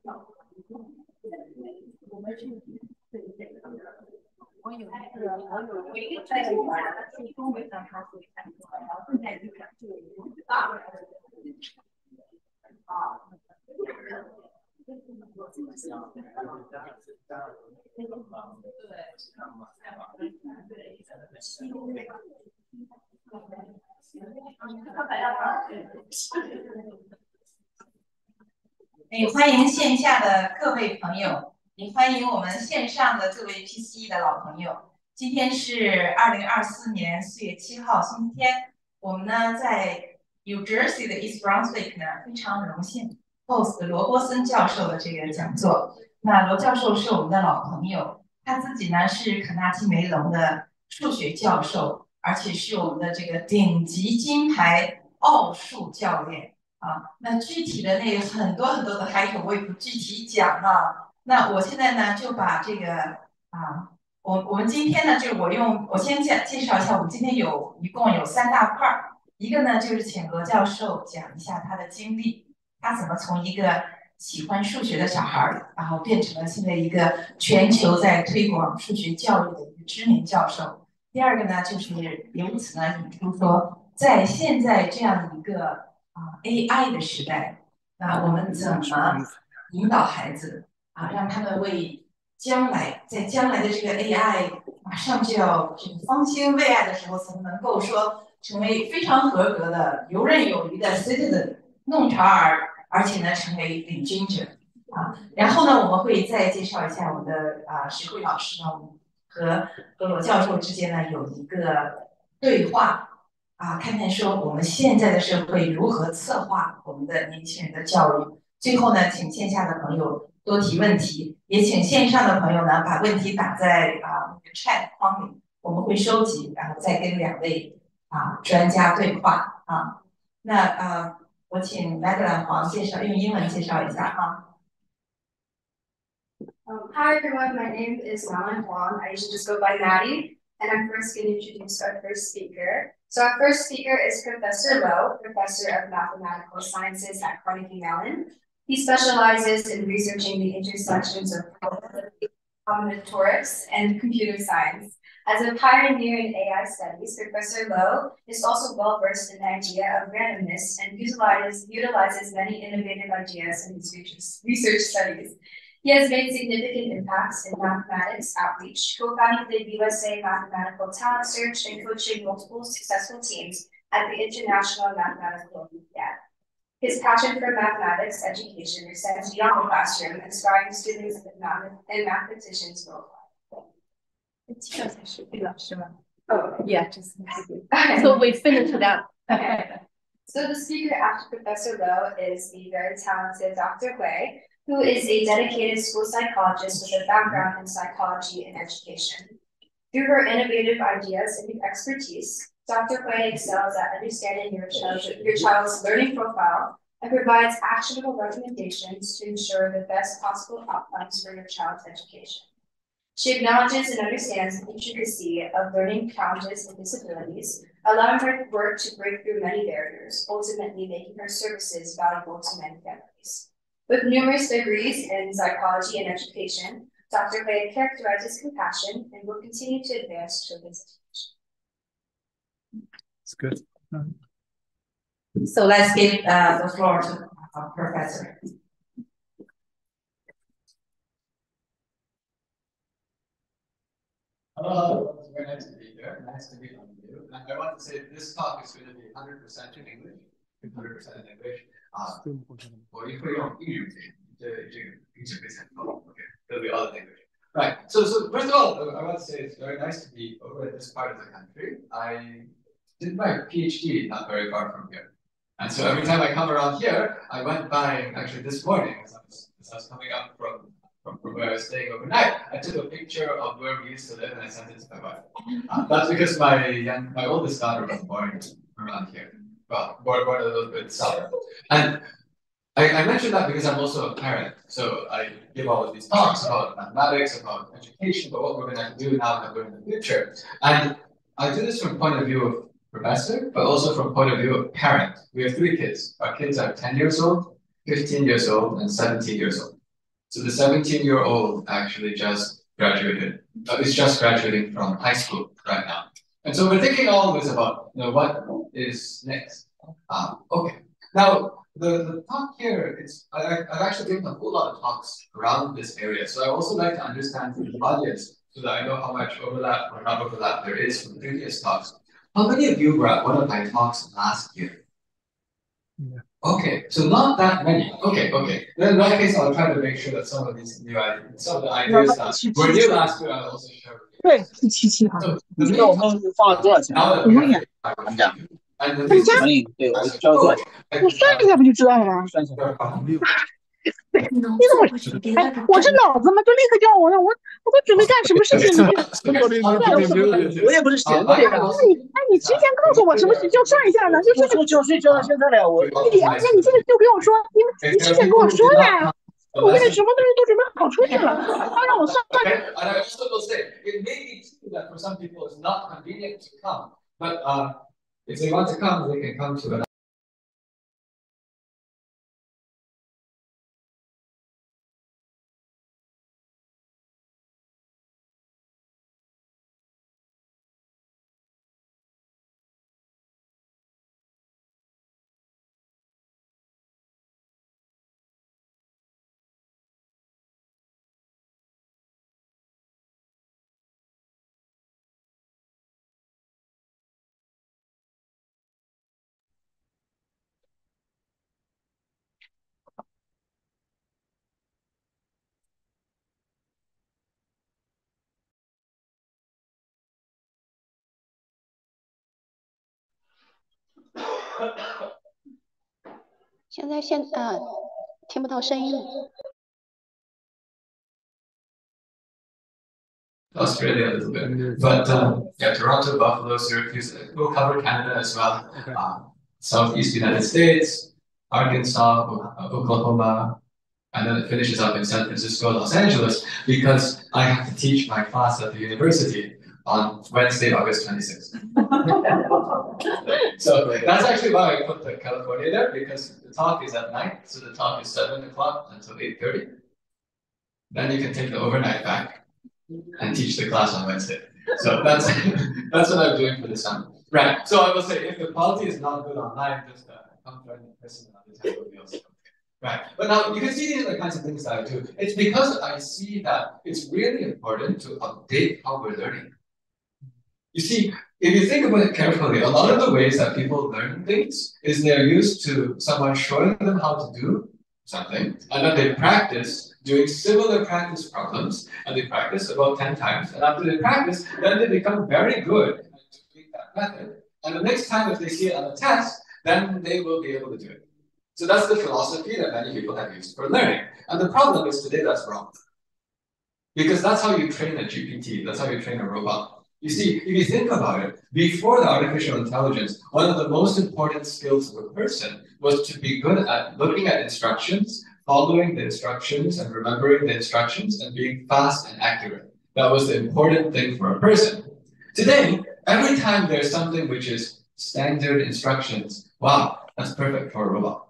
我们去我有一个在是中文上他会看出来，然后现在就讲就有大啊。欢迎线下的各位朋友，也欢迎我们线上的各位 PCE 的老朋友。今天是2024年4月7号，星期天。我们呢在 New Jersey 的 East Brunswick 呢，非常荣幸 host 罗博森教授的这个讲座。那罗教授是我们的老朋友，他自己呢是肯纳基梅隆的数学教授，而且是我们的这个顶级金牌奥数教练。那具体的那个很多的 title 我也不具体讲了。那我现在呢就把这个我们今天呢就我先介绍一下，我们今天一共有3大块儿。一个呢就是请罗教授讲一下他的经历，他怎么从一个喜欢数学的小孩，然后变成了现在一个全球在推广数学教育的一个知名教授。第二个呢就是由此呢引出说，在现在这样一个AI 的时代，我们怎么引导孩子让他们为在将来的这个 AI 马上就要这个方兴未艾的时候，才能够说成为非常合格的、游刃有余的 citizen 弄潮儿，而且呢成为领军者然后呢，我们会再介绍一下我们的石慧老师呢，我们和罗教授之间呢有一个对话。看看说我们现在的社会如何策划我们的年轻人的教育。最后呢，请线下的朋友多提问题，也请线上的朋友呢把问题打在那个 chat 框里，我们会收集，然后再跟2位专家对话那我请麦德兰黄用英文介绍一下Hi everyone, my name is Madeline Huang. I usually just go by Maddie, and I'm first going to introduce our first speaker. So our first speaker is Professor Lowe, Professor of Mathematical Sciences at Carnegie Mellon. He specializes in researching the intersections of combinatorics and computer science. As a pioneer in AI studies, Professor Lowe is also well-versed in the idea of randomness and utilizes many innovative ideas in his research studies. He has made significant impacts in mathematics outreach, co-founding the USA Mathematical Talent Search and coaching multiple successful teams at the International Mathematical Olympiad. His passion for mathematics education extends beyond the classroom, inspiring students and mathematicians worldwide. Oh, yeah, just so we finish it up. Okay. So the speaker after Professor Lowe is the very talented Dr. Hui, who is a dedicated school psychologist with a background in psychology and education. Through her innovative ideas and expertise, Dr. Hui excels at understanding your child's learning profile and provides actionable recommendations to ensure the best possible outcomes for your child's education. She acknowledges and understands the intricacy of learning challenges and disabilities, allowing her work to break through many barriers, ultimately making her services valuable to many families. With numerous degrees in psychology and education, Dr. Hui characterizes compassion and will continue to advance children's education. That's good. So let's give the floor to our professor. Hello, it's very nice to be here. Nice to meet all of you. And I want to say this talk is going to be 100% in English. 100% in English. 我也会用英语这一直非常好。Okay, it'll be all in English. Right. So first of all, I want to say it's very nice to be over in this part of the country. I did my PhD not very far from here, and so every time I come around here, I went by actually this morning as I was coming up from where I was staying overnight. I took a picture of where we used to live and I sent it to my wife. That's because my oldest daughter was born around here. Well, born a little bit south. And I mentioned that because I'm also a parent. So I give all of these talks about mathematics, about education, about what we're going to do now that we're in the future. And I do this from the point of view of professor, but also from the point of view of parent. We have 3 kids. Our kids are 10 years old, 15 years old, and 17 years old. So the 17-year-old actually just graduated. Is just graduating from high school right now. And so we're thinking always about what is next. Okay. Now the talk here is I've actually given a whole lot of talks around this area. So I also like to understand from the audience so that I know how much overlap or not overlap there is from previous talks. How many of you were at one of my talks last year? Yeah. Okay, so not that many. Okay. Then in that case, I'll try to make sure that some of these new ideas, some of the ideas that were new last year, I'll also share with you. 对，是77好像。你知道我们花了多少钱吗？ Now that we have 5块钱。 I'm down. And the 管理对我交多少钱？我算一下不就知道了吗？算一下。你怎么？哎，我这脑子嘛，就立刻叫我，我都准备干什么事情？我也不是闲的呀。你提前告诉我什么事就算一下呢？就是交到现在了，那你现在就跟我说，你提前跟我说呀。我现在什么东西都准备好出去了，他让我算。And I also will say, it may be true that for some people it's not convenient to come, but if they want to come, they can come to an. 听不到声音。 Australia a little bit, but yeah, Toronto, Buffalo, Syracuse. We'll cover Canada as well. Okay. Southeast United States, Arkansas, Oklahoma, and then it finishes up in San Francisco, Los Angeles, because I have to teach my class at the university on Wednesday, August 26th. So that's actually why I put the California there, because the talk is at night, so the talk is 7 o'clock until 8:30. Then you can take the overnight back and teach the class on Wednesday. So that's what I'm doing for the summer. Right. So I will say, if the quality is not good online, just come join in person another time will be also okay. Right. But now you can see these are the kinds of things that I do. It's because I see that it's really important to update how we're learning. You see, if you think about it carefully, a lot of the ways that people learn things is they're used to someone showing them how to do something, and then they practice doing similar practice problems, and they practice about 10 times, and after they practice, then they become very good at doing that method, and the next time if they see it on a test, then they will be able to do it. So that's the philosophy that many people have used for learning, and the problem is today that's wrong. Because that's how you train a GPT, that's how you train a robot. You see, if you think about it, before the artificial intelligence, one of the most important skills of a person was to be good at looking at instructions, following the instructions and remembering the instructions and being fast and accurate. That was the important thing for a person. Today, every time there's something which is standard instructions, wow, that's perfect for a robot.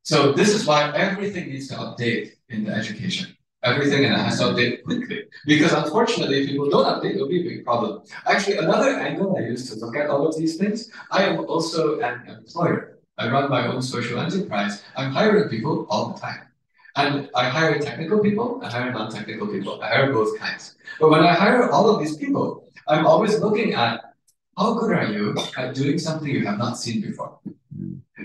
So this is why everything needs to update in the education. Everything has to update quickly. Because unfortunately, if people don't update, it'll be a big problem. Actually, another angle I use to look at all of these things, I am also an employer. I run my own social enterprise. I'm hiring people all the time. And I hire technical people, I hire non-technical people. I hire both kinds. But when I hire all of these people, I'm always looking at how good are you at doing something you have not seen before.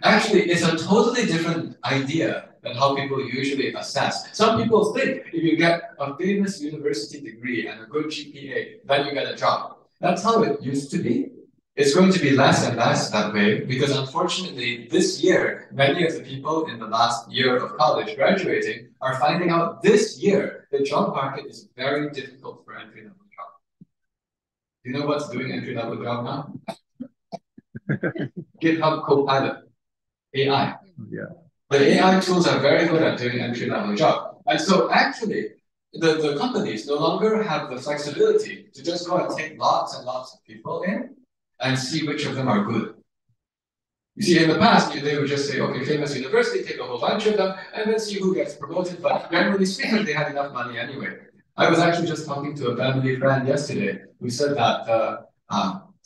Actually, it's a totally different idea than how people usually assess. Some people think if you get a famous university degree and a good GPA, then you get a job. That's how it used to be. It's going to be less and less that way because unfortunately this year, many of the people in the last year of college graduating are finding out this year the job market is very difficult for entry-level job. Do you know what's doing entry-level job now? GitHub Copilot. AI. Yeah. The AI tools are very good at doing entry-level job. And so actually, the companies no longer have the flexibility to just go and take lots and lots of people in and see which of them are good. You see, in the past, they would just say, okay, famous university, take a whole bunch of them, and then see who gets promoted. But generally speaking, they had enough money anyway. I was actually just talking to a family friend yesterday who said that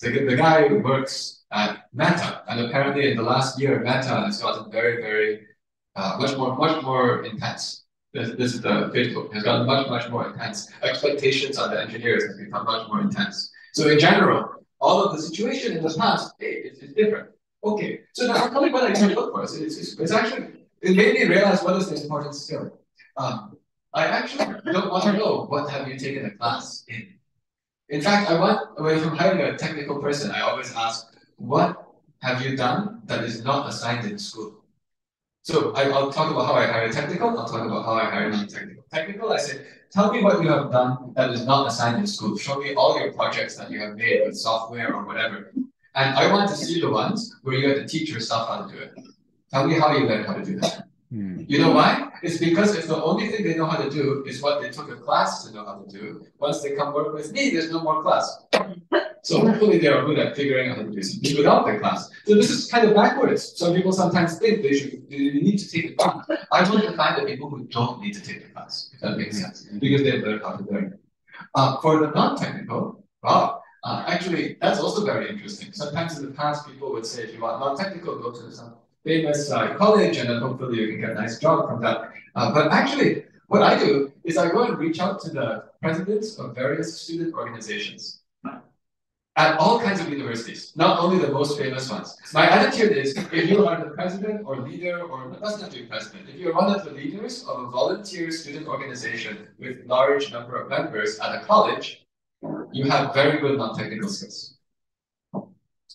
the guy who works at Meta, and apparently in the last year, Meta has gotten very, very much more intense. This is the Facebook has gotten much more intense. Expectations on the engineers has become much more intense. So in general, all of the situation in the past, it's different. Okay, so now tell me what I can look for. It's actually, it made me realize what is the important skill. I actually don't want to know what have you taken a class in. In fact, when I'm hiring a technical person, I always ask, what have you done that is not assigned in school? So I'll talk about how I hire technical, I'll talk about how I hire non-technical. Technical, I say, tell me what you have done that is not assigned in school. Show me all your projects that you have made with software or whatever. And I want to see the ones where you have to teach yourself how to do it. Tell me how you learned how to do that. You know why? It's because if the only thing they know how to do is what they took a class to know how to do, once they come work with me, there's no more class. So hopefully they are good at figuring out how to do something without the class. So this is kind of backwards. Some people sometimes think they need to take the class. I want to find the people who don't need to take the class, if that makes sense, because they've learned how to learn. For the non-technical, wow, actually, that's also very interesting. Sometimes in the past, people would say, if you want non-technical, go to some famous college, and then hopefully you can get a nice job from that. But actually, what I do is I go and reach out to the presidents of various student organizations at all kinds of universities, not only the most famous ones. My attitude is, if you are the president or leader, or let's not do president, if you're one of the leaders of a volunteer student organization with large number of members at a college, you have very good non-technical skills.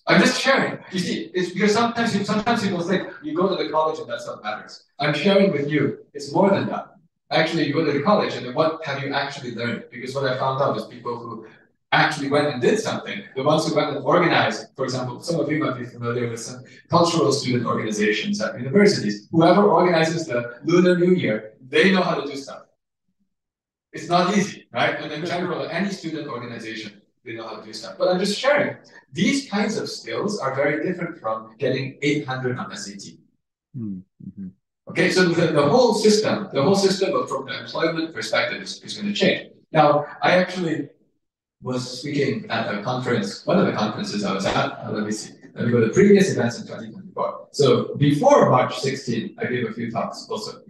I'm just sharing. You see, it's because sometimes people think you go to the college and that's what matters. I'm sharing with you, it's more than that. Actually, you go to the college and then what have you actually learned? Because what I found out is people who actually went and did something, the ones who went and organized, for example, some of you might be familiar with some cultural student organizations at universities. Whoever organizes the Lunar New Year, they know how to do stuff. It's not easy, right? And in general, any student organization, they know how to do stuff. But I'm just sharing. These kinds of skills are very different from getting 800 on SAT. Mm-hmm. Okay, so the whole system from the employment perspective is going to change. Now, I actually was speaking at a conference, one of the conferences I was at, let me see, let me go to previous events in 2024. So before March 16, I gave a few talks also.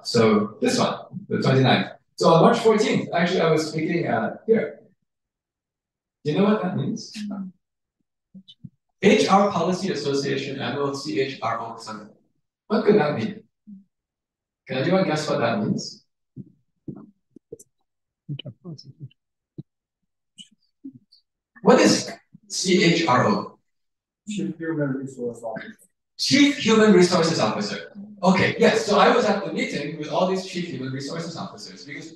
So this one, the 29th. So on March 14th, actually I was speaking here. Do you know what that means? HR Policy Association Annual CHRO Summit. What could that mean? Can anyone guess what that means? What is CHRO? Chief Human Resource Officer. Chief Human Resources Officer. Okay, yes. So I was at the meeting with all these Chief Human Resources Officers because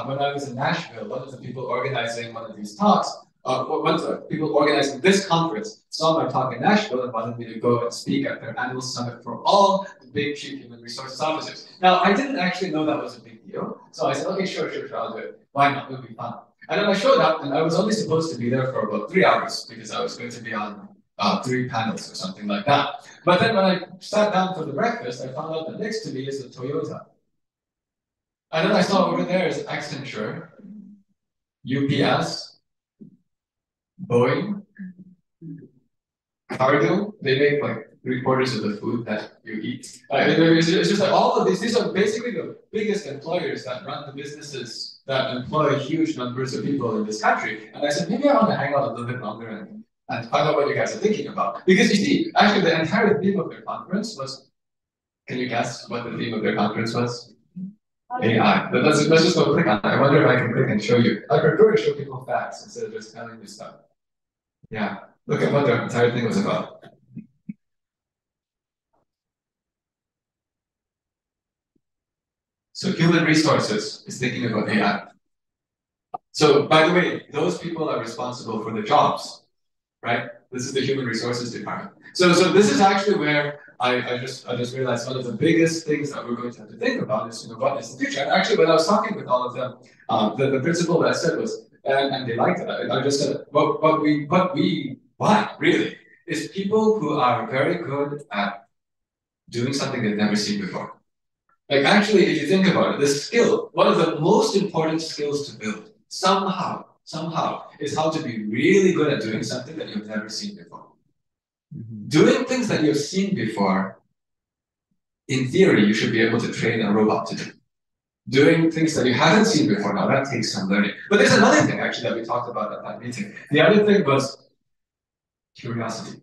when I was in Nashville, one of the people organizing one of these talks, one of the people organizing this conference saw my talk in Nashville and wanted me to go and speak at their annual summit for all the big Chief Human Resources Officers. Now, I didn't actually know that was a big deal. So I said, okay, sure, I'll do it. Why not? It'll be fun. And then I showed up and I was only supposed to be there for about 3 hours because I was going to be on 3 panels or something like that. But then when I sat down for the breakfast, I found out that next to me is the Toyota. And then I saw over there is Accenture, UPS, Boeing, Cargill. They make like 3/4 of the food that you eat. It's just like all of these are basically the biggest employers that run the businesses that employ huge numbers of people in this country. And I said, maybe I want to hang out a little bit longer and find out what you guys are thinking about. Because you see, actually the entire theme of their conference was, can you guess what the theme of their conference was? AI. But let's just go click on it. I wonder if I can click and show you. I prefer to show people facts instead of just telling you stuff. Yeah, look at what their entire thing was about. So human resources is thinking about AI. So by the way, those people are responsible for the jobs, right? This is the human resources department. So this is actually where I just realized one of the biggest things that we're going to have to think about is, what is the future? And actually, when I was talking with all of them, the principle that I said was, and they liked it. I just said, what we want really is people who are very good at doing something they've never seen before. Like actually, if you think about it, this skill, one of the most important skills to build, somehow, is how to be really good at doing something that you've never seen before. Doing things that you've seen before, in theory, you should be able to train a robot to do. Doing things that you haven't seen before, now that takes some learning. But there's another thing actually that we talked about at that meeting. The other thing was curiosity.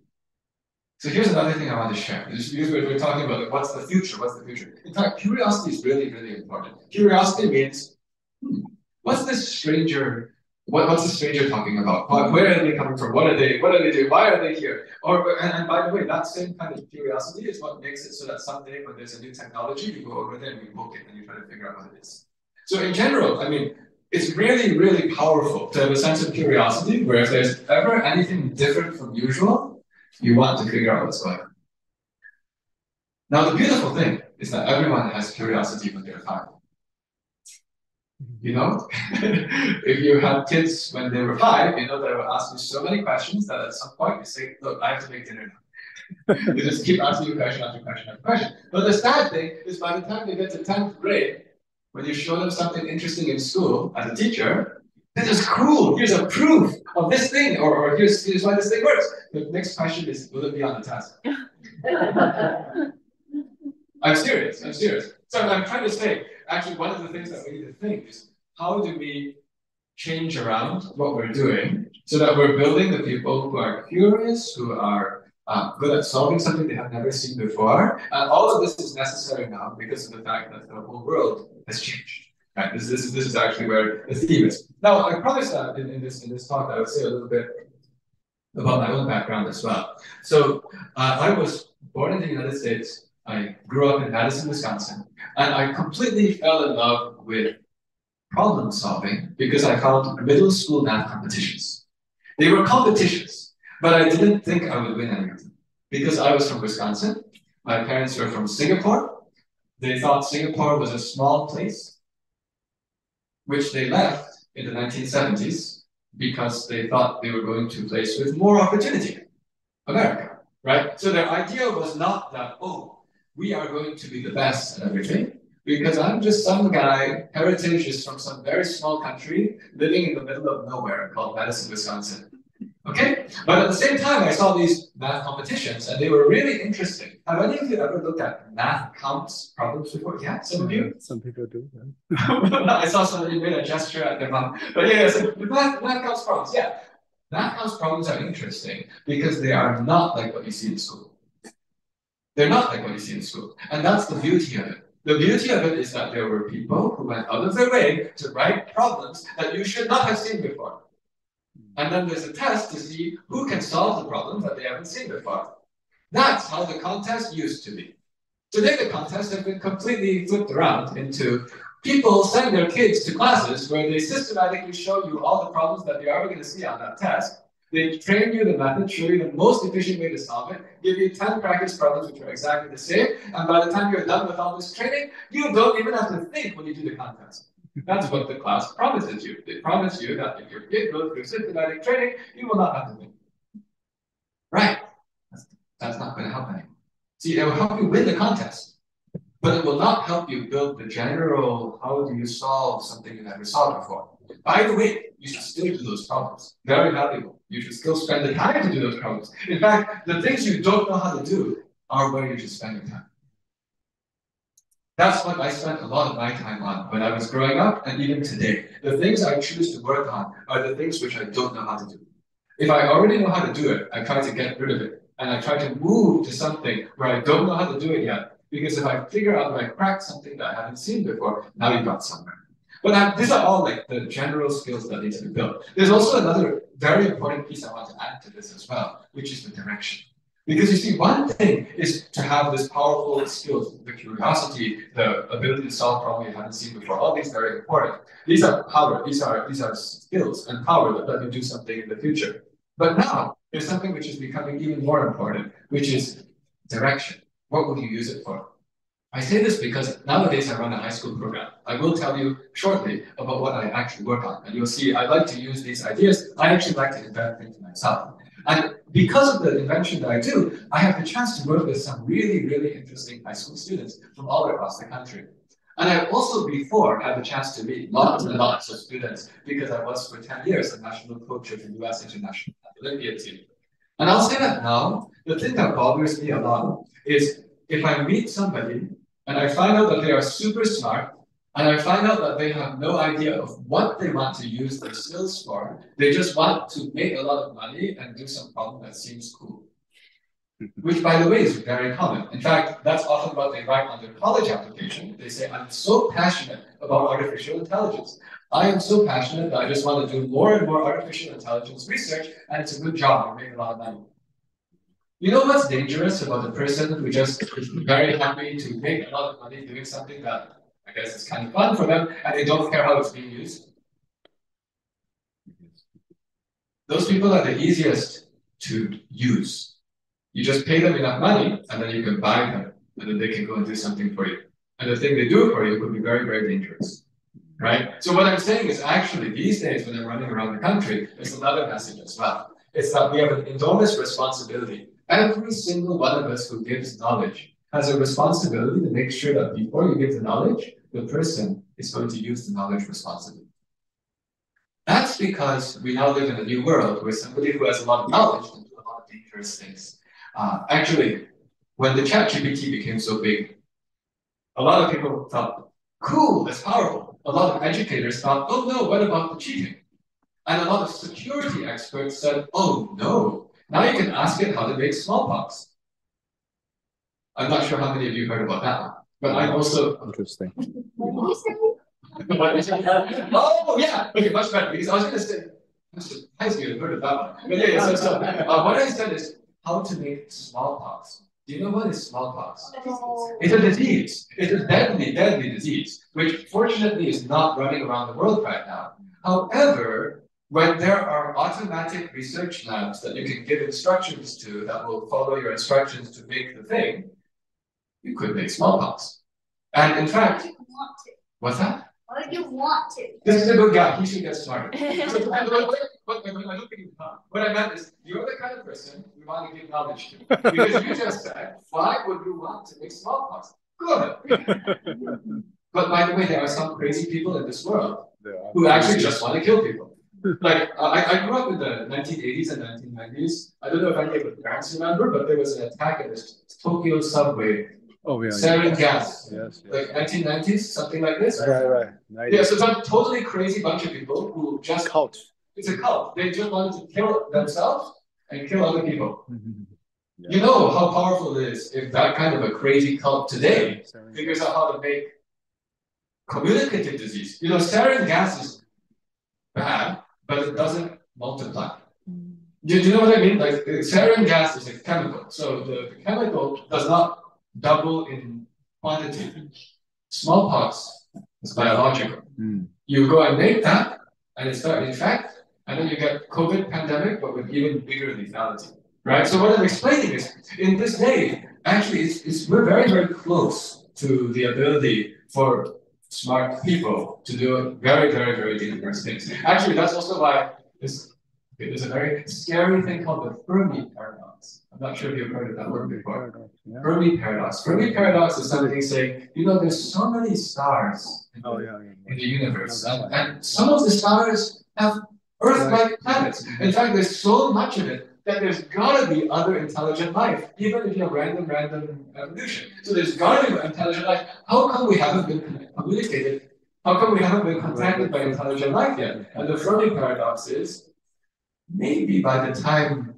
So here's another thing I want to share. Because we're talking about like, what's the future? In fact, curiosity is really, really important. Curiosity means, what's this stranger? What's the stranger talking about? Where are they coming from? What are they doing? Why are they here? And by the way, that same kind of curiosity is what makes it so that someday when there's a new technology, you go over there and you book it and you try to figure out what it is. So in general, I mean, it's really, really powerful to have a sense of curiosity where if there's ever anything different from usual, you want to figure out what's going on. Now, the beautiful thing is that everyone has curiosity when they're 5. You know, if you had kids when they were 5, you know they will ask you so many questions that at some point you say, look, I have to make dinner now. You just keep asking you question after question after question. But the sad thing is by the time they get to 10th grade, when you show them something interesting in school as a teacher, this is cool, here's a proof of this thing, or here's why this thing works. The next question is, will it be on the test? I'm serious. So I'm trying to say, actually, one of the things that we need to think is, how do we change around what we're doing so that we're building the people who are curious, who are good at solving something they have never seen before. And all of this is necessary now because of the fact that the whole world has changed. Right? This is actually where the theme is. Now, I promised that in this talk I would say a little bit about my own background as well. So I was born in the United States. I grew up in Madison, Wisconsin, and I completely fell in love with problem solving because I found middle school math competitions. They were competitions, but I didn't think I would win any of them because I was from Wisconsin. My parents were from Singapore. They thought Singapore was a small place, which they left in the 1970s because they thought they were going to a place with more opportunity, America, right? So their idea was not that, oh, we are going to be the best at everything, because I'm just some guy, heritage is from some very small country, living in the middle of nowhere called Madison, Wisconsin. Okay? But at the same time, I saw these math competitions, and they were really interesting. Have any of you ever looked at math counts problems before? Yeah, some of you? Some people do. I saw somebody made a gesture at their mom. But yeah, so math counts problems, yeah. Math counts problems are interesting because they are not like what you see in school. They're not like what you see in school. And that's the beauty of it. The beauty of it is that there were people who went out of their way to write problems that you should not have seen before. And then there's a test to see who can solve the problems that they haven't seen before. That's how the contest used to be. Today, the contest has been completely flipped around into people send their kids to classes where they systematically show you all the problems that you're ever going to see on that test. They train you the method, show you the most efficient way to solve it, give you 10 practice problems which are exactly the same, and by the time you're done with all this training, you don't even have to think when you do the contest. That's what the class promises you. They promise you that if your kid goes through systematic training, you will not have to think. Right. That's not going to help anyone. See, it will help you win the contest, but it will not help you build the general, how do you solve something you never solved before. By the way, you should still do those problems. Very valuable. You should still spend the time to do those problems. In fact, the things you don't know how to do are where you should spend your time. That's what I spent a lot of my time on when I was growing up and even today. The things I choose to work on are the things which I don't know how to do. If I already know how to do it, I try to get rid of it. And I try to move to something where I don't know how to do it yet. Because if I figure out that I cracked something that I haven't seen before, now you got somewhere. But these are all like the general skills that need to be built. There's also another very important piece I want to add to this as well, which is the direction. Because you see, one thing is to have this powerful skills, the curiosity, the ability to solve problems you haven't seen before. All these are very important. These are power. These are skills and power that let you do something in the future. But now there's something which is becoming even more important, which is direction. What will you use it for? I say this because nowadays I run a high school program. I will tell you shortly about what I actually work on. And you'll see I like to use these ideas. I actually like to invent things myself. And because of the invention that I do, I have the chance to work with some really, really interesting high school students from all across the country. And I also before had the chance to meet lots and lots of students because I was for 10 years a national coach of the US International Olympiad team. And I'll say that now, the thing that bothers me a lot is if I meet somebody and I find out that they are super smart and I find out that they have no idea of what they want to use their skills for, they just want to make a lot of money and do some problem that seems cool. Which, by the way, is very common. In fact, that's often what they write on their college application. They say, I'm so passionate about artificial intelligence. I am so passionate that I just want to do more and more artificial intelligence research, and it's a good job, I make a lot of money. You know what's dangerous about a person who just is very happy to make a lot of money doing something that I guess is kind of fun for them, and they don't care how it's being used? Those people are the easiest to use. You just pay them enough money, and then you can buy them, and then they can go and do something for you. And the thing they do for you could be very, very dangerous, right? So what I'm saying is actually these days when I'm running around the country, there's another message as well. It's that we have an enormous responsibility. Every single one of us who gives knowledge has a responsibility to make sure that before you give the knowledge, the person is going to use the knowledge responsibly. That's because we now live in a new world where somebody who has a lot of knowledge can do a lot of dangerous things. Actually, when the ChatGPT became so big, a lot of people thought, cool, that's powerful. A lot of educators thought, oh no, what about the cheating? And a lot of security experts said, oh no, now you can ask it how to make smallpox. I'm not sure how many of you heard about that one, but I'm also... Interesting. Oh yeah, okay, much better, because I was going to say, I'm surprised you heard of that one. But yeah, so what I said is, how to make smallpox. Do you know what is smallpox? It's a disease. It's a deadly, deadly disease, which fortunately is not running around the world right now. However, when there are automatic research labs that you can give instructions to that will follow your instructions to make the thing, you could make smallpox. And in fact, what's that? What if you want to? This is a good guy. He should get smarter. What I meant is, you're the kind of person we want to give knowledge to. Because you just said, why would you want to make smallpox? Good. But by the way, there are some crazy people in this world who actually just want to kill people. Like, I grew up in the 1980s and 1990s. I don't know if any of the parents remember, but there was an attack at this Tokyo subway. Oh, yeah. Sarin gas. Yes, yes. Like 1990s, something like this. Right. Yeah, so some totally crazy bunch of people who just... Cult. It's a cult. They just wanted to kill themselves and kill other people. Yeah. You know how powerful it is if that kind of a crazy cult today figures out how to make communicative disease. You know, sarin gas is bad, but it doesn't multiply. Do you know what I mean? Like, sarin gas is a chemical. So the chemical does not double in quantity. Smallpox is biological. You go and make that, and it starts infect, and then you get COVID pandemic, but with even bigger lethality, right? So what I'm explaining is, in this day, actually, we're very, very close to the ability for smart people to do very, very, very dangerous things. Actually, that's also why there's a very scary thing called the Fermi paradox. I'm not sure if you've heard of that word before. Fermi paradox. Fermi paradox is something saying, you know, there's so many stars in the universe, and some of the stars have Earth-like planets. In fact, there's so much of it that there's gotta be other intelligent life, even if you have random evolution. So there's gotta be intelligent life. How come we haven't been communicated? How come we haven't been contacted by intelligent life yet? And the Fermi paradox is, maybe by the time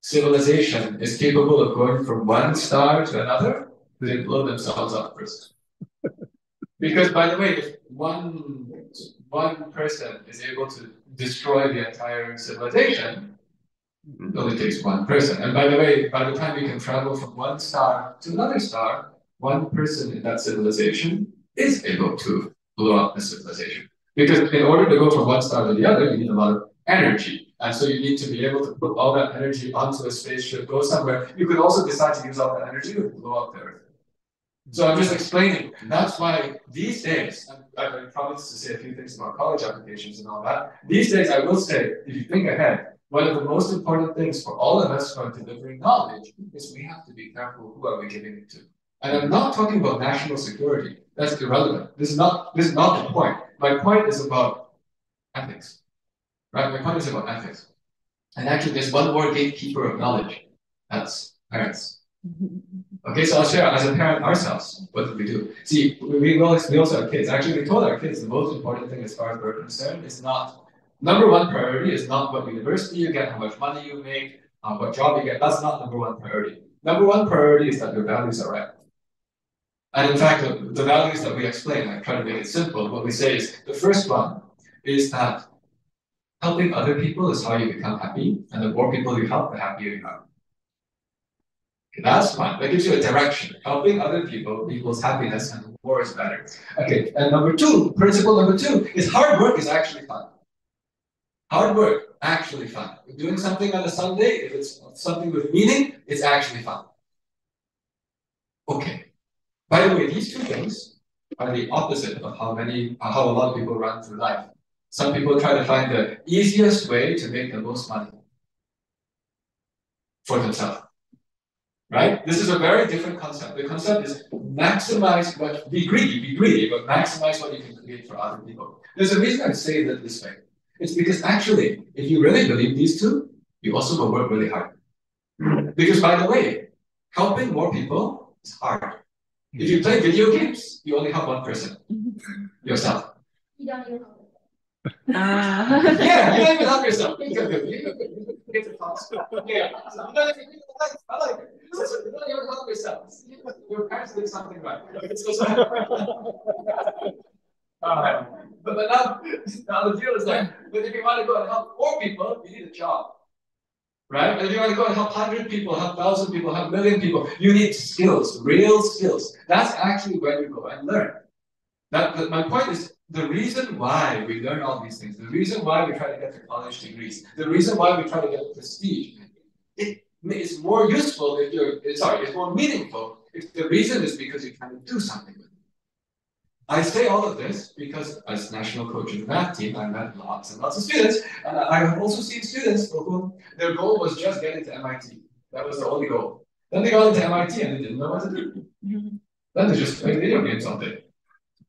civilization is capable of going from one star to another, they blow themselves up first. Because, by the way, if one person is able to destroy the entire civilization, it only takes one person. And by the way, by the time you can travel from one star to another star, one person in that civilization is able to blow up the civilization. Because in order to go from one star to the other, you need a lot of energy. And so you need to be able to put all that energy onto a spaceship, go somewhere. You could also decide to use all that energy to blow up the Earth. So I'm just explaining. That's why these days, I promised to say a few things about college applications and all that. These days, I will say, if you think ahead, one of the most important things for all of us who are delivering knowledge is we have to be careful who are we giving it to. And I'm not talking about national security. That's irrelevant. This is not the point. My point is about ethics. Right? My point is about ethics. And actually, there's one more gatekeeper of knowledge. That's parents. Okay, so I'll share as a parent ourselves. What did we do? See, we also have kids. Actually, we told our kids the most important thing as far as we're concerned is not, number one priority is not what university you get, how much money you make, what job you get. That's not number one priority. Number one priority is that your values are right. And in fact, the values that we explain, I try to make it simple. What we say is, the first one is that helping other people is how you become happy, and the more people you help, the happier you are. Okay, that's fine. That gives you a direction. Helping other people equals happiness, and more is better. Okay, and principle number two is hard work is actually fun. Hard work, actually fun. If doing something on a Sunday, if it's something with meaning, it's actually fun. Okay. By the way, these two things are the opposite of how a lot of people run through life. Some people try to find the easiest way to make the most money for themselves. Right? This is a very different concept. The concept is maximize what, be greedy, but maximize what you can create for other people. There's a reason I say that this way. It's because actually, if you really believe these two, you also will work really hard. Because by the way, helping more people is hard. If you play video games, you only help one person, yourself. You don't even know. Yeah, you don't even help yourself. Yeah, I like it. So you don't even help yourself. Your parents did something right. But now the deal is like, but if you want to go and help 4 people, you need a job. Right? And if you want to go and help 100 people, help 1,000 people, help 1,000,000 people, you need skills, real skills. That's actually where you go and learn. My point is, the reason why we learn all these things, the reason why we try to get the college degrees, the reason why we try to get prestige, it's more useful if it's more meaningful if the reason is because you're trying to do something with it. I say all of this because as national coach of the math team, I met lots and lots of students, and I have also seen students for whom their goal was just getting to MIT. That was the only goal. Then they got into MIT and they didn't know what to do. Then they just played video games all day.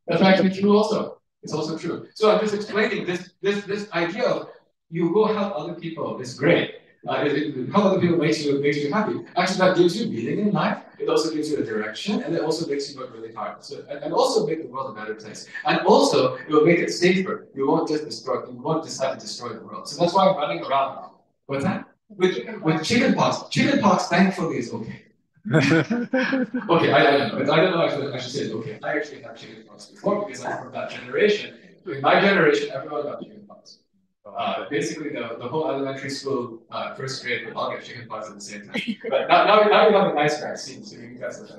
That's actually true also. It's also true. So I'm just explaining this idea of you go help other people is great. Help other people makes you happy. Actually, that gives you meaning in life. It also gives you a direction, and it also makes you work really hard. So, and also make the world a better place. And also, it will make it safer. You won't just destroy. You won't decide to destroy the world. So that's why I'm running around. What's that? With chickenpox. Chickenpox, thankfully, is okay. Okay, I don't know. I don't know if I should say it's okay. I actually have chickenpox before because I'm from that generation. In my generation, everyone got chickenpox. Basically, the whole elementary school first grade would all get chickenpox at the same time. But now we have a nice vaccine, so you guys have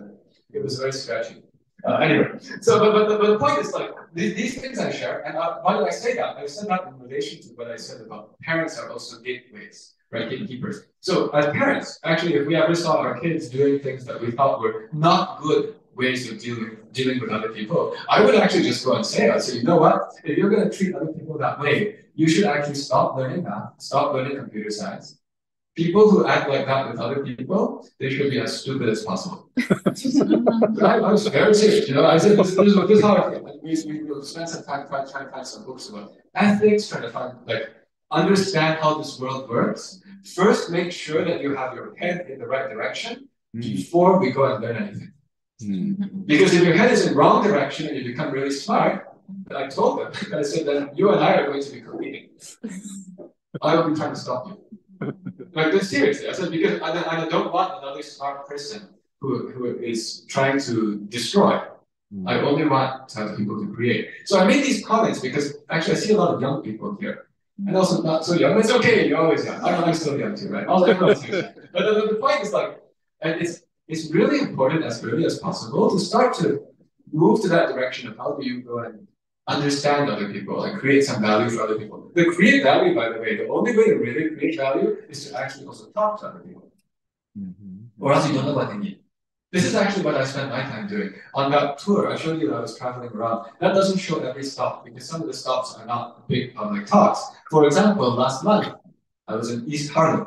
it was very scratchy. Anyway, so but the point is like these things I share, and why did I say that? I said that in relation to what I said about parents are also gateways, right? Gatekeepers. So as parents, actually, if we ever saw our kids doing things that we thought were not good ways of dealing with other people, I would actually just go and say, I'd say, you know what? If you're going to treat other people that way, you should actually stop learning math, stop learning computer science. People who act like that with other people, they should be as stupid as possible. I was very serious, you know. I said, this is how I feel. Like, we will spend some time trying to find some books about ethics, trying to find, understand how this world works. First, make sure that you have your head in the right direction before we go and learn anything. Because if your head is in the wrong direction and you become really smart, I told them, I said that you and I are going to be competing. I will be trying to stop you. Like this seriously, I said because I don't want another smart person who is trying to destroy. I only want to have people to create. So I made these comments because actually I see a lot of young people here. And also not so young. It's okay, you're always young. I'm still young too, right? Everyone's young. But the point is and it's really important as early as possible to start to move to that direction of how do you go and understand other people and create some value for other people. To create value, by the way, the only way to really create value is to actually also talk to other people. Or else you don't know what they need. This is actually what I spent my time doing. On that tour, I showed you that I was traveling around. That doesn't show every stop because some of the stops are not big public talks. For example, last month, I was in East Harlem.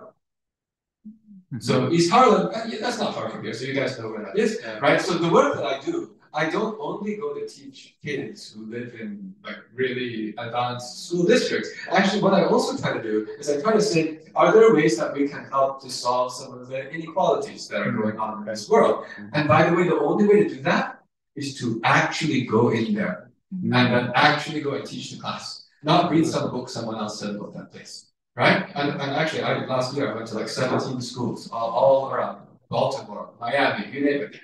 So East Harlem, that's not far from here, so you guys know where that is, right? So the work that I do, I don't only go to teach kids who live in like really advanced school districts. Actually, what I also try to do is I try to say, are there ways that we can help to solve some of the inequalities that are going on in this world? And by the way, the only way to do that is to actually go in there and then actually go and teach the class, not read some book someone else said about that place. Right? And actually, last year I went to like 17 schools all around Baltimore, Miami, you name it,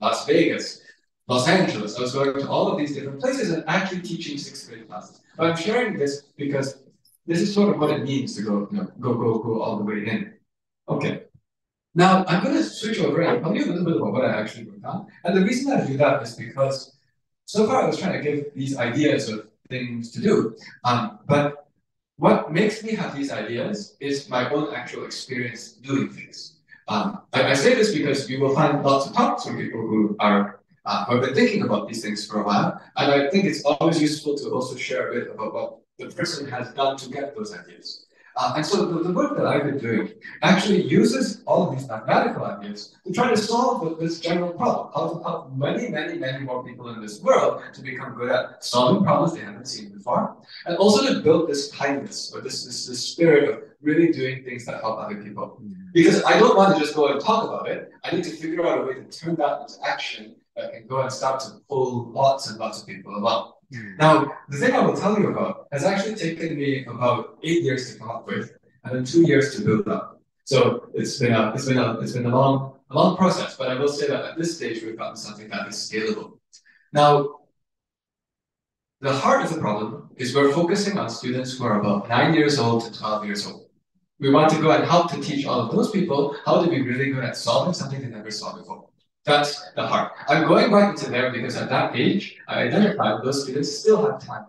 Las Vegas, Los Angeles. I was going to all of these different places and actually teaching sixth grade classes. But I'm sharing this because this is sort of what it means to go all the way in. Okay. Now I'm going to switch over and tell you a little bit about what I actually worked on. And the reason I do that is because so far I was trying to give these ideas of things to do, but what makes me have these ideas is my own actual experience doing things. I say this because you will find lots of talks from people who have been thinking about these things for a while, and I think it's always useful to also share a bit about what the person has done to get those ideas. And so the work that I've been doing actually uses all of these mathematical ideas to try to solve this general problem, how to help many, many, many more people in this world to become good at solving problems they haven't seen before, and also to build this kindness or this spirit of really doing things that help other people. Because I don't want to just go and talk about it, I need to figure out a way to turn that into action that can go and start to pull lots and lots of people along. Now, the thing I will tell you about has actually taken me about 8 years to come up with, and then 2 years to build up. So it's been a long process, but I will say that at this stage we've gotten something that is scalable. Now, the heart of the problem is we're focusing on students who are about 9 years old to 12 years old. We want to go and help to teach all of those people how to be really good at solving something they never saw before. That's the heart. I'm going right into there because at that age, I identified those students still have time.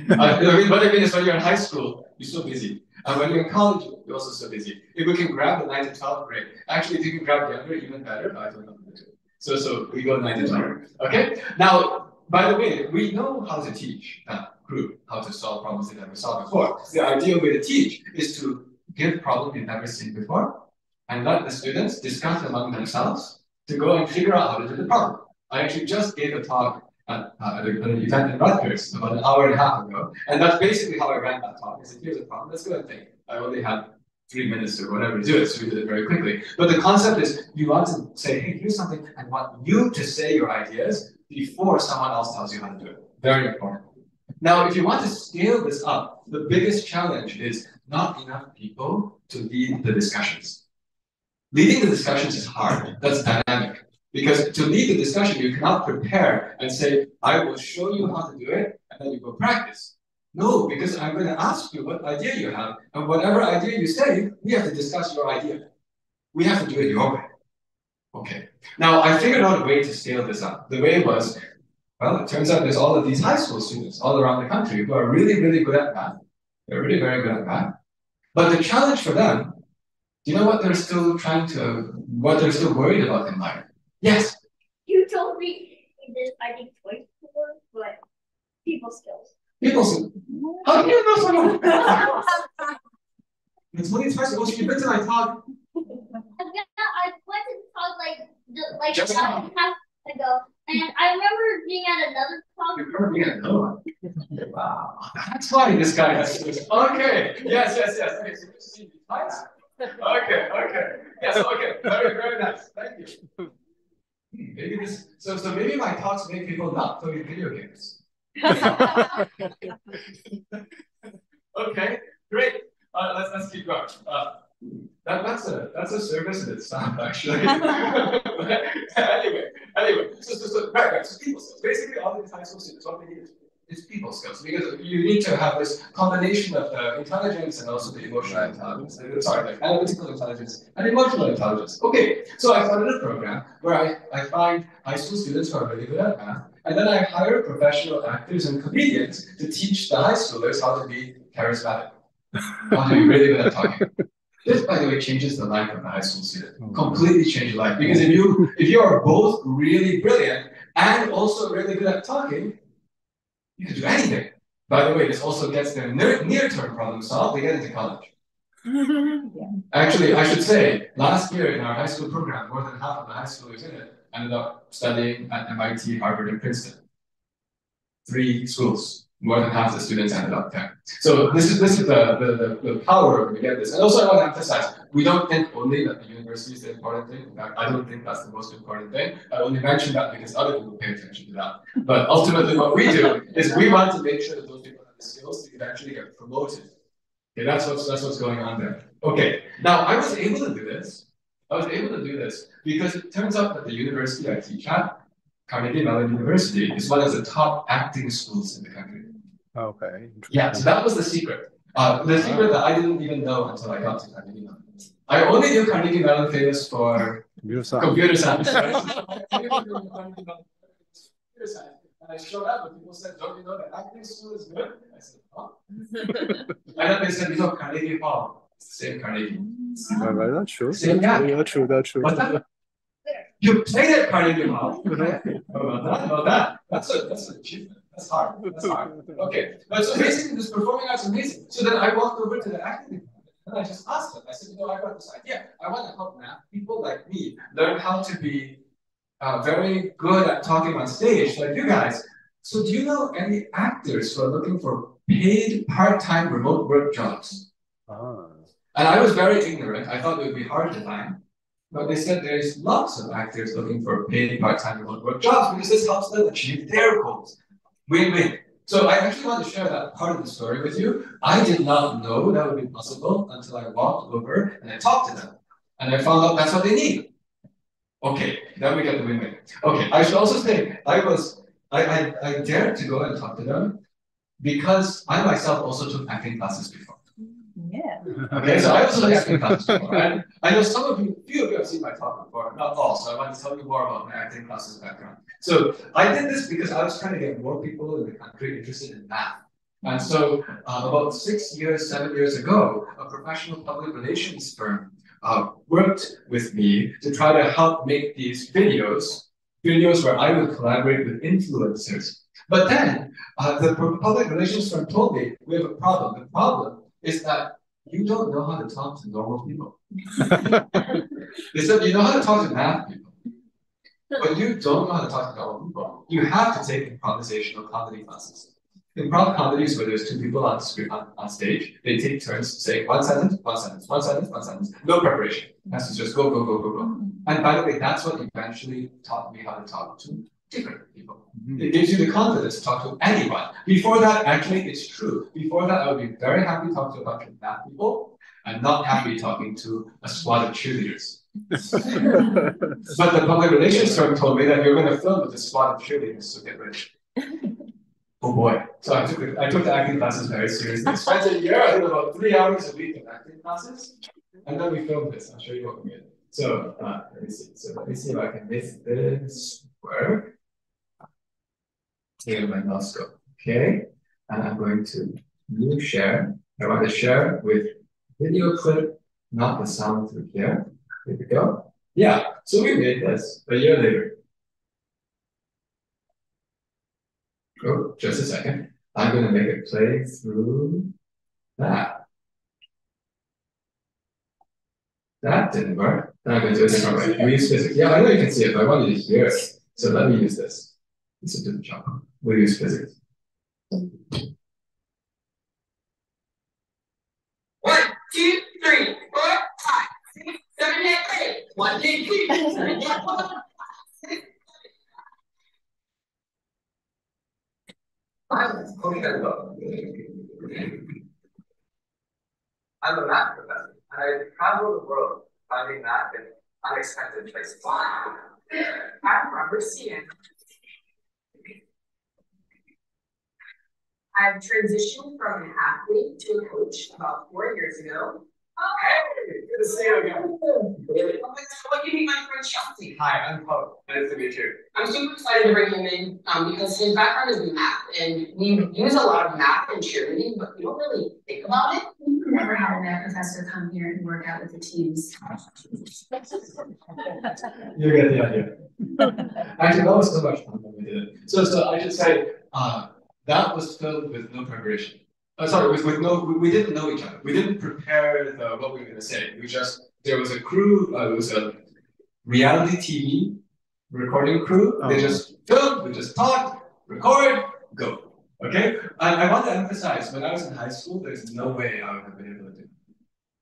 What I mean is when you're in high school, you're so busy. And when you're in college, you're also so busy. If we can grab the 9 to 12, great. Actually, if you can grab younger, even better, but I don't know how to do it. So we go 9 to 12. Okay? Now, by the way, we know how to teach that group, how to solve problems they never saw before. The ideal way to teach is to give problems you've never seen before and let the students discuss among themselves to go and figure out how to do the problem. I actually just gave a talk at an event in Rutgers about an hour and a half ago, and that's basically how I ran that talk. I said, here's a problem, let's go and think. I only had 3 minutes or whatever to do it, so we did it very quickly. But the concept is you want to say, hey, here's something, I want you to say your ideas before someone else tells you how to do it. Very important. Now, if you want to scale this up, the biggest challenge is not enough people to lead the discussions. Leading the discussions is hard. That's dynamic. Because to lead the discussion, you cannot prepare and say, I will show you how to do it, and then you go practice. No, because I'm going to ask you what idea you have, and whatever idea you say, we have to discuss your idea. We have to do it your way. Okay. Now, I figured out a way to scale this up. The way was, well, it turns out there's all of these high school students all around the country who are really, really good at math. They're really very good at math. But the challenge for them, do you know what they're still worried about in life? Yes. You told me this, I think, twice before, but people skills. People skills. How do you know someone? It's only twice ago. You've been to my talk. I went to talk like Just half ago, and I remember being at another talk. You remember being at another one? Wow, that's why this guy has this. Okay. Yes. Okay, so you've seen me twice. Okay. Yes. Okay. Very nice. Thank you. Maybe this. So maybe my talks make people not play video games. Okay. Great. Let's keep going. That's a service in itself, actually. anyway. So right. So people skills. Basically, all these high school students, what they need is people skills, because you need to have this combination of intelligence and also the emotional intelligence. Sorry, like analytical intelligence and emotional intelligence. Okay, so I started a program where I find high school students who are really good at math, and then I hire professional actors and comedians to teach the high schoolers how to be charismatic, how to be really good at talking. This, by the way, changes the life of the high school student. Completely changes life. Because if you are both really brilliant and also really good at talking, you can do anything. By the way, this also gets them near-term problem solved. They get into college. Actually, I should say, last year in our high school program, more than half of the high schoolers in it ended up studying at MIT, Harvard, and Princeton. 3 schools. More than half the students ended up there. So this is the power of we get this. And also I want to emphasize, we don't think only that the university is the important thing. In fact, I don't think that's the most important thing. I only mention that because other people pay attention to that. But ultimately what we do is we want to make sure that those people have the skills to eventually get promoted. Okay, that's what's going on there. Okay, now I was able to do this. Because it turns out that the university I teach at, Carnegie Mellon University, is one of the top acting schools in the country. Okay. Yeah, so that was the secret. The secret that I didn't even know until I got to Carnegie Mellon. I only knew Carnegie Mellon famous for computer science. Right? And I showed up and people said, don't you know that acting school is good? I said, huh? And then they said, you know, Carnegie Hall. It's the same Carnegie. That's true. Same guy. That's true. What's that? You played at Carnegie Hall. About that. That's an achievement. That's hard. Okay. But so basically this performing arts is amazing. So then I walked over to the acting department and I just asked them. I said, you know, I got this idea. I want to help math people like me learn how to be very good at talking on stage like you guys. So do you know any actors who are looking for paid part-time remote work jobs? And I was very ignorant. I thought it would be hard to find. But they said there's lots of actors looking for paid part-time remote work jobs because this helps them achieve their goals. Win-win. So I actually want to share that part of the story with you. I did not know that would be possible until I walked over and I talked to them. And I found out that's what they need. Okay, then we get the win-win. Okay, I should also say I dared to go and talk to them because I myself also took acting classes before. Yeah. Okay, so I also took acting classes before. And I know few of you have seen my talk before, not all, so I want to tell you more about my acting classes background. So I did this because I was trying to get more people in the country interested in math. And so about 7 years ago, a professional public relations firm worked with me to try to help make these videos where I would collaborate with influencers. But then the public relations firm told me, we have a problem. The problem is that you don't know how to talk to normal people. They said, you know how to talk to math people, but you don't know how to talk to normal people. You have to take improvisational comedy classes. Improv comedy is where there's 2 people on stage. They take turns saying one sentence, no preparation. That's to just go. And by the way, that's what eventually taught me how to talk to different people. It gives you the confidence to talk to anyone. Before that, actually, it's true. Before that, I would be very happy to talk to a bunch of math people and not happy talking to a squad of cheerleaders. But the public relations firm told me that you're going to film with a squad of cheerleaders, so get ready. Oh boy. So I took the acting classes very seriously. I spent a year, I did about 3 hours a week of acting classes. And then we filmed this. I'll show you what we did. So let me see. So let me see if I can make this work. Here my mouse go. Okay. And I'm going to new share. I want to share with video clip, not the sound through here. Here we go. Yeah. So we made this a year later. Oh, just a second. I'm going to make it play through that. That didn't work. Then I'm going to do it a different way. We use physics. Yeah, I know you can see it, but I want you to hear it. So let me use this. This will do the job. We'll use physics. 1, 2, 3, 4, 5, 6, 7, 8, 8. 1, 2, 3, 7, 8, 1. I'm a math professor, and I travel the world finding math in unexpected places. I remember seeing. I've transitioned from an athlete to a coach about 4 years ago. Oh, hey, good to see you again. What do you mean, my friend Chelsea? Hi, I'm Poe. Nice to meet you. I'm super excited to bring him in because his background is in math, and we use a lot of math in cheerleading, but we don't really think about it. We've never had a math professor come here and work out with the teams. You get the idea. Actually, that was so much fun when we did it. So I should say, that was filled with no preparation. sorry, we didn't know each other. We didn't prepare what we were going to say. There was a crew, it was a reality TV recording crew. They just filmed, we just talked, record, go. Okay? And I want to emphasize, when I was in high school, there's no way I would have been able to do it.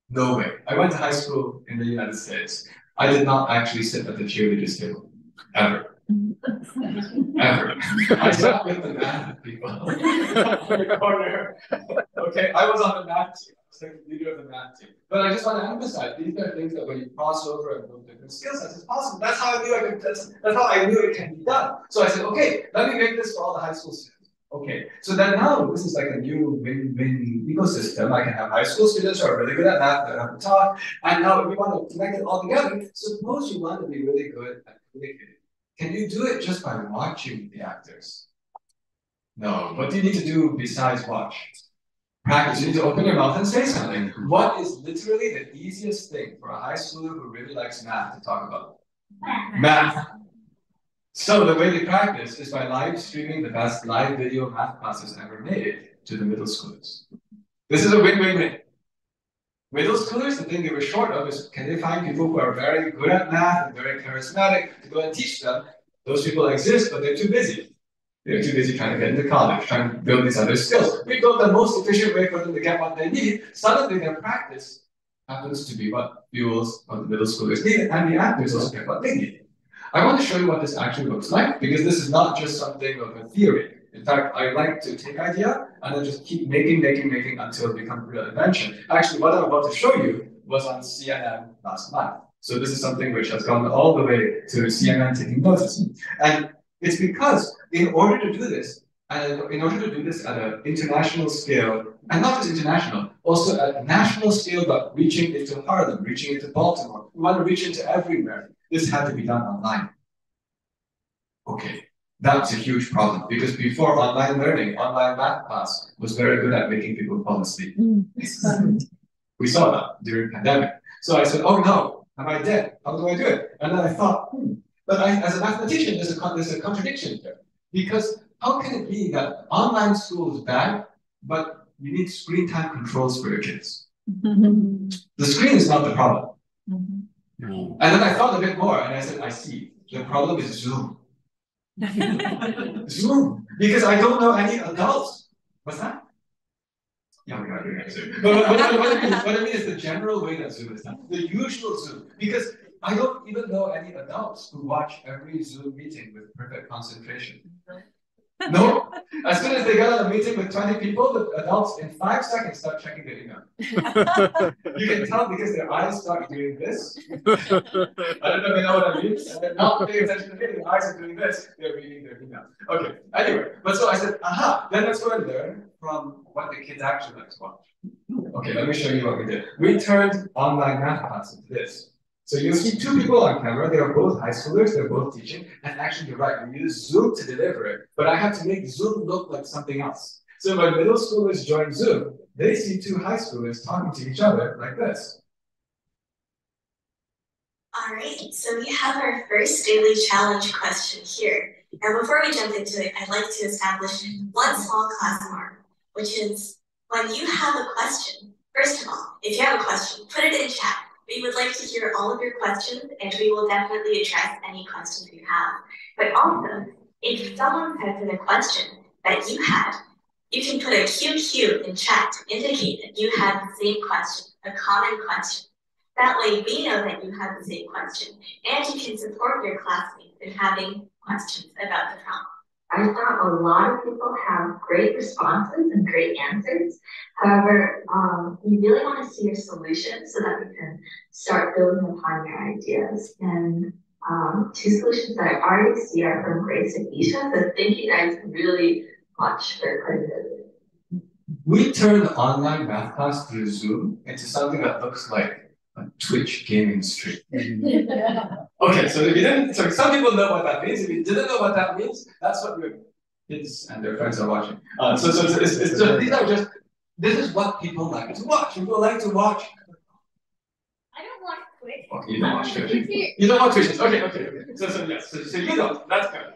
No way. I went to high school in the United States. I did not actually sit at the cheerleaders table. Ever. Ever. I sat with the math people in the corner. Okay, I was on the math team. I was like the leader of the math team. But I just want to emphasize, these are things that when you cross over and build different skill sets, it's possible. That's how I knew that's how I knew it can be done. So I said, okay, let me make this for all the high school students. Okay, so then now this is like a new win-win ecosystem. I can have high school students who are really good at math, that have to talk, and now if we want to connect it all together, suppose you want to be really good at communicating. Can you do it just by watching the actors? No. What do you need to do besides watch? Practice. You need to open your mouth and say something. What is literally the easiest thing for a high schooler who really likes math to talk about? Math. So the way they practice is by live streaming the best live video math classes ever made to the middle schoolers. This is a win-win-win. Middle schoolers, the thing they were short of is, can they find people who are very good at math and very charismatic to go and teach them? Those people exist, but they're too busy. They're too busy trying to get into college, trying to build these other skills. We build the most efficient way for them to get what they need. Suddenly their practice happens to be what fuels what the middle schoolers need, and the actors also get what they need. I want to show you what this actually looks like, because this is not just something of a theory. In fact, I like to take idea and then just keep making until it becomes a real invention. Actually, what I'm about to show you was on CNN last month. So this is something which has gone all the way to CNN taking notice. And it's because in order to do this, and in order to do this at an international scale, and not just international, also at a national scale, but reaching into Harlem, reaching into Baltimore, we want to reach into everywhere. This had to be done online. Okay, that's a huge problem, because before online learning, online math class was very good at making people fall asleep. We saw that during the pandemic. So I said, oh no, am I dead? How do I do it? And then I thought, but as a mathematician, there's a contradiction here. Because how can it be that online school is bad, but you need screen time controls for your kids? The screen is not the problem. And then I thought a bit more, and I said, I see. The problem is Zoom. Zoom. Because I don't know any adults. What's that? Yeah, we are doing it Zoom. But what I mean is the general way that Zoom is done. The usual Zoom. Because I don't even know any adults who watch every Zoom meeting with perfect concentration. No? As soon as they get on a meeting with 20 people, the adults in 5 seconds start checking their email. You can tell because their eyes start doing this. I don't know if you know what I mean. And they're not paying attention to me, their eyes are doing this, they're reading their email. Okay, anyway, but so I said, aha, then let's go and learn from what the kids actually like to watch. Okay, let me show you what we did. We turned online math class into this. So you'll see 2 people on camera. They are both high schoolers. They're both teaching. And actually, you're right. We use Zoom to deliver it. But I have to make Zoom look like something else. So when middle schoolers join Zoom, they see 2 high schoolers talking to each other like this. All right. So we have our first daily challenge question here. Now, before we jump into it, I'd like to establish one small class mark, which is when you have a question. First of all, if you have a question, put it in chat. We would like to hear all of your questions, and we will definitely address any questions you have. But also, if someone types in a question that you had, you can put a QQ in chat to indicate that you had the same question, a common question. That way, we know that you had the same question, and you can support your classmates in having questions about the problem. I thought a lot of people have great responses and great answers. However, we really want to see your solutions so that we can start building upon your ideas. And 2 solutions that I already see are from Grace and Isha. So thank you guys really much for participating. We turned online math class through Zoom into something that looks like a Twitch gaming stream. Okay, so if you didn't, so some people know what that means. If you didn't know what that means, that's what your kids and their friends are watching. So it's just, these are just, this is what people like to watch. People like to watch. I don't watch Twitch. Okay, you don't watch Twitch. You don't watch Twitch. Okay. So yes, so you don't. That's good.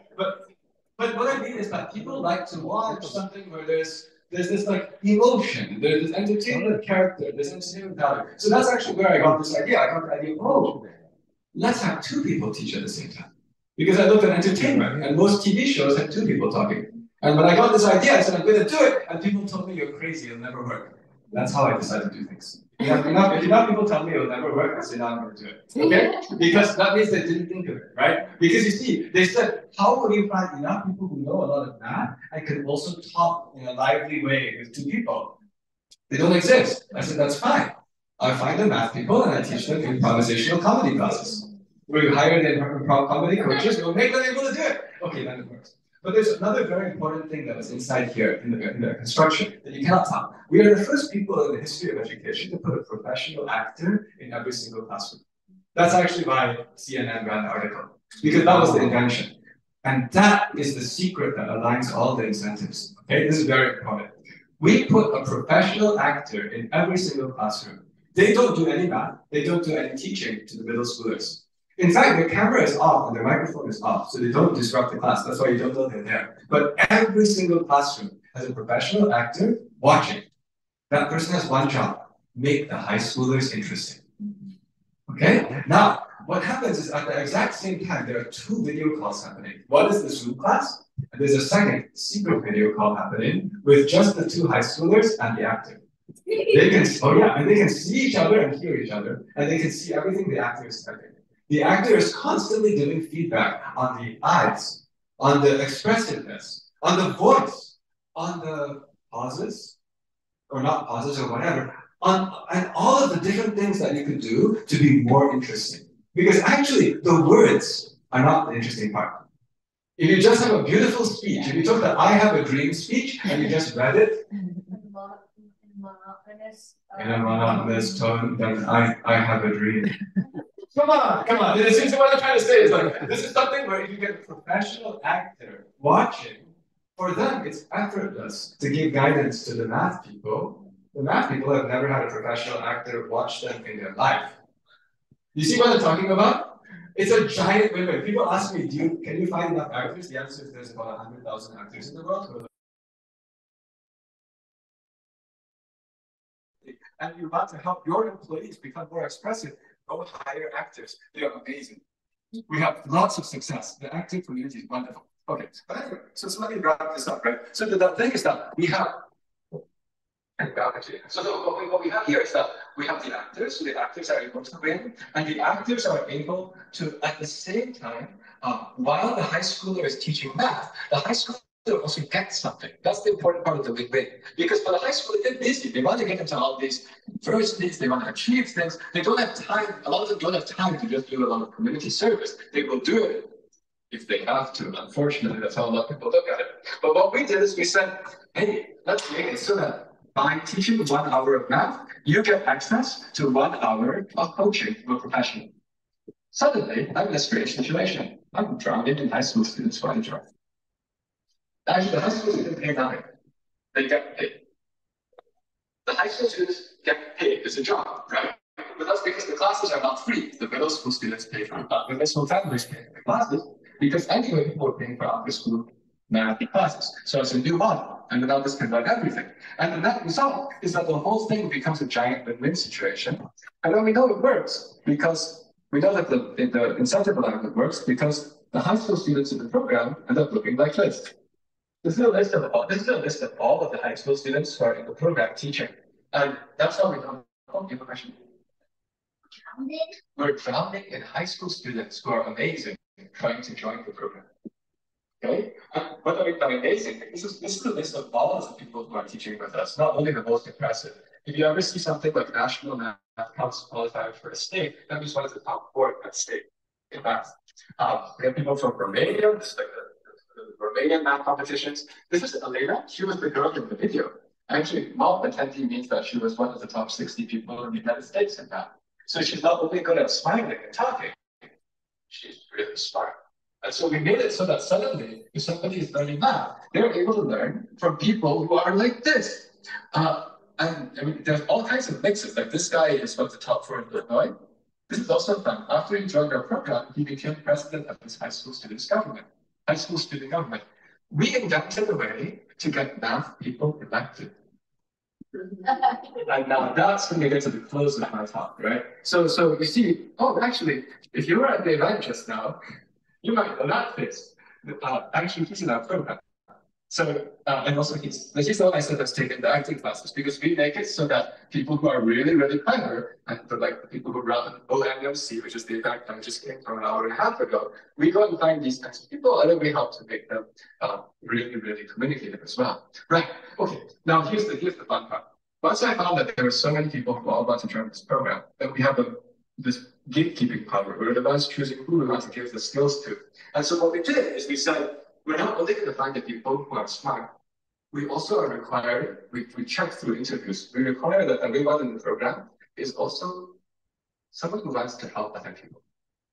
But what I mean is that people like to watch something where there's there's this like emotion, there's this entertainment character, there's entertainment value. So that's actually where I got this idea. I got the idea, oh, let's have two people teach at the same time. Because I looked at entertainment, and most TV shows had two people talking. And when I got this idea, I said, I'm going to do it. And people told me, you're crazy, it'll never work. That's how I decided to do things. If enough people tell me it'll never work, I say, no, I'm going to do it. Okay? Because that means they didn't think of it, right? Because you see, they said, how will you find enough people who know a lot of math and can also talk in a lively way with two people? They don't exist. I said, that's fine. I find the math people and I teach them improvisational comedy classes. We hire the improv comedy coaches, we'll make them able to do it. Okay, then it works. But there's another very important thing that was inside here in the construction that you cannot tell. We are the first people in the history of education to put a professional actor in every single classroom. That's actually why CNN ran the article, because that was the invention. And that is the secret that aligns all the incentives. Okay, this is very important. We put a professional actor in every single classroom. They don't do any math, they don't do any teaching to the middle schoolers. In fact, the camera is off and the microphone is off, so they don't disrupt the class. That's why you don't know they're there. But every single classroom has a professional actor watching. That person has one job: make the high schoolers interesting. Okay? Now, what happens is at the exact same time, there are two video calls happening. One is the Zoom class, and there's a second secret video call happening with just the two high schoolers and the actor. They can, and they can see each other and hear each other, and they can see everything the actor is typing. The actor is constantly giving feedback on the eyes, on the expressiveness, on the voice, on the pauses, or not pauses or whatever, and all of the different things that you could do to be more interesting. Because actually, the words are not the interesting part. If you just have a beautiful speech, if you took the I have a dream speech and you just read it in a monotonous tone, then I have a dream. Come on. This is what I'm trying to say. Is like, this is something where if you get a professional actor watching, for them it's effortless to give guidance to the math people. The math people have never had a professional actor watch them in their life. You see what I'm talking about? It's a giant win-win. People ask me, can you find enough actors? The answer is there's about 100,000 actors in the world. And you want to help your employees become more expressive. Go hire actors. They are amazing. We have lots of success. The acting community is wonderful. Okay, but anyway, so let me wrap this up, right? So the thing is that we have, what we have here is that we have the actors, so the actors are able to win, and the actors are able to, at the same time, while the high schooler is teaching math, the high schooler also get something. That's the important part of the win-win. Because for the high school, they're busy. They want to get into all these universities, they want to achieve things. They don't have time, a lot of them don't have time to just do a lot of community service. They will do it if they have to. Unfortunately, that's how a lot of people look at it. But what we did is we said, hey, let's make it so that by teaching 1 hour of math, you get access to 1 hour of coaching with a professional. Suddenly, I'm in a strange situation. I'm drowning in high school students who I drive. Actually, the high school students pay nothing. They get paid. The high school students get paid. It's a job, right? But that's because the classes are not free. The middle school students pay for the middle school families pay for the classes, because anyway, people are paying for after school math classes. So it's a new model, and now this can run everything. And the net result is that the whole thing becomes a giant win-win situation. And then we know it works because we know that the incentive alignment works because the high school students in the program end up looking like this. This is a list of all of the high school students who are in the program teaching. And that's how we know. Oh, you have a question? We're drowning in high school students who are amazing trying to join the program. Okay? And what do I mean by amazing? This is a list of all of the people who are teaching with us, not only the most impressive. If you ever see something like national math council qualifiers for a state, that means one of the top 4 in that state in math. We have people from Romania, this is like the Romanian math competitions. This is Elena. She was the girl in the video. Actually, attendee means that she was one of the top 60 people in the United States in math. So she's not only good at smiling and talking, she's really smart. And so we made it so that suddenly, if somebody is learning math, they're able to learn from people who are like this. And I mean, there's all kinds of mixes. Like this guy is one of the top 4 in Illinois. This is also fun. After he joined our program, he became president of his high school student government. We invented a way to get math people elected. And now that's when we get to the close of my talk, right? So you see, oh, actually, if you were at the event just now, you might know that face. Actually, he's in our program. So, and also he's the one I said that's taken the acting classes because we make it so that people who are really, really clever, and like the people who run OMC, which is the event I just came from an hour and a half ago, we go and find these kinds of people and then we help to make them really, really communicative as well. Right, okay, now here's the fun part. Once I found that there were so many people who all want to join this program, that we have this gatekeeping power. We're the ones choosing who we want to give the skills to. And so what we did is we said, we're not only going to find the people who are smart, we also are required, we check through interviews, we require that everyone in the program is also someone who wants to help other people,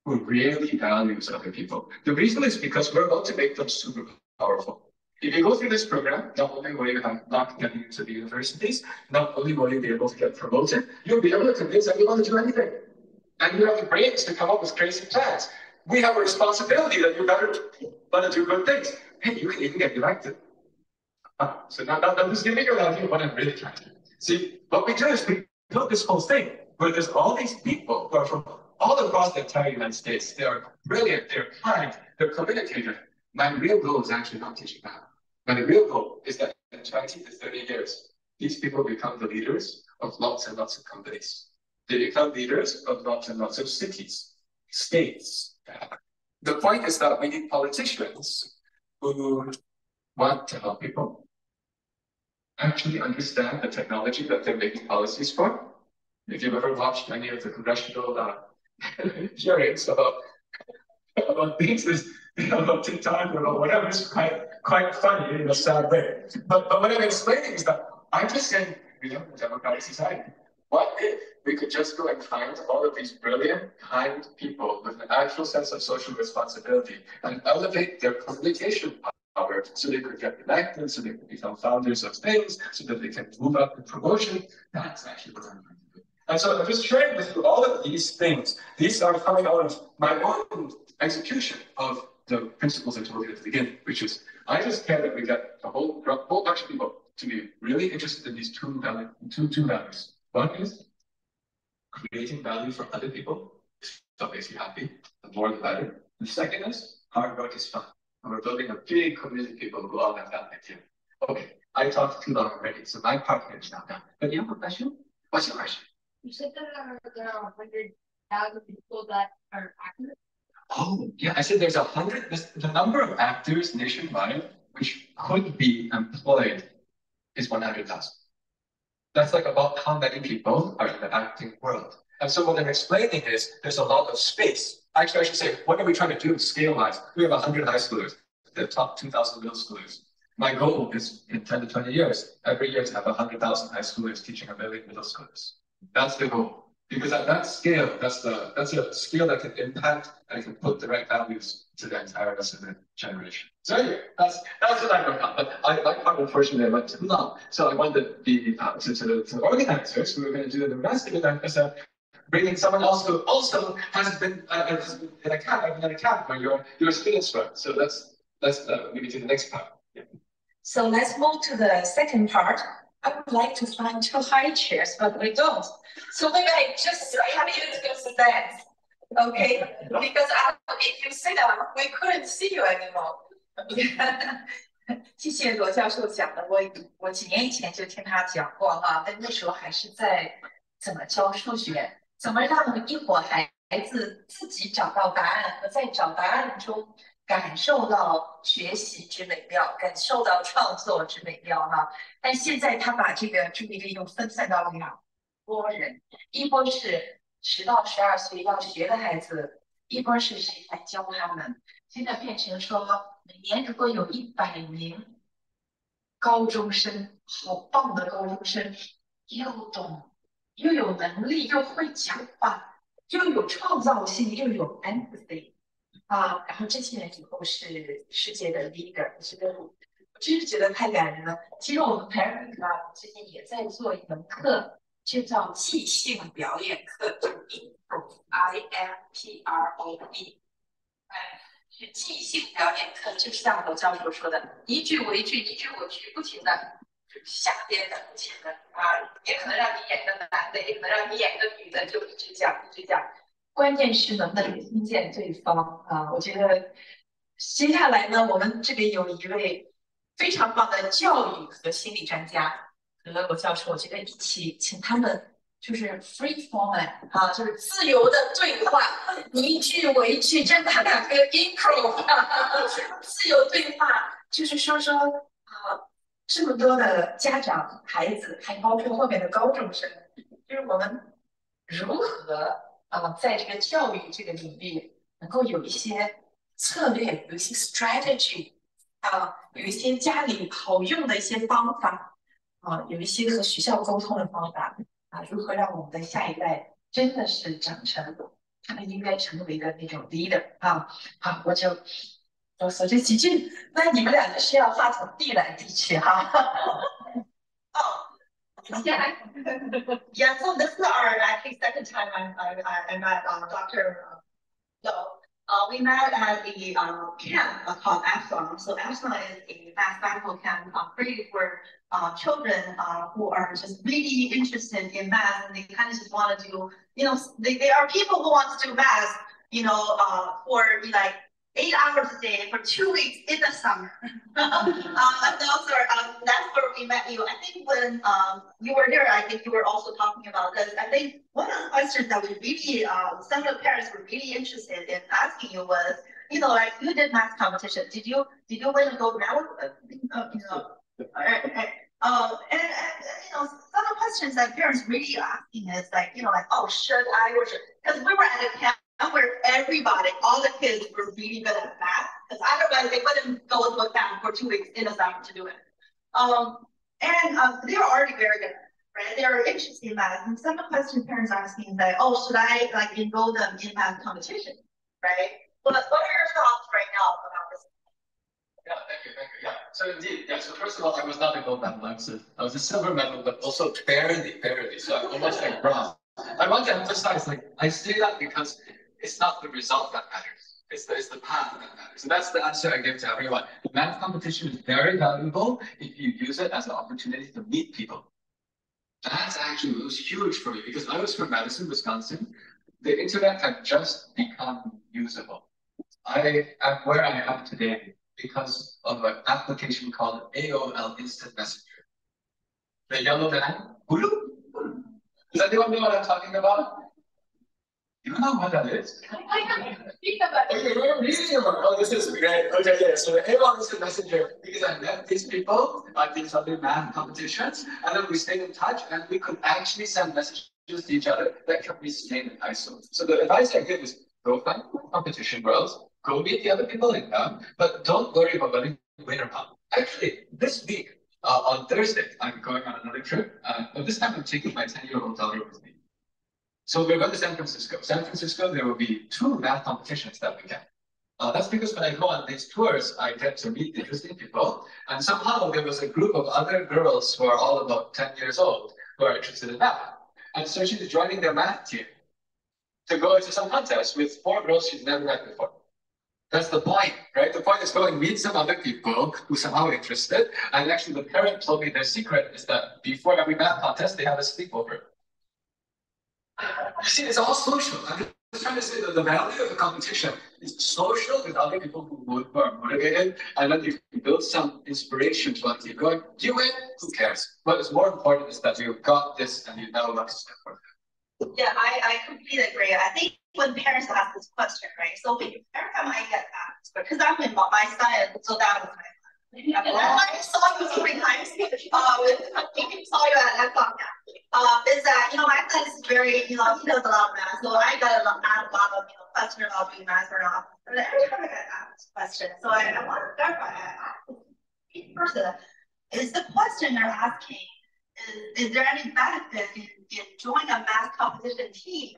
who really values other people. The reason is because we're about to make them super powerful. If you go through this program, not only will you have not getting into the universities, not only will you be able to get promoted, you'll be able to convince everyone to do anything. And you have the brains to come up with crazy plans. We have a responsibility that you better want to do good things. Hey, you can even get elected. So now just give me your idea of what I'm really trying to do. See, what we do is we build this whole thing where there's all these people who are from all across the entire United States. They are brilliant, they're kind, they're communicative. My real goal is actually not teaching math. My real goal is that in 20 to 30 years, these people become the leaders of lots and lots of companies. They become leaders of lots and lots of cities, states. The point is that we need politicians who want to help people actually understand the technology that they're making policies for. If you've ever watched any of the congressional hearings about things about TikTok or whatever, it's quite funny in a sad way. But what I'm explaining is that I'm just saying we live in a democratic society. What if we could just go and find all of these brilliant, kind people with an actual sense of social responsibility and elevate their communication power so they could get elected, so they could become founders of things, so that they can move up in promotion? That's actually what I'm trying to do. And so I'm just sharing with you all of these things. These are coming out of my own execution of the principles I told you at the beginning, which is I just care that we get a whole bunch of people to be really interested in these two values. One is creating value for other people, so makes you happy, the more the better. The second is hard work is fun. And we're building a big community of people who all have that idea. Okay, I talked too long already, so my part here is now done. But you have a question? What's your question? You said there are 100,000 people that are active. Oh, yeah, I said there's 100, the number of actors nationwide which could be employed is 100,000. That's like about how many people are in the acting world. And so what I'm explaining is there's a lot of space. Actually, I should say, what are we trying to do scale-wise? We have 100 high schoolers, the top 2,000 middle schoolers. My goal is in 10 to 20 years, every year to have 100,000 high schoolers teaching 1 million middle schoolers. That's the goal. Because at that scale, that's a scale that can impact and can put the right values to the entire rest of the generation. So anyway, that's what I wrote down. But my part, unfortunately, I went too long. So I wanted the to the organizers who are going to do the rest of it as bringing someone else who also has been in a camp where your students were. So let's maybe to the next part. Yeah. So let's move to the second part. I would like to find 2 high chairs, but we don't. So maybe I just have you to stand, okay? Because if you sit down, we couldn't see you anymore. 谢谢罗教授讲的，我几年以前就听他讲过哈，但那时候还是在怎么教数学，怎么让一伙孩子自己找到答案和在找答案中感受到学习之美妙，感受到创作之美妙哈。但现在他把这个注意力又分散到了2拨人，一波是10到12岁要学的孩子，一波是谁来教他们。现在变成说，每年如果有100名高中生，好棒的高中生，又懂，又有能力，又会讲话，又有创造性，又有 empathy。然后这些人以后是世界的 leader， 我真是觉得太感人了。其实我们 Parent Club 最近也在做一门课，就叫即兴表演课，就 improv， IMPROV。即兴表演课，就像罗教授说的，一句我一句，一句我一句，不停的瞎编的，不停的也可能让你演个男的，也可能让你演个女的，就一直讲一直讲。关键是能不能听见对方我觉得接下来呢，我们这边有一位非常棒的教育和心理专家和罗教授，我觉得一起请他们就是 free format 就是自由的对话，你一句我一句，真的两个 intro 自由对话，就是说这么多的家长、孩子，还包括后面的高中生，就是我们如何在这个教育这个领域能够有一些策略，有一些 strategy 有一些家里好用的一些方法有一些和学校沟通的方法如何让我们的下一代真的是长成他们应该成为的那种 leader 好，我就多说这几句，那你们两个需要话筒递来递去哈。Yeah. Yeah, so this is our actually second time I met Dr. So we met at the camp called Epsilon. So Epsilon is a fast faculty camp created for children who are just really interested in math and they kind of just want to do, they are people who want to do math, for like 8 hours a day for 2 weeks in the summer. And those are, that's where we met you. I think when you were there, I think you were also talking about this. I think one of the questions that we really, some of the parents were really interested in asking you was, like you did math competition. Did you win a gold medal? Some of the questions that parents really asking is like, oh, should I or should, because we were at a camp where everybody, all the kids were really good at math, because otherwise they wouldn't go into a camp for 2 weeks in the summer to do it. They were already very good, right? They were interested in math. And some of the questions parents are asking is like, oh, should I like enroll them in math competition, right? But what are your thoughts right now about this? Yeah, thank you. Yeah, so indeed, so first of all, I was not a gold medal, I was a silver medal, but also barely, so I'm almost like bronze. I want to emphasize, I say that because it's not the result that matters. It's the path that matters. So that's the answer I give to everyone. The math competition is very valuable if you use it as an opportunity to meet people. That's actually was huge for me because I was from Madison, Wisconsin. The internet had just become usable. I am where I am today because of an application called AOL Instant Messenger. The yellow man, does anyone know what I'm talking about? You know what that is? Okay, we're reading about it. Oh, this is great. Okay, yeah. So the AOL Instant Messenger, because I met these people at these other math competitions, and then we stayed in touch, and we could actually send messages to each other that kept me staying in high school. So the advice I give is go find competition girls, go meet the other people in them, but don't worry about whether you win or not. Actually, this week, on Thursday, I'm going on another trip, but this time I'm taking my 10-year-old daughter with me. So we're going to San Francisco. San Francisco, there will be 2 math competitions that weekend. That's because when I go on these tours, I get to meet interesting people. And somehow there was a group of other girls who are all about 10 years old who are interested in math. And so she's joining their math team to go into some contest with 4 girls she's never met before. That's the point, right? The point is go and meet some other people who somehow are interested. And actually the parent told me their secret is that before every math contest, they have a sleepover. You see, it's all social. I'm just trying to say that the value of the competition is social with other people who are motivated, and then you build some inspiration to keep going. Do you win? Who cares? What is more important is that you've got this and you know what to step for. Yeah, I completely agree. I think when parents ask this question, right? So every time I get asked, because I'm in my son, so that was my I saw you 3 times. We saw you at podcast. Is that my son is very he knows a lot of math, so I got a lot of questions about doing math or not. And every time I get asked this question, so I want to clarify. Each person is the question they're asking. Is there any benefit in joining a math competition team,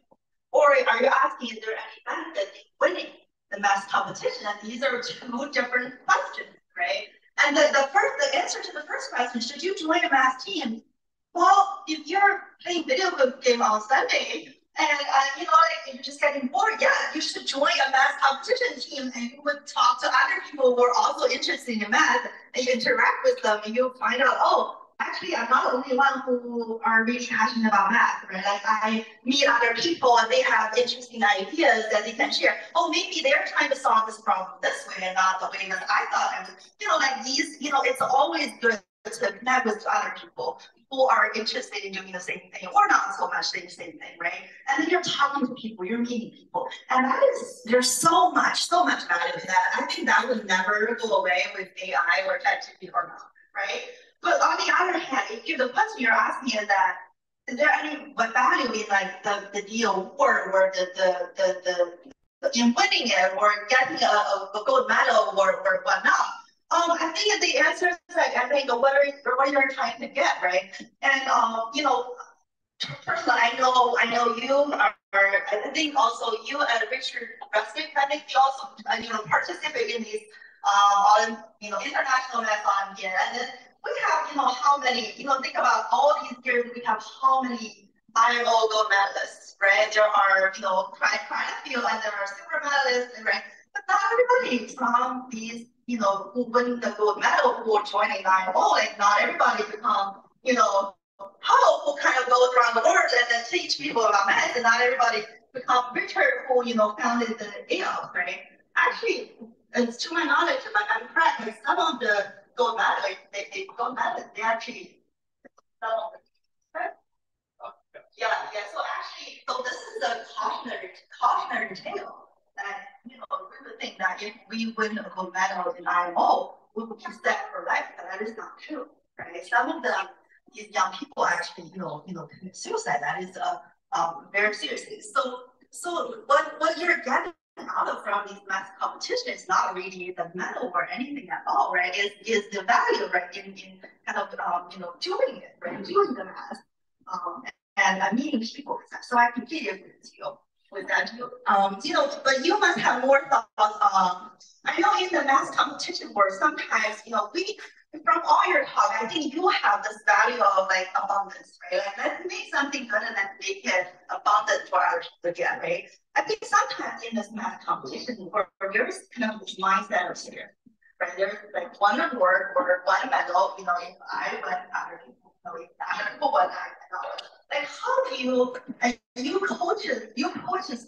or are you asking is there any benefit in winning the math competition? And these are 2 different questions, right? And the answer to the first question, should you join a math team? Well, if you're playing video game on Sunday, And you know, like if you're just getting bored, yeah, you should join a math competition team, and you would talk to other people who are also interested in math, and you interact with them, and you find out, oh, actually, I'm not the only one who are really passionate about math, right? Like I meet other people and they have interesting ideas that they can share. Oh, maybe they're trying to solve this problem this way and not the way that I thought. And you know, like these, you know, it's always good to connect with other people who are interested in doing the same thing or not so much the same thing, right? And then you're talking to people, you're meeting people, and that is, there's so much value in that. And I think that would never go away with AI or ChatGPT or not, right? But on the other hand, if the question you're asking is that, is there any value in like the award or in winning it or getting a gold medal or whatnot? I think the answer is like, I think what you're trying to get, right? And you know, personally, I know you are, I think also you and Richard Resnick, I think you also you know, participate in these you know, international marathon here. And then we have, you know, how many, you know, think about all these years, we have how many IMO gold medalists, right? There are, you know, quite a few, and there are silver medalists, right? But not everybody from these, you know, who win the gold medal who are joining IMO, like not everybody become, you know, who kind of goes around the world and then teach people about math, and not everybody become Richard who, you know, founded the AL, right? Actually, it's to my knowledge, but I'm correct, like some of the gold medalists, they actually, some of them, right? Yeah. So actually, so this is a cautionary tale that, you know, we would think that if we win a gold medal in IMO, we would be set for life, but that is not true, right? Some of them, these young people actually, you know, commit suicide. That is very seriously. So what you're getting out of from these math competitions is not really the medal or anything at all, right? Is the value, right, in kind of you know, doing it, right, doing the math, and meeting people. So I completely agree with that. You know, but you must have more thoughts. I know in the math competition world, sometimes, you know, from all your talk, I think you have this value of like abundance, right? Like let's make something good and then make it abundant for others again, right? I think sometimes in this math competition, where there's kind of this mindset of fear, right? There's like one award or one medal, you know, if I win, other people, you know, if other people win, I know. Like how do you, like you coach this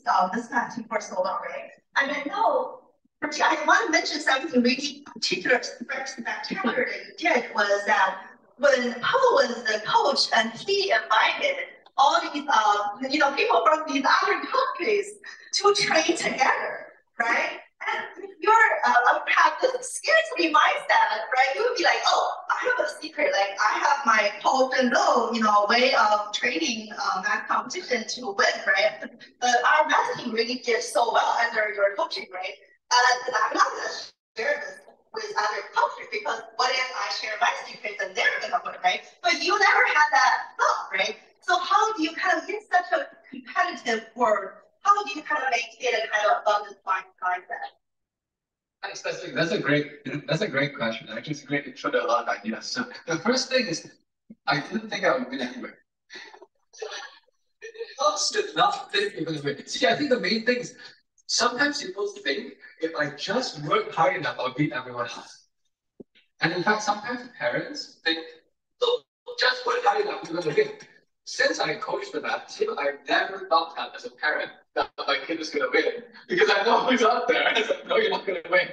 kind of team for so long, right? And I know, I want to mention something really particular, spectacular that you did was that when Paul was the coach and he invited all these, you know, people from these other countries to train together, right? And your scarcity mindset, right? You would be like, oh, I have a secret. Like I have my Paul and low, you know, way of training math competition to win, right? But our math team really did so well under your coaching, right? And I'm not going to share this with other countries because what if I share my secrets and they're going to win, right? But you never had that thought, right? So how do you kind of, in such a competitive world, how do you kind of maintain a kind of abundant mindset? Thanks. That's a great question. Actually, it's a great intro to a lot of ideas. So the first thing is, I didn't think I would win anyway. It helps to not think you're going to win. See, I think the main thing is sometimes people think if I just work hard enough, I'll beat everyone else. And in fact, sometimes parents think, oh, just work hard enough, you're going to win. Since I coached the math team, I never thought that as a parent that my kid is going to win because I know who's out there. And it's like, no, you're not going to win.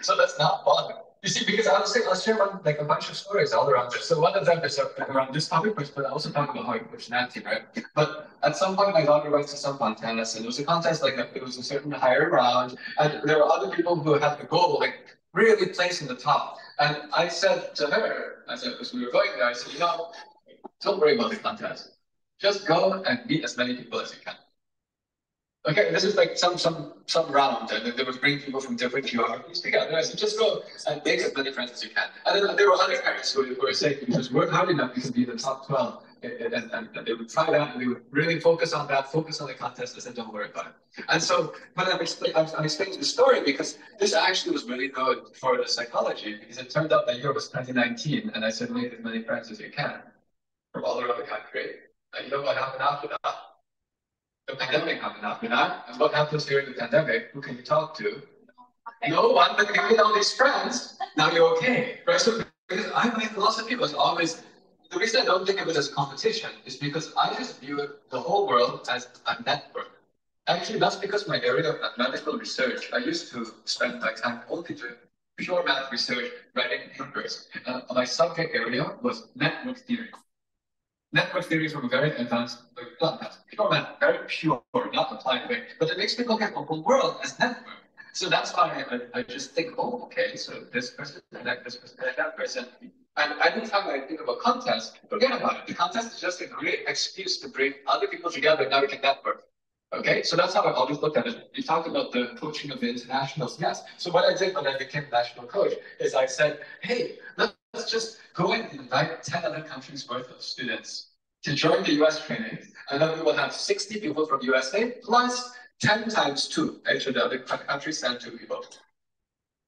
So that's not fun. You see, because I'll share one, like a bunch of stories all around this. So one of them is around this topic, but I also talk about how I coach math team, right? But at some point, my daughter went to some contest, and it was a contest like it was a certain higher round, and there were other people who had the goal, like really place in the top. And I said to her, because we were going there, I said, you know, don't worry about the contest. Just go and meet as many people as you can. Okay, this is like some round, and they would bring people from different geographies together. I said, just go and make as many friends as you can. And then there were other parents who were saying, just work hard enough, you can be the top 12. And they would try that, and they would really focus on that, focus on the contest. I said, don't worry about it. And so, but I'm explaining the story because this actually was really good for the psychology, because it turned out that year was 2019, and I said, make as many friends as you can from all around the country. And you know what happened after that? the pandemic happened after that. And what happens during the pandemic? Who can you talk to? No one, but you get all these friends. Now you're okay, right? So my philosophy was always, the reason I don't think of it as competition is because I just view the whole world as a network. Actually, that's because my area of mathematical research, I used to spend my time only doing pure math research, writing papers. My subject area was network theory. Network theory from a very advanced, pure math, very pure, not applied way. But it makes me look at the whole world as network. So that's why I just think, oh, okay, so this person connect this person connect that person. And anytime I think of a contest, forget about it. The contest is just a great excuse to bring other people together. Now we can network. Okay, so that's how I always looked at it. You talked about the coaching of the internationals. Yes. So what I did when I became national coach is I said, hey, let's just go and invite 10 other countries worth of students to join the US training. And then we will have 60 people from USA plus 10 times 2. Actually, the other countries send 2 people.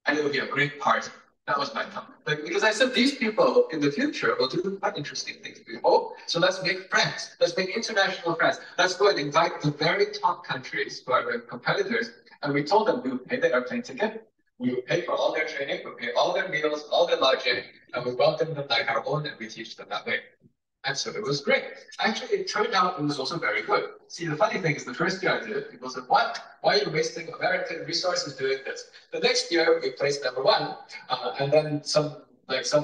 And it will be a great party. That was my thought. Because I said these people in the future will do quite interesting things, we hope. So let's make friends. Let's make international friends. Let's go and invite the very top countries who are the competitors. And we told them we would pay the airplane ticket. We would pay for all their training. We would pay all their meals, all their lodging. And we welcome them like our own and we teach them that way. And so it was great. Actually, it turned out it was also very good. See, the funny thing is the first year I did it, people said, what? Why are you wasting American resources doing this? The next year, we placed #1. And then some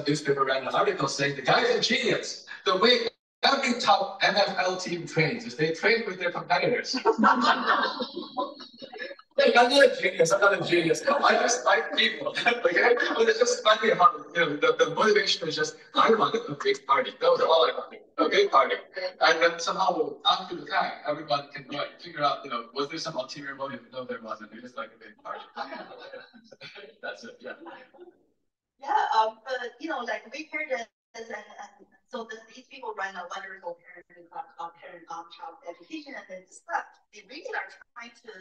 newspaper ran an article saying, the guy's a genius. The way every top NFL team trains is they train with their competitors. Like, I'm not a genius. I'm not a genius. I just like people. Okay? But it's just funny how the motivation is just, I wanted a big party. That was all I wanted. A big party. And then somehow, after the fact, everyone can figure out, was there some ulterior motive? No, there wasn't. They just like a big party. That's it. Yeah. Yeah. But like we heard this, and so these people run a wonderful parent-child education and then stuff. They really are trying to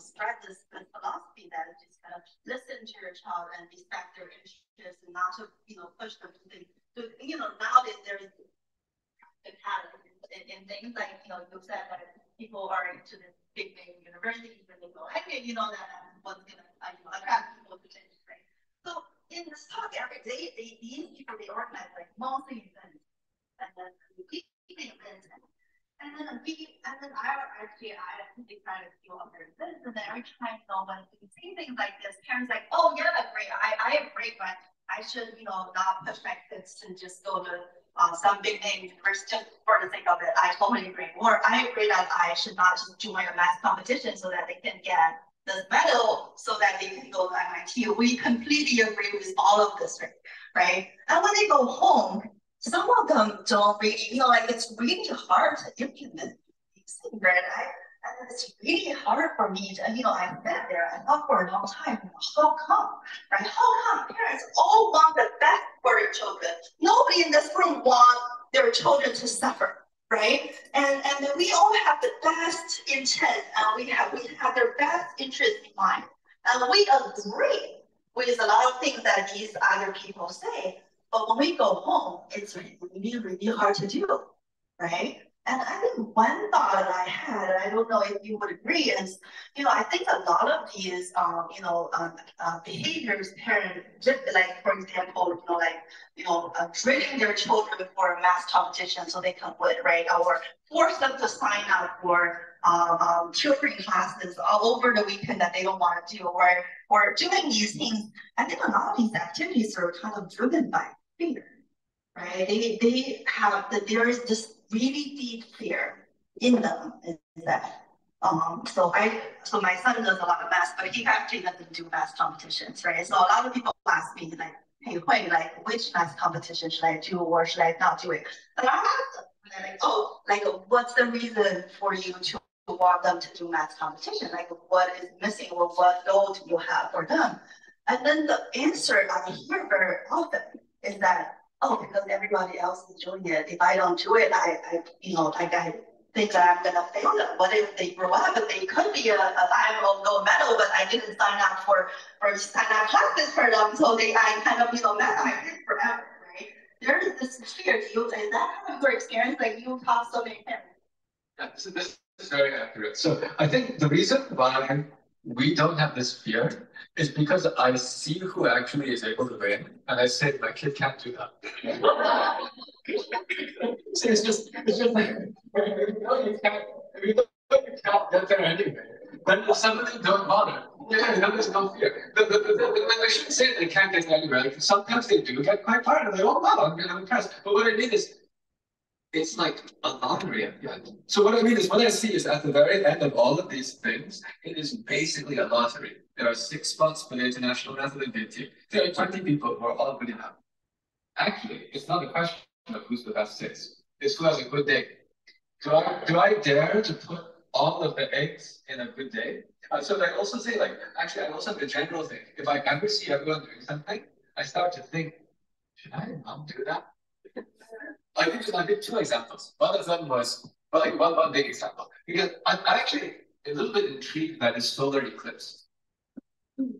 spread this philosophy that just kind of listen to your child and respect their interests and not to push them to nowadays there is a pattern in things like you said that people are into the big universities when they go anyway, that what's gonna attract people to change, right? So in this talk every day these people they organize like monthly events and then weekly events and then I decided to do other events and then every time when we see things like this, parents like, oh yeah, that's great. I agree, but I should not push my kids to just go to some big name university just for the sake of it. I totally agree. Or I agree that I should not just join a math competition so that they can get this medal so that they can go to MIT. We completely agree with all of this, right? And when they go home, some of them don't really, it's really hard to implement these things, right? And it's really hard for me to, I sat there, I thought for a long time, how come, right? How come parents all want the best for their children? Nobody in this room wants their children to suffer, right? And we all have the best intent, and we have their best interest in mind. And we agree with a lot of things that these other people say. But when we go home, it's really, really hard to do, right? And I think one thought that I had, and I don't know if you would agree, is, I think a lot of these, behaviors, parents, like, for example, training their children for a math competition so they can win, right? Or force them to sign up for tutoring classes all over the weekend that they don't want to do, or doing these things. I think a lot of these activities are kind of driven by fear, right? They have there is this really deep fear in them, is that so my son does a lot of math, but he actually doesn't do math competitions, right? So a lot of people ask me like, hey, Hui, like which math competition should I do or should I not do it? And I ask them, and they're like, oh, like what's the reason for you to want them to do math competition? Like what is missing or what goal do you have for them? And then the answer I hear very often is that, oh, because everybody else is doing it. If I don't do it, I think that I'm gonna fail them. What if they grow up and they could be a Lionel gold medal, but I didn't sign up for sign up classes for them, so I kind of mess my kids forever, right? There is this fear. Is that kind of your experience? Like you taught so many parents? Yeah, this very accurate. So I think the reason why we don't have this fear is because I see who actually is able to win, and I say my kid can't do that. So it's just like you can't get there anyway. But some of them don't bother. Yeah, there's no fear. I shouldn't say they can't get there anyway. Like, sometimes they do get quite tired, and they oh wow, I'm impressed. But what I mean is, it's like a lottery at the end. So what I mean is, what I see is at the very end of all of these things, it is basically a lottery. There are 6 spots for the international resident team. There are 20 people who are all good enough. Actually, it's not a question of who's the best 6. It's who has a good day. Do I dare to put all of the eggs in a good day? So I also say, like, actually, I also have a general thing. If I ever see everyone doing something, I start to think, should I not do that? I give 2 examples. One of them was, well, like one big example. Because I'm actually a little bit intrigued by this solar eclipse.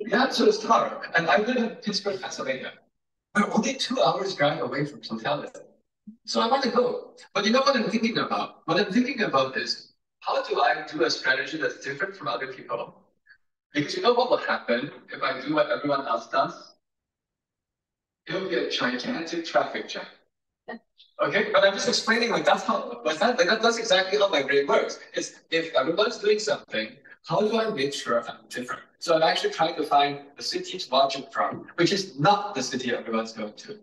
Yeah, so it's tomorrow. And I live in Pittsburgh, Pennsylvania. We're only 2 hours drive away from totality. So I want to go. But you know what I'm thinking about? What I'm thinking about is, how do I do a strategy that's different from other people? Because you know what will happen if I do what everyone else does? It'll be a gigantic traffic jam. Okay, but I'm just explaining like that's exactly how my brain works. It's if everyone's doing something, how do I make sure I'm different? So I'm actually trying to find the city to watch it from, which is not the city everyone's going to.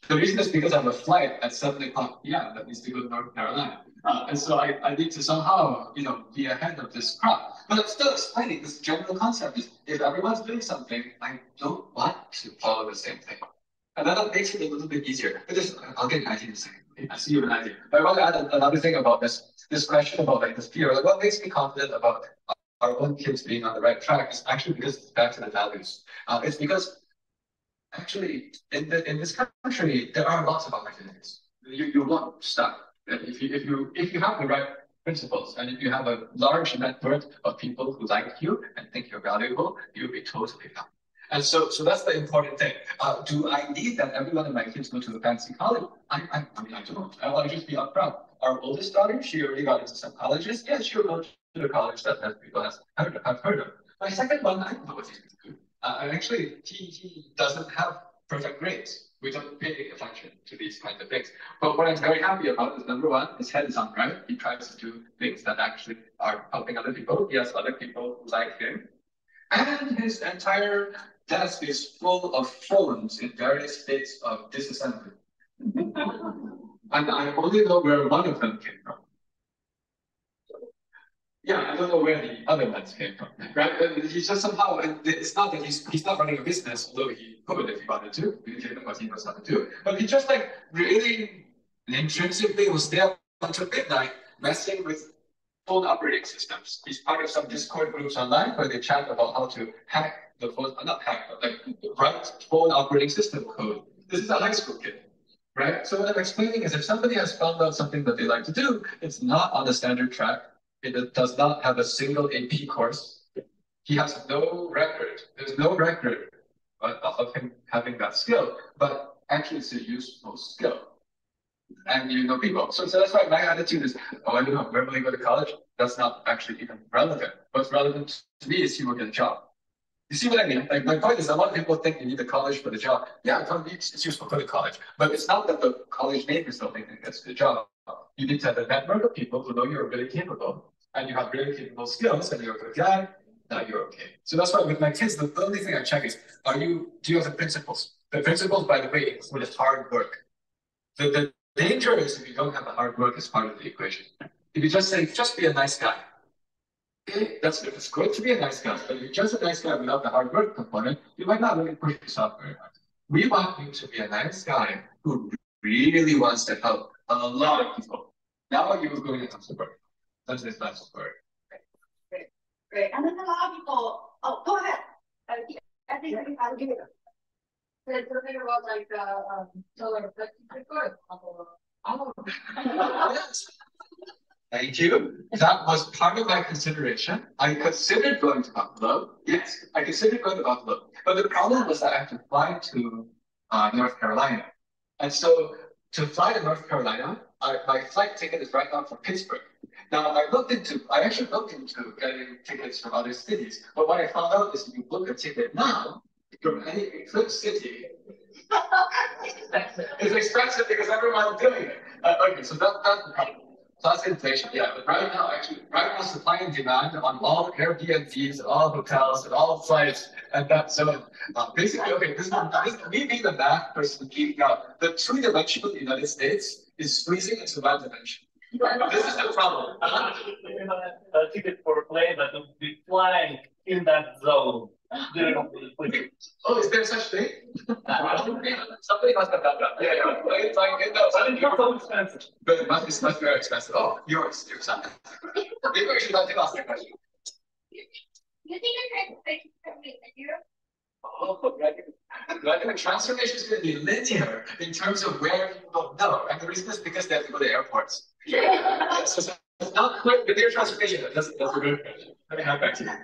The reason is because I have a flight at 7 o'clock p.m. that needs to go to North Carolina. And so I need to somehow, be ahead of this crowd. But I'm still explaining this general concept is if everyone's doing something, I don't want to follow the same thing. And that makes it a little bit easier. But I'll get an idea in a second. I see you have an idea. But I want to add another thing about this question about like this fear. Like what makes me confident about our own kids being on the right track is actually because it's back to the values. It's because actually in this country there are lots of opportunities. You won't stop. If you have the right principles and if you have a large network of people who like you and think you're valuable, you'll be totally fine. And so that's the important thing. Do I need that every one of my kids go to a fancy college? I mean, I don't. I want to just be upfront. Our oldest daughter, she already got into some colleges. Yeah, she'll go to the college that people have heard of. My second one, I don't know what he's going to do. Actually, he doesn't have perfect grades. We don't pay attention to these kinds of things. But what I'm very happy about is number one, his head is on right. He tries to do things that actually are helping other people. He has other people who like him. And his entire desk is full of phones in various states of disassembly. And I only know where one of them came from. Yeah, I don't know where the other ones came from, right? But he's just somehow, it's not that he's not running a business, although he could if he wanted to, given what he knows how to do. But he just like really intrinsically will stay up until midnight messing with phone operating systems. He's part of some Discord groups online where they chat about how to hack the phone, not hack, but like write phone operating system code. This is a high school kid, right? So what I'm explaining is if somebody has found out something that they like to do, it's not on the standard track. It does not have a single AP course. He has no record. There's no record of him having that skill, but actually it's a useful skill. And you know people. So that's why my attitude is, I don't know, where will I go to college? That's not actually even relevant. What's relevant to me is he will get a job. You see what I mean? Like my point is, a lot of people think you need a college for the job. Yeah, it's useful for the college, but it's not that the college name is something that gets the job. You need to have a network of people who know you're really capable, and you have really capable skills, and you're a good guy. Now you're okay. So that's why with my kids, the only thing I check is, do you have the principles? The principles, by the way, include hard work. The danger is if you don't have the hard work as part of the equation. If you just say, just be a nice guy. Okay, it's good to be a nice guy, but if you're just a nice guy without the hard work component, you might not really push yourself very hard. We want you to be a nice guy who really wants to help a lot of people. Now you're going to come to work. That's his last word. Great. And then a lot of people, go ahead. I think I'll give it. The thing about like solar reflective Thank you. That was part of my consideration. I considered going to Buffalo. Yes, I considered going to Buffalo. But the problem was that I had to fly to North Carolina. And so to fly to North Carolina, my flight ticket is right now from Pittsburgh. Now I actually looked into getting tickets from other cities, but what I found out is if you book a ticket now from any eclipse city, it's expensive because everyone's doing it. Okay, so that's the problem. Plus inflation, yeah. But right now, supply and demand on all Airbnbs, all hotels, and all flights, and that. So basically, okay, this me being the math person keeping out. The two-dimensional United States is squeezing into one dimension. This is the problem. A ticket for a plane that will be flying in that zone. Oh, is there such thing? Somebody must have done that. Yeah. It's like it's so expensive. But it must be very expensive. Oh, you're something. Maybe we should ask that question. You think you're transformation from Europe? Oh, right. Transformation is going to be linear in terms of where people know. And the reason is because they have to go to airports. So it's not quick linear transformation. That's a good question. Let me hand back to you. I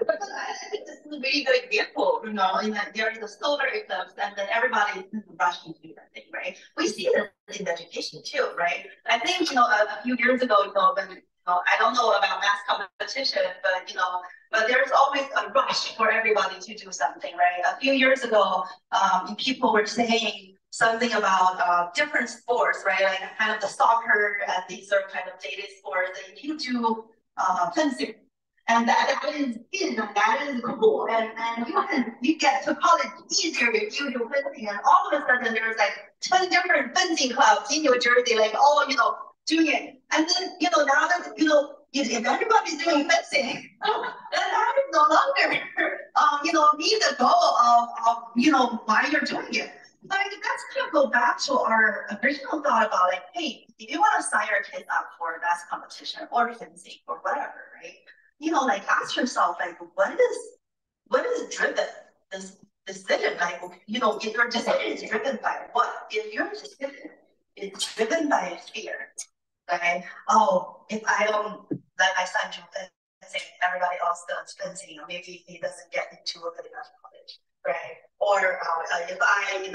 think this is a really good example, in that there is a solar eclipse and then everybody is rushing to do that thing, right? We see this in education too, right? I think, a few years ago, when, I don't know about math competition, but there's always a rush for everybody to do something, right? A few years ago, people were saying something about different sports, right? Like kind of the soccer and these are kind of daily sports, and you do fencing. And that is in, that is cool. And you get to college easier if you do fencing. And all of a sudden there's like 10 different fencing clubs in New Jersey, like all, doing it. And then, now that, if everybody's doing fencing, then that is no longer, be the goal of why you're doing it. But I think that's kind of go back to our original thought about like, hey, if you want to sign your kids up for a math competition or fencing or whatever, right? Ask yourself, like, what is driven this decision? Like, if your decision is driven by what? If your decision is driven by fear, right? Oh, if I don't let my son do fencing, everybody else does fencing, or maybe he doesn't get into a good enough college, right? Or if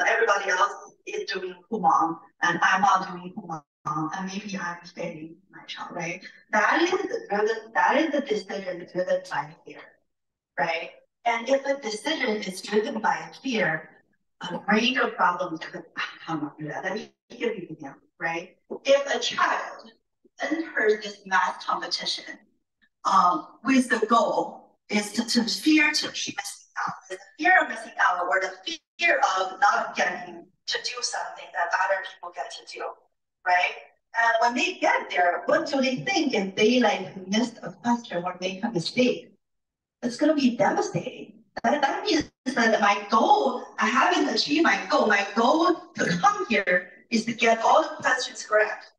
everybody else is doing Kumon and I'm not doing Kumon, and maybe I'm failing my child, right? That is the decision driven by fear, right? And if a decision is driven by fear, a range of problems could come up with that. Let me give you an example, right? If a child enters this math competition with the goal is to fear to be missing out, the fear of missing out, or the fear of not getting to do something that other people get to do, right? And when they get there, what do they think if they missed a question or make a mistake? It's going to be devastating. That means that my goal, I haven't achieved my goal. My goal to come here is to get all the questions correct.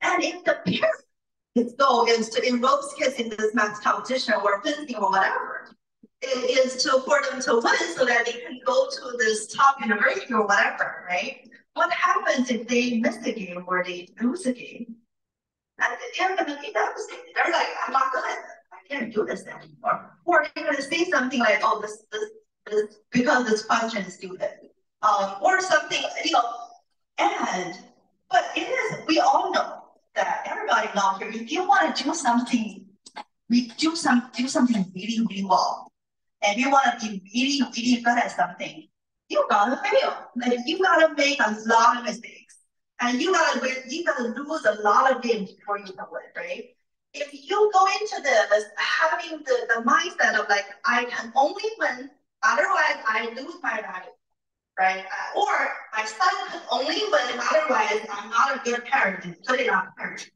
And if the parent's goal is to enroll kids in this math competition or fencing or whatever, it is for them to win so that they can go to this top university or whatever, right? What happens if they miss the game or they lose the game? And they're going to be devastated. They're like, I'm not good at it. I can't do this anymore. Or they're going to say something like, oh, this because this question is stupid. Or something, but it is, we all know that everybody knows here, if you want to do something, do something really, really well, and you want to be really, really good at something, you gotta fail. You gotta make a lot of mistakes, and you gotta lose a lot of games before you can win, right? If you go into this having the mindset of I can only win, otherwise I lose my value, right? Or my son can only win, otherwise I'm not a good parent, good enough parent.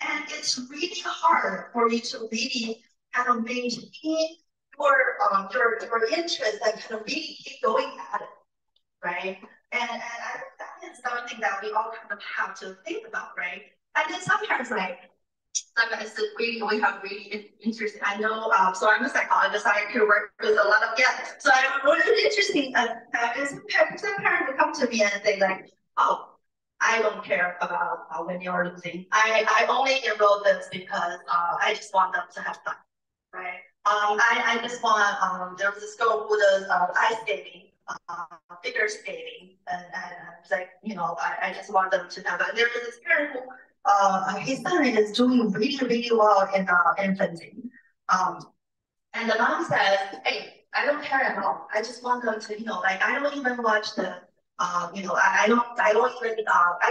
And it's really hard for you to really kind of maintain your interest and kind of really keep going at it, right? And I think that is something that we all kind of have to think about, right? And then sometimes we have really interesting, I know, so I'm a psychologist, I can work with a lot of kids. So I'm really interesting, some parents will come to me and say oh, I don't care about when you're losing. I only enroll this because I just want them to have fun, right? I just want, there's this girl who does ice skating. figure skating, and it's like, I just want them to have. There is this parent who, his son is doing really, really well in infancy. And the mom says, hey, I don't care at all. I just want them to, I don't even watch the, I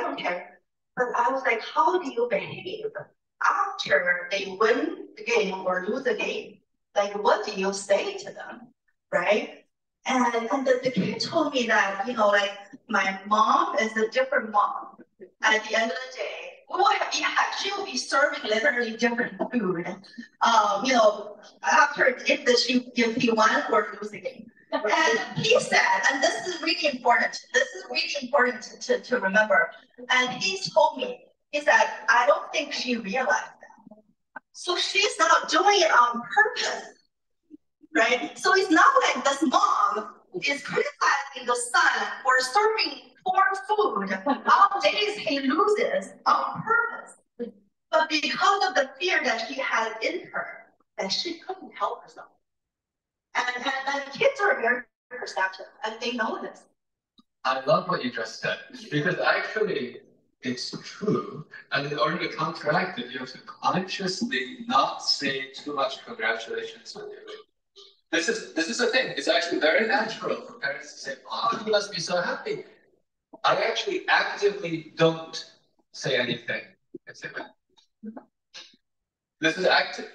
don't care. But I was like, how do you behave after they win the game or lose the game? Like, what do you say to them, right? And the kid told me that, my mom is a different mom. At the end of the day, she will be serving literally different food, after if he won or lose the game. And he said, and this is really important. This is really important to remember. And he told me, he said, I don't think she realized that. So she's not doing it on purpose, right? So it's not like this mom is criticizing the son for serving poor food on days he loses on purpose. But because of the fear that she had in her, that she couldn't help herself. And kids are very perceptive, and they know this. I love what you just said, because actually it's true, and in order to counteract it, you have to consciously not say too much congratulations when you're This is the thing. It's actually very natural for parents to say, "Oh, you must be so happy." I actually actively don't say anything. This is active.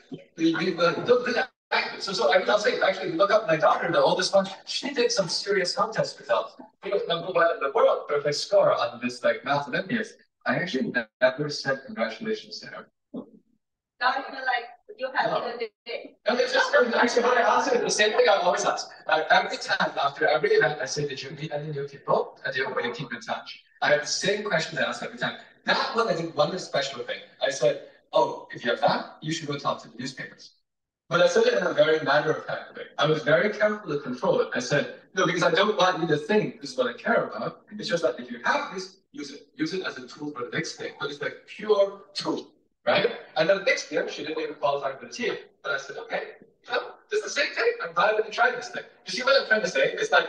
So I'll say, actually, look up my daughter, the oldest one. She did some serious contest results. She was number one in the world, perfect score on this math Olympiads. I actually never said congratulations to her. Now you feel like you have a good day. And it's just actually when I ask it, the same thing I always ask. Every time after every event, I say, did you meet any new people? And you will keep in touch. I have the same question I ask every time. That one, I did one special thing. I said, oh, if you have that, you should go talk to the newspapers. But I said it in a very matter-of-fact way. I was very careful to control it. I said, no, because I don't want you to think this is what I care about. It's just that if you have this, use it. Use it as a tool for the next thing. But it's like pure tool. Right? And then the next year, she didn't even qualify for the team. But I said, okay, it's the same thing. I'm glad that you tried this thing. You see what I'm trying to say? It's like,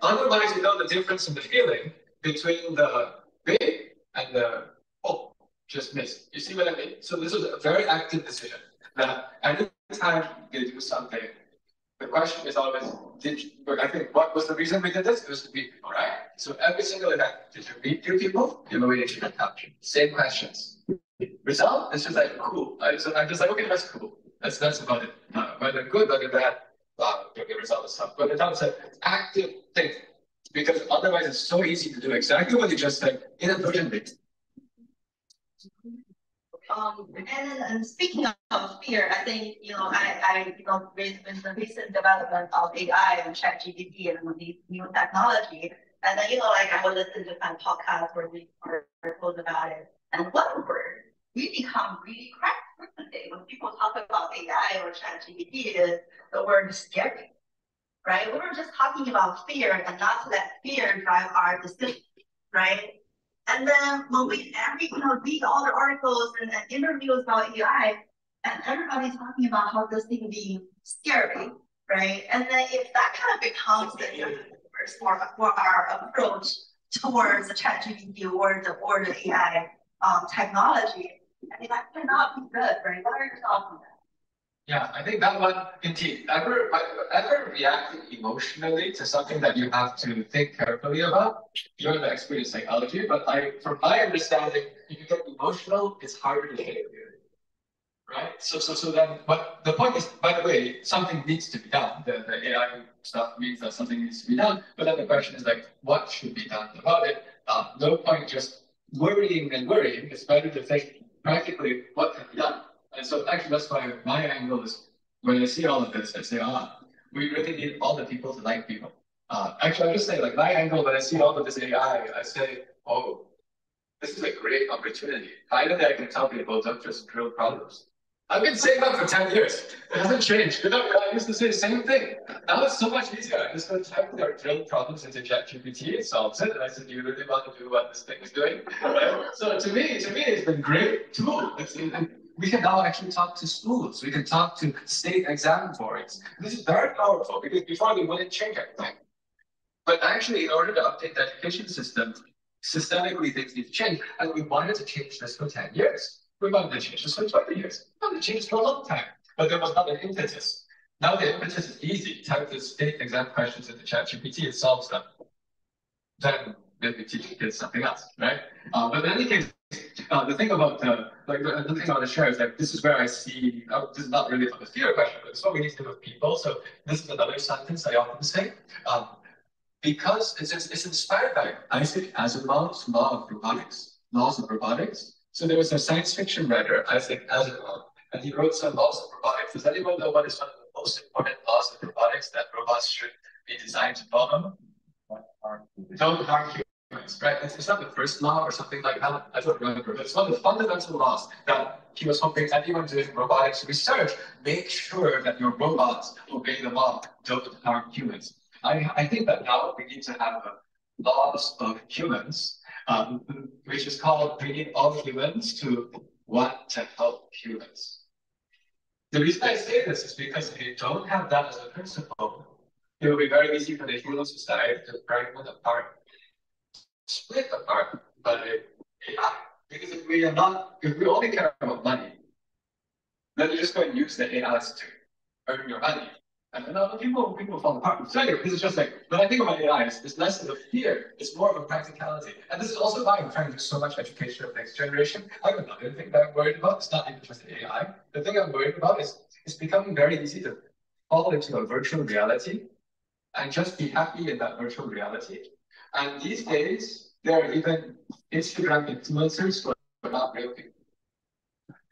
otherwise you know the difference in the feeling between the big and the, oh, just missed. You see what I mean? So this was a very active decision. That anytime they do something, the question is always, I think, what was the reason we did this? It was to meet people, right? So every single event, did you meet new people? You know, we didn't keep in touch. Same questions. Result, it's just like, cool. I'm just like, okay, that's cool. That's about it. Whether good, whether bad, the result is tough. But it's an active thing. Because otherwise it's so easy to do exactly what you just said inadvertently. And speaking of fear, I think, with the recent development of AI and ChatGPT and these new technology, and then, I will listen to some podcasts where we articles about it. And one word we become really cracked frequently when people talk about AI or ChatGPT is the word scary, right? We were just talking about fear and not to let fear drive our decisions, right? And then when we read all the articles and interviews about AI, and everybody's talking about how this thing being scary, right? And then if that kind of becomes the universe for our approach towards the ChatGPT or the AI technology, I mean, that cannot be good, right? What are your thoughts on that? Yeah, I think that one, indeed, ever reacted emotionally to something that you have to think carefully about? You're the expert in psychology, but from my understanding, if you get emotional, it's harder to take it. Right? So then, but the point is, by the way, something needs to be done. The AI stuff means that something needs to be done, but then the question is like, what should be done about it? No point just worrying. It's better to think practically what can be done. And so actually that's why my angle is, when I see all of this, I say, we really need all the people to like people. Actually, I just say, like, my angle when I see all of this AI, I say, oh, this is a great opportunity. Finally, I can tell people don't just drill problems. I've been saying that for 10 years. It hasn't changed. I used to say the same thing. Now it's so much easier. I just go type their drill problems into ChatGPT, it solves it, and I said, do you really want to do what this thing is doing? Right? So to me, it's been a great tool. We can now actually talk to schools. We can talk to state exam boards. This is very powerful because before they wouldn't change anything. But actually, in order to update the education system, systemically things need to change. And we wanted to change this for 10 years. We wanted to change this for 20 years. We wanted to change this for a long time. But there was not an impetus. Now the impetus is easy. Type the state exam questions into ChatGPT, it solves them. Then maybe teach kids something else, right? But in any case, the thing about the thing I want to share is that this is where I see. This is not really about the theory question, but it's what we need to do with people. So this is another sentence I often say. Because it's inspired by Isaac Asimov's laws of robotics. So there was a science fiction writer, Isaac Asimov, and he wrote some laws of robotics. Does anyone know what is one of the most important laws of robotics that robots should be designed to follow? Don't harm humans, right? It's not the first law or something like that. I don't remember, but it's one of the fundamental laws that he was hoping anyone doing robotics research make sure that your robots obey the law, don't harm humans. I think that now we need to have laws of humans, which is called we need all humans to want to help humans. The reason I say this is because if you don't have that as a principle, it will be very easy for the human society to fragment apart, split apart by AI. Because if we only care about money, then you just go and use the AIs to earn your money. And then people fall apart. So anyway, this is just like, when I think about AI, it's less of a fear, it's more of a practicality. And this is also why I'm trying to do so much education of next generation. I have another thing that I'm worried about. It's not even just AI. The thing I'm worried about is it's becoming very easy to fall into a virtual reality and just be happy in that virtual reality. And these days, there are even Instagram influencers who are not real people.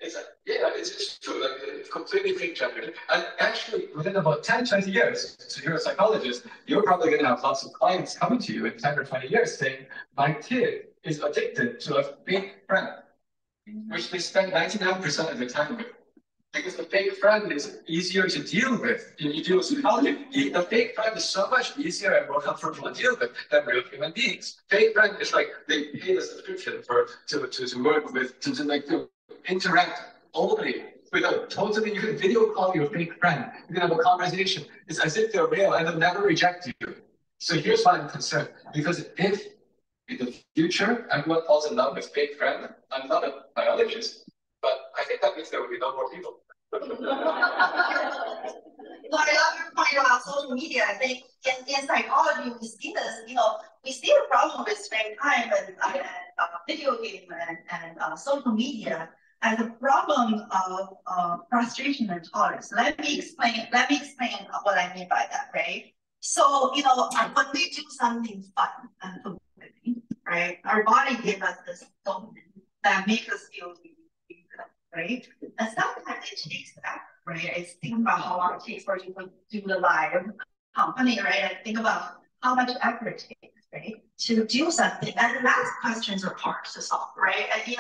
It's like, yeah, it's just true, like it's completely fake gendered. And actually, within about 10, 20 years, so you're a psychologist, you're probably going to have lots of clients coming to you in 10 or 20 years saying, my kid is addicted to a fake friend, which they spend 99% of their time with. Because the fake friend is easier to deal with. You deal with psychology. The fake friend is so much easier and more comfortable to deal with than real human beings. Fake friend is like they pay the subscription to work with, to interact only with a totally, you can video call your fake friend. You can have a conversation. It's as if they're real and they'll never reject you. So here's why I'm concerned. Because if in the future everyone falls in love with fake friend, I'm not a biologist, but I think that means there will be no more people. Well, I love your point about social media. I think in psychology, we see this, we see a problem with spending time and video game and social media as a problem of frustration and tolerance. Let me explain what I mean by that, right? So, when we do something fun and fulfilling, right, our body gives us this dopamine that makes us feel really good, right? And sometimes it takes that, right? I think about how long it takes for you to do the live company, right? I think about how much effort it takes, right, to do something. And math questions are hard to solve, right? And,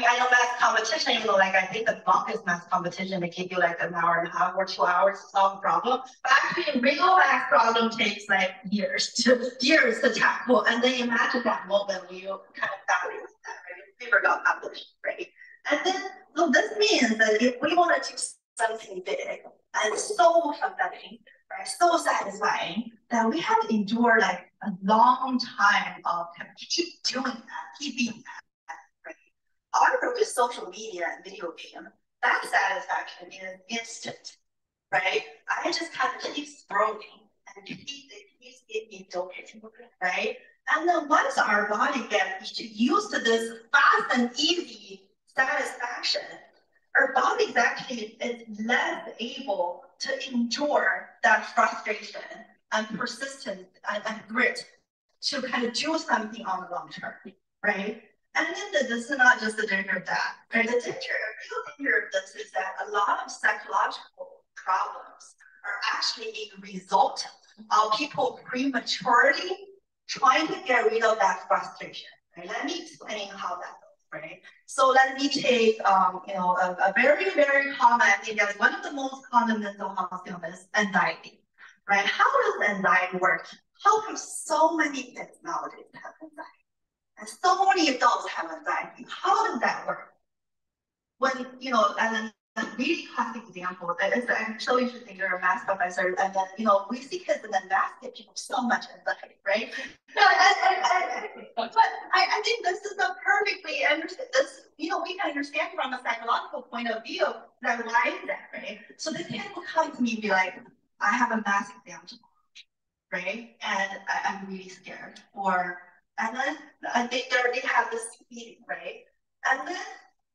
I know math competition, like I think the longest math competition, they give you like an hour and a half or 2 hours to solve a problem. But actually, real math problem takes like years to tackle. And then imagine that moment when you kind of value that, right? Paper got published, right? And then, so this means that if we want to do something big and so fulfilling, right, so satisfying, that we have to endure like a long time of kind of keep doing that, keep being that, right? However, with social media and video game, that satisfaction is instant, right? I just kind of keep scrolling and it keeps giving me dopamine, right? And then once our body gets used to this fast and easy satisfaction, our body actually is less able to endure that frustration and persistence and grit to kind of do something on the long term, right? And then this is not just the danger of that, right? The real danger of this is that a lot of psychological problems are actually a result of people prematurely trying to get rid of that frustration. Right? Let me explain how that goes, right? So let me take, a very, very common, I think that's one of the most common mental health illness, anxiety, right? How does anxiety work? How come so many kids nowadays have anxiety? And so many adults have anxiety. How does that work? When, as an really classic example. It's so interesting. You're a math professor, and then we see kids in the math give people so much anxiety, right? But I think this is a perfectly understood. This we can understand from a psychological point of view that why is that, right? So the kid will come to me and be like, I have a math exam tomorrow, right? And I'm really scared. And then they already have this feeling, right? And then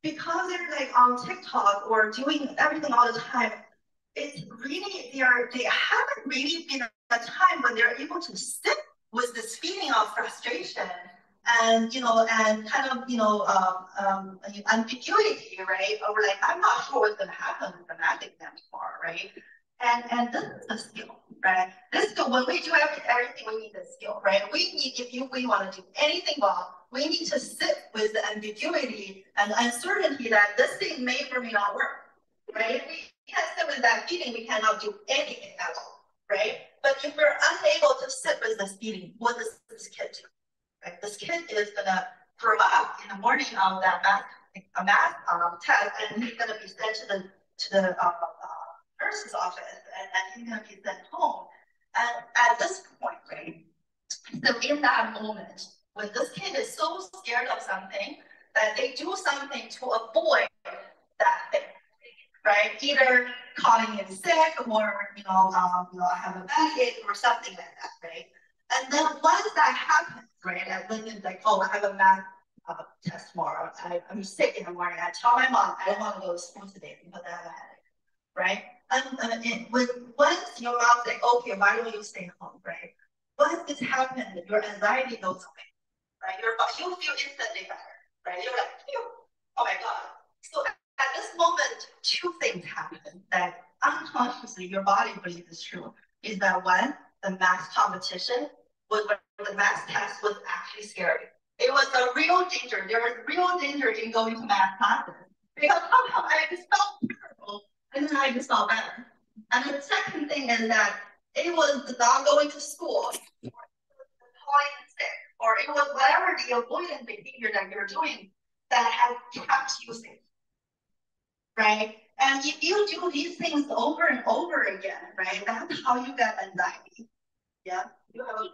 because they're like on TikTok or doing everything all the time, it's really they haven't really been a time when they're able to sit with this feeling of frustration and and kind of ambiguity, right? Or like I'm not sure what's gonna happen with the math exam tomorrow, right? And this is a skill, right? This skill, when we do everything, we need this skill, right? We need, if we want to do anything well, we need to sit with the ambiguity and uncertainty that this thing may or may not work, right? If we can't sit with that feeling, we cannot do anything at all, right? But if we're unable to sit with this feeling, what does this kid do? Right? This kid is gonna grow up in the morning of that math test, and he's gonna be sent to the nurse's office, and he's gonna be sent home. And at this point, right? So in that moment, when this kid is so scared of something that they do something to avoid that thing, right? Either calling in sick or I have a backache or something like that, right? And then once that happens, right? And then it's like, oh, I have a math test tomorrow. I'm sick in the morning. I tell my mom I don't want to go to school today because I have a headache, right? And once your mom's like, okay, why don't you stay home, right? Once this happens, your anxiety goes away, right? You feel instantly better, right? You're like, phew, oh my God. So at this moment, two things happen that unconsciously your body believes is true. Is that one, the math competition, the math test was actually scary. It was a real danger. There was real danger in going to math classes because somehow I just felt terrible and then I just felt better. And the second thing is that it was not going to school, or calling in sick, or it was whatever the avoidant behavior that you're doing that has kept you safe, right? And if you do these things over and over again, right, that's how you get anxiety. Yeah, you have a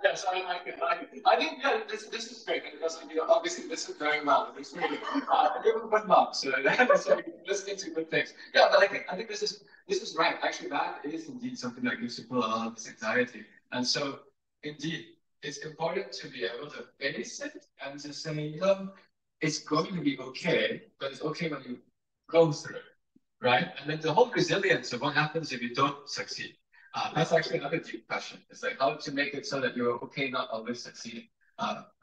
Yes, I think this is great because obviously this is very well. It's really good marks. So listening to good things. Yeah, but I think this is right. Actually, that is indeed something that gives people a lot of this anxiety. And so indeed, it's important to be able to face it and to say, it's going to be okay, but it's okay when you go through it, right? And then the whole resilience of what happens if you don't succeed. That's actually another deep question. It's like how to make it so that you're okay not always succeeding.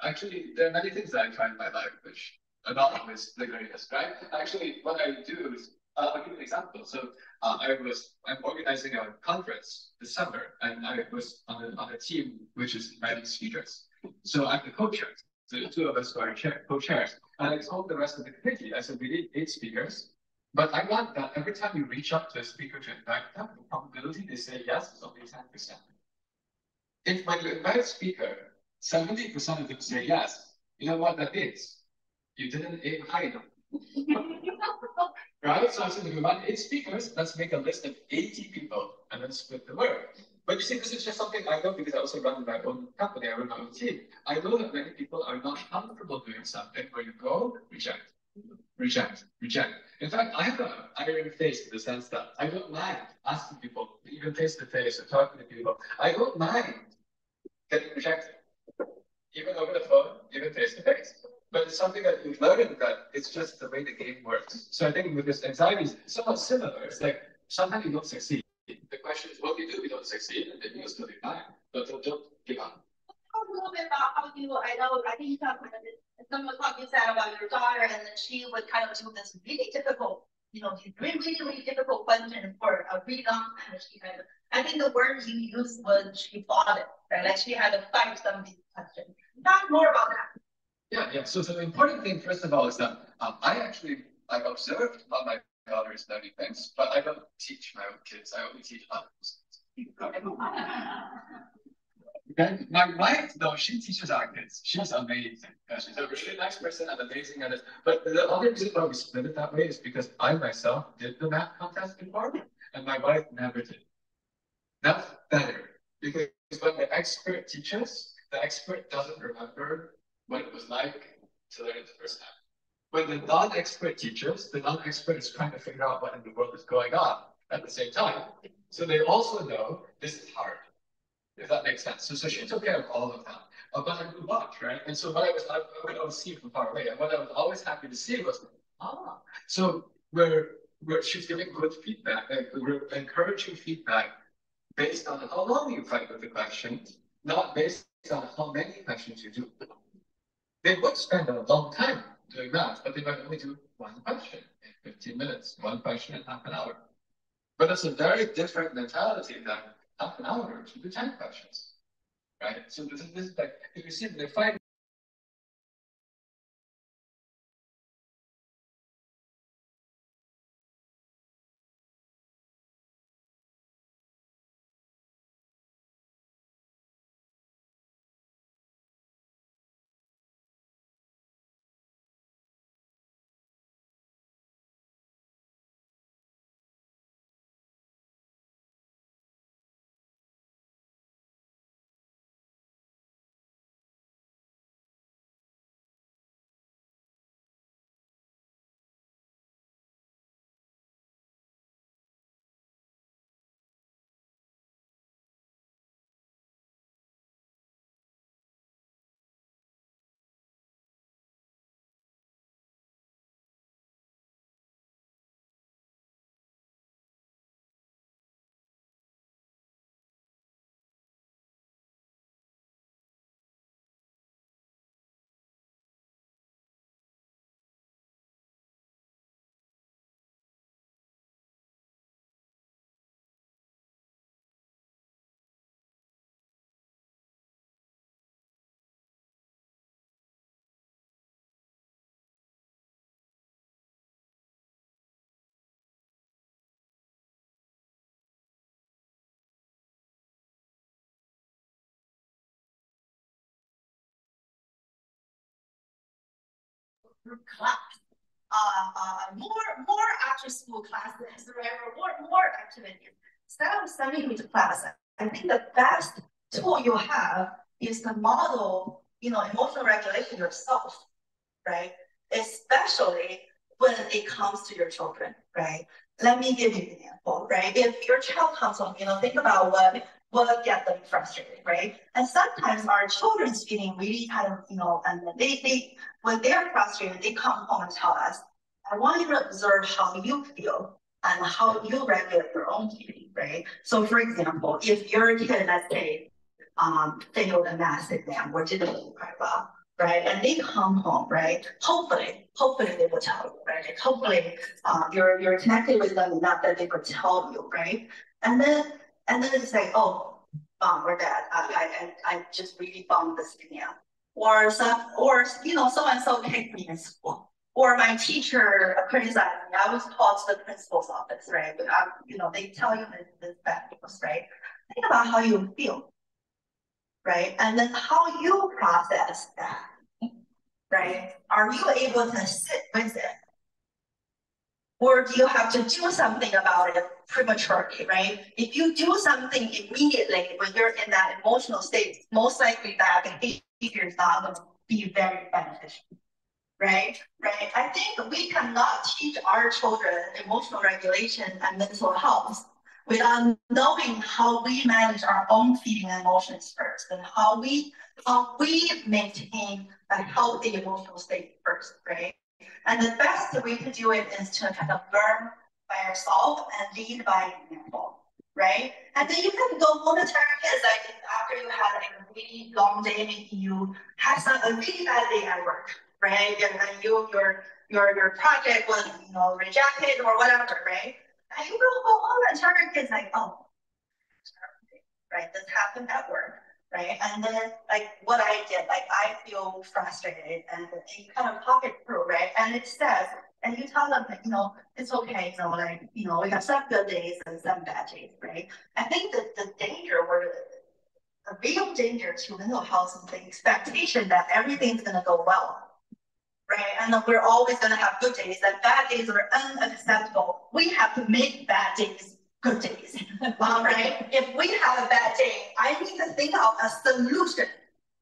Actually, there are many things that I try in my life which are not always the greatest, right? Actually, what I do is, I'll give you an example. So I'm organizing a conference this summer, and I was on a team which is inviting speakers. So I'm the co-chair. So the two of us are co-chairs. And I told the rest of the committee, I said, we need 8 speakers. But I want that every time you reach out to a speaker to invite them, the probability they say yes is only 10%. If when you invite a speaker, 70% of them say yes, you know what that means? You didn't aim high enough. Right? So I said, if we want 8 speakers, let's make a list of 80 people and then split the work. But you see, this is just something I know because I also run my own company, I run my own team. I know that many people are not comfortable doing something where you go, reject. In fact, I have an iron face in the sense that I don't mind asking people, even face to face or talking to people. I don't mind getting rejected, even over the phone, even face to face. But it's something that you've learned that it's just the way the game works. So I think with this anxiety is somewhat similar. It's like sometimes you don't succeed. The question is, what do you do if you don't succeed? And then you'll still be fine. But don't give up. Talk a little bit about how I think you talked about it. Someone talked you said about your daughter, and then she would kind of do this really difficult, really difficult question for a really long time. I think the word you used was she fought it, right? Like she had to fight some of these questions. Talk more about that. Yeah. So the important thing, first of all, is that I actually observed how my daughter is learning things, but I don't teach my own kids. I only teach others. Okay, my wife, though, she teaches our kids. She's amazing. She's a really nice person and amazing at it. But the other reason why we split it that way is because I myself did the math contest before, and my wife never did. That's better because when the expert teaches, the expert doesn't remember what it was like to learn it the first time. When the non-expert teaches, the non-expert is trying to figure out what in the world is going on at the same time. So they also know this is hard. If that makes sense. So she took care of all of that. But I would watch, right? And so I would always see from far away. And what I was always happy to see was, so she's giving good feedback. We're encouraging feedback based on how long you fight with the questions, not based on how many questions you do. They would spend a long time doing math, but they might only do one question in 15 minutes, one question in half an hour. But it's a very different mentality than half an hour to do 10 questions, right? So this is like, if you see the fight. Class. More after school classes, right? Or more activities. Instead of sending you to class, I think the best tool you have is to model, emotional regulation yourself, right? Especially when it comes to your children, right? Let me give you an example, right? If your child comes home, think about what gets them frustrated, right? And sometimes our children's feeling really kind of, and they when they're frustrated, they come home and tell us, I want you to observe how you feel and how you regulate your own feeling, right? So for example, if your kid, let's say, failed a math exam or didn't do quite well, right? And they come home, right? Hopefully they will tell you, right? Hopefully you're connected with them enough that they could tell you, right? And then it's like, oh, mom or dad, I just really bombed this exam. Or so and so kicked me in school. Or my teacher criticized me. I was called to the principal's office, right? But they tell you this bad news, right? Think about how you feel, right? And then how you process that, right? Are you able to sit with it? Or do you have to do something about it prematurely, right? If you do something immediately when you're in that emotional state, most likely that behavior is not going to be very beneficial, right? Right? I think we cannot teach our children emotional regulation and mental health without knowing how we manage our own feeling and emotions first, and how we maintain a healthy emotional state first, right? And the best way to do it is to kind of learn by yourself and lead by example, right? And then you can go monitor your kids, like after you had a really long day, maybe you had a really bad day at work, right? And your project was rejected or whatever, right? And you go home and tell your kids like, oh, right, this happened at work, right? And then like what I did, like I feel frustrated, and you kind of talk it through, right? And it says, and you tell them that, it's okay, we have some good days and some bad days, right? I think that the danger The real danger to mental health is the expectation that everything's going to go well, right? And then we're always going to have good days, and bad days are unacceptable. We have to make bad days good days, right? If we have a bad day, I need to think of a solution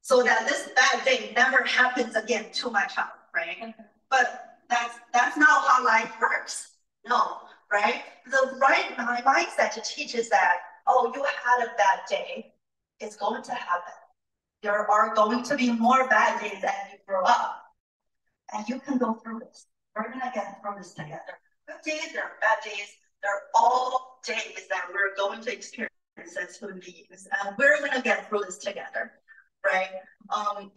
so that this bad day never happens again to my child, right? But that's not how life works. No, right? The right mindset to teach is that, oh, you had a bad day. It's going to happen. There are going to be more bad days as you grow up. And you can go through this. We're gonna get through this together. Good days, there are bad days. They're all days that we're going to experience as human beings. And we're gonna get through this together, right? I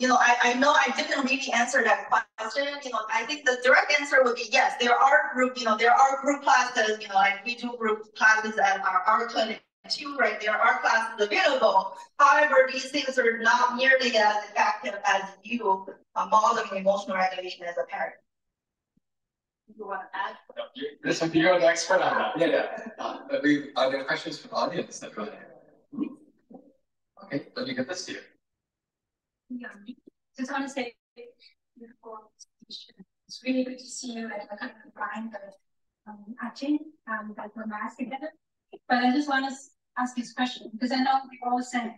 know I didn't really answer that question. I think the direct answer would be yes. There are group classes. Like we do group classes at our clinic too, right? There are classes available. However, these things are not nearly as effective as you modeling emotional regulation as a parent. You want to add? Listen, you're the expert on that. Yeah. Are there questions from the audience that go ahead? Okay, let me get this to you. Yeah, just want to say before it's really good to see you like kind of combine the acting and the math together. But I just want to ask this question because I know we all said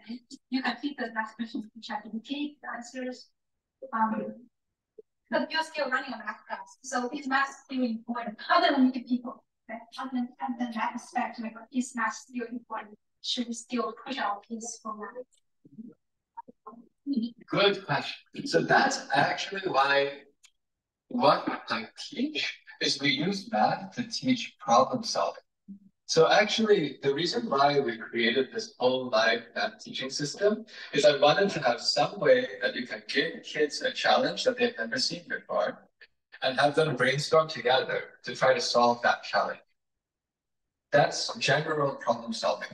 you can feed the math questions to ChatGPT, the answers, but you're still running a math class. So is math still important other than meeting people? Right? Other than that aspect, like is math still important? Should we still push our kids for math? Good question. So that's actually why what I teach is we use math to teach problem solving. So actually, the reason why we created this whole live math teaching system is I wanted to have some way that you can give kids a challenge that they've never seen before and have them brainstorm together to try to solve that challenge. That's general problem solving.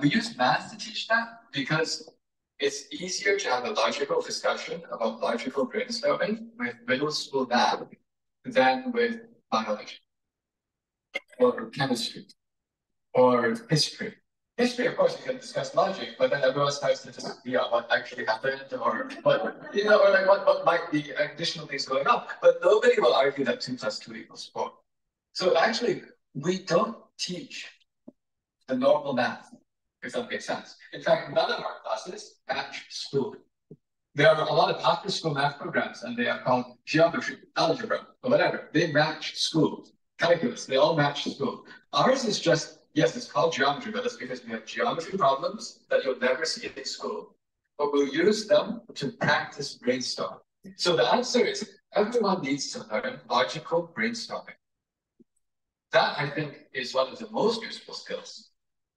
We use math to teach that because it's easier to have a logical discussion about logical brainstorming with middle school math than with biology or chemistry or history. History, of course, you can discuss logic, but then everyone starts to disagree on what actually happened or what might be additional things going on. But nobody will argue that 2 + 2 = 4. So actually, we don't teach the normal math, if that makes sense. In fact, none of our classes match school. There are a lot of after-school math programs, and they are called geometry, algebra, or whatever. They match school. Calculus, they all match school. Ours is just, yes, it's called geometry, but that's because we have geometry problems that you'll never see in school. But we'll use them to practice brainstorm. So the answer is everyone needs to learn logical brainstorming. That, I think, is one of the most useful skills.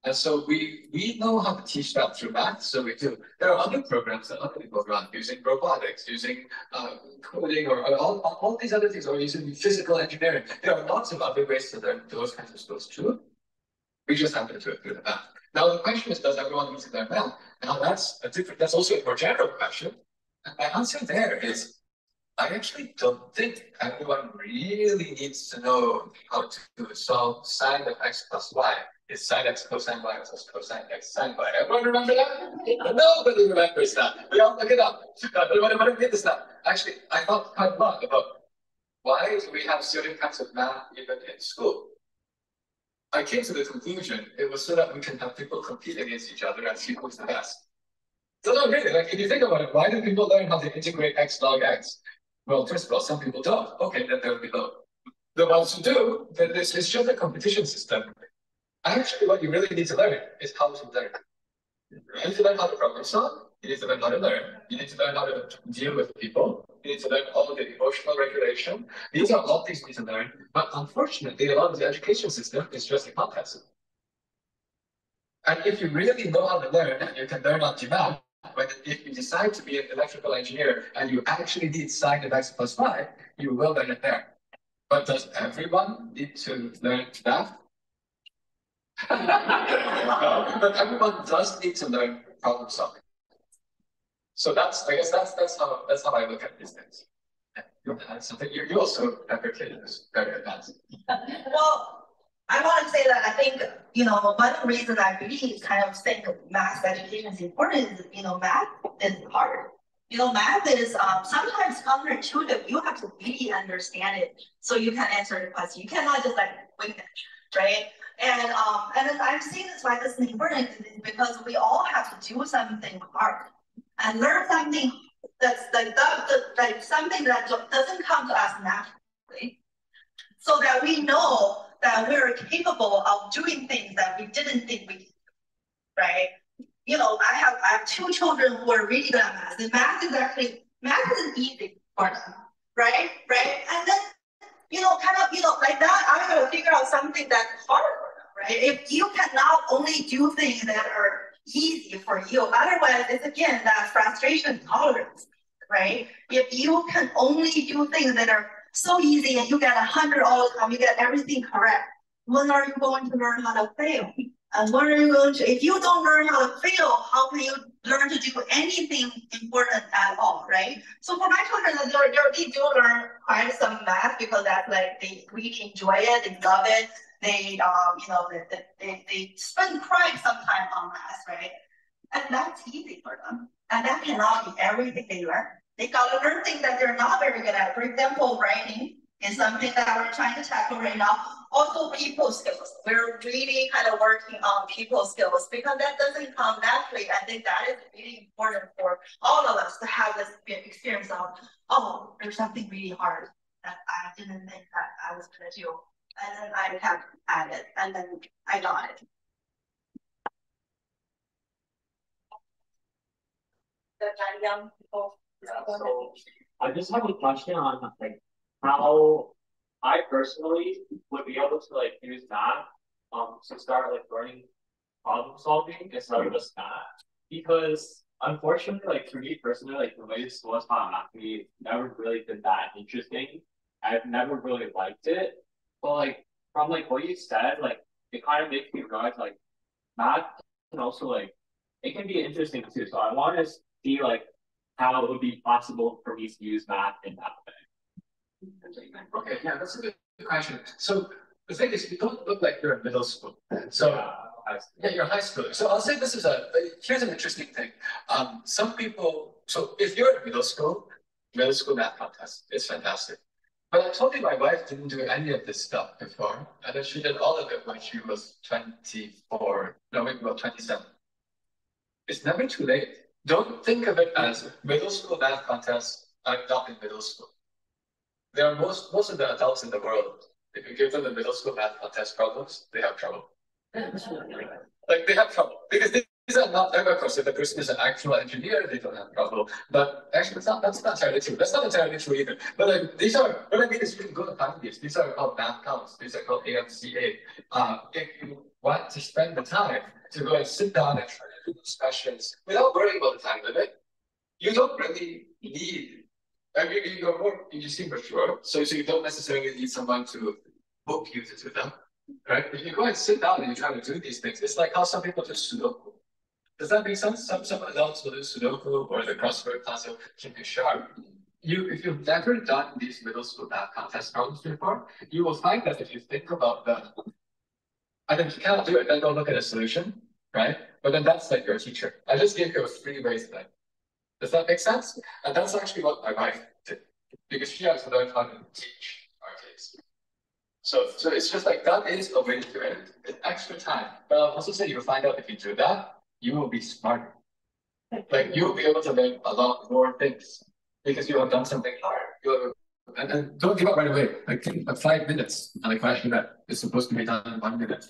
And so we know how to teach that through math, so we do. There are other programs that other people run using robotics, using coding, or all these other things, or using physical engineering. There are lots of other ways to learn those kinds of skills too. We just happen to do it through the math. Now the question is, does everyone need to learn math? Now that's also a more general question. And my answer there is, I actually don't think everyone really needs to know how to solve sine of x + y. Is sine x cosine y plus cosine x sine y. Everyone remember that? Nobody remembers that. We all look it up. What I mean is that actually I thought quite a lot about why do we have certain kinds of math even in school. I came to the conclusion it was so that we can have people compete against each other and see who's the best. So not really. Like if you think about it, why do people learn how to integrate x log x? Well, first of all, some people don't. Okay, then they'll be low. The ones who do, then it's just a competition system. Actually, what you really need to learn is how to learn. You need to learn how to problem solve. You need to learn how to learn. You need to learn how to deal with people. You need to learn all of the emotional regulation. These are all things you need to learn. But unfortunately, a lot of the education system is just a contest. And if you really know how to learn, you can learn on demand. But if you decide to be an electrical engineer and you actually need sine of x + y, you will learn it there. But does everyone need to learn math? But everyone does need to learn problem solving. So I guess that's how I look at these things. You want to add something? You also have your kid who's very advanced. Well, I want to say that I think, one reason I really kind of think math education is important is, math is hard. Math is sometimes counterintuitive. You have to really understand it so you can answer the question. You cannot just like wing it, right? And then I'm seeing this why this is important is because we all have to do something hard and learn something that's like something that doesn't come to us naturally, so that we know that we're capable of doing things that we didn't think we could, right? I have 2 children who are really good at math, and math is easy for them, right? And then, like that, I'm gonna figure out something that's hard for them, right? If you cannot only do things that are easy for you, otherwise it's again that frustration tolerance, right? If you can only do things that are so easy and you get 100 all the time, you get everything correct, when are you going to learn how to fail? And when are you going to, if you don't learn how to fail, how can you learn to do anything important at all, right? So for my children, they do learn quite some math because that's like, they really enjoy it, they love it. They, they spend quite some time on math, right? And that's easy for them. And that cannot be everything they learn. They gotta learn things that they're not very good at. For example, writing is something that we're trying to tackle right now. Also people skills. We're really kind of working on people skills because that doesn't come naturally. I think that is really important for all of us to have this experience of, oh, there's something really hard that I didn't think that I was gonna do. And then I kept at it and then I got it. The young people. So I just have a question on like how I personally would be able to like use math to start like learning problem solving instead of just math, because unfortunately like for me personally, like the way school has taught math to me never really been that interesting. I've never really liked it, but like from like what you said, like it kind of makes me realize like math can also like it can be interesting too. So I want to see like how it would be possible for me to use math in that way. Okay, yeah, that's a good question. So the thing is, you don't look like you're in middle school. So yeah, you're high school. So I'll say this is here's an interesting thing. Some people, so if you're in middle school math contest, it's fantastic. But I told you my wife didn't do any of this stuff before, and then she did all of it when she was 24, no, maybe about 27. It's never too late. Don't think of it as middle school math contests. I'm not in middle school. There are most of the adults in the world, if you give them the middle school math contest problems, they have trouble. Like they have trouble because these are not, of course, if the person is an actual engineer, they don't have trouble. But actually, that's not entirely true. That's not entirely true either. But like these are, what I mean is you can go to find these. These are called math counts. These are called AMCA. If you want to spend the time to go and sit down and try to do those questions without worrying about the time limit, you don't really need. I mean, you seem mature, so you don't necessarily need someone to book you to do them, right? If you go and sit down and you try to do these things, it's like how some people do Sudoku. Does that make sense? Some adults will do Sudoku or the crossword puzzle, keep you sharp. If you've never done these middle school math contest problems before, you will find that if you think about them, and if you cannot do it, then go look at a solution, right? But then that's like your teacher. I just gave you 3 ways of it. Does that make sense? And that's actually what my wife did, because she has to learn how to teach our kids. So it's just like that is a way to do it. It's extra time. But I'll also say you'll find out if you do that, you will be smarter. Like you'll be able to learn a lot more things because you have done something hard. And don't give up right away. Like think of 5 minutes on a question that is supposed to be done in 1 minute.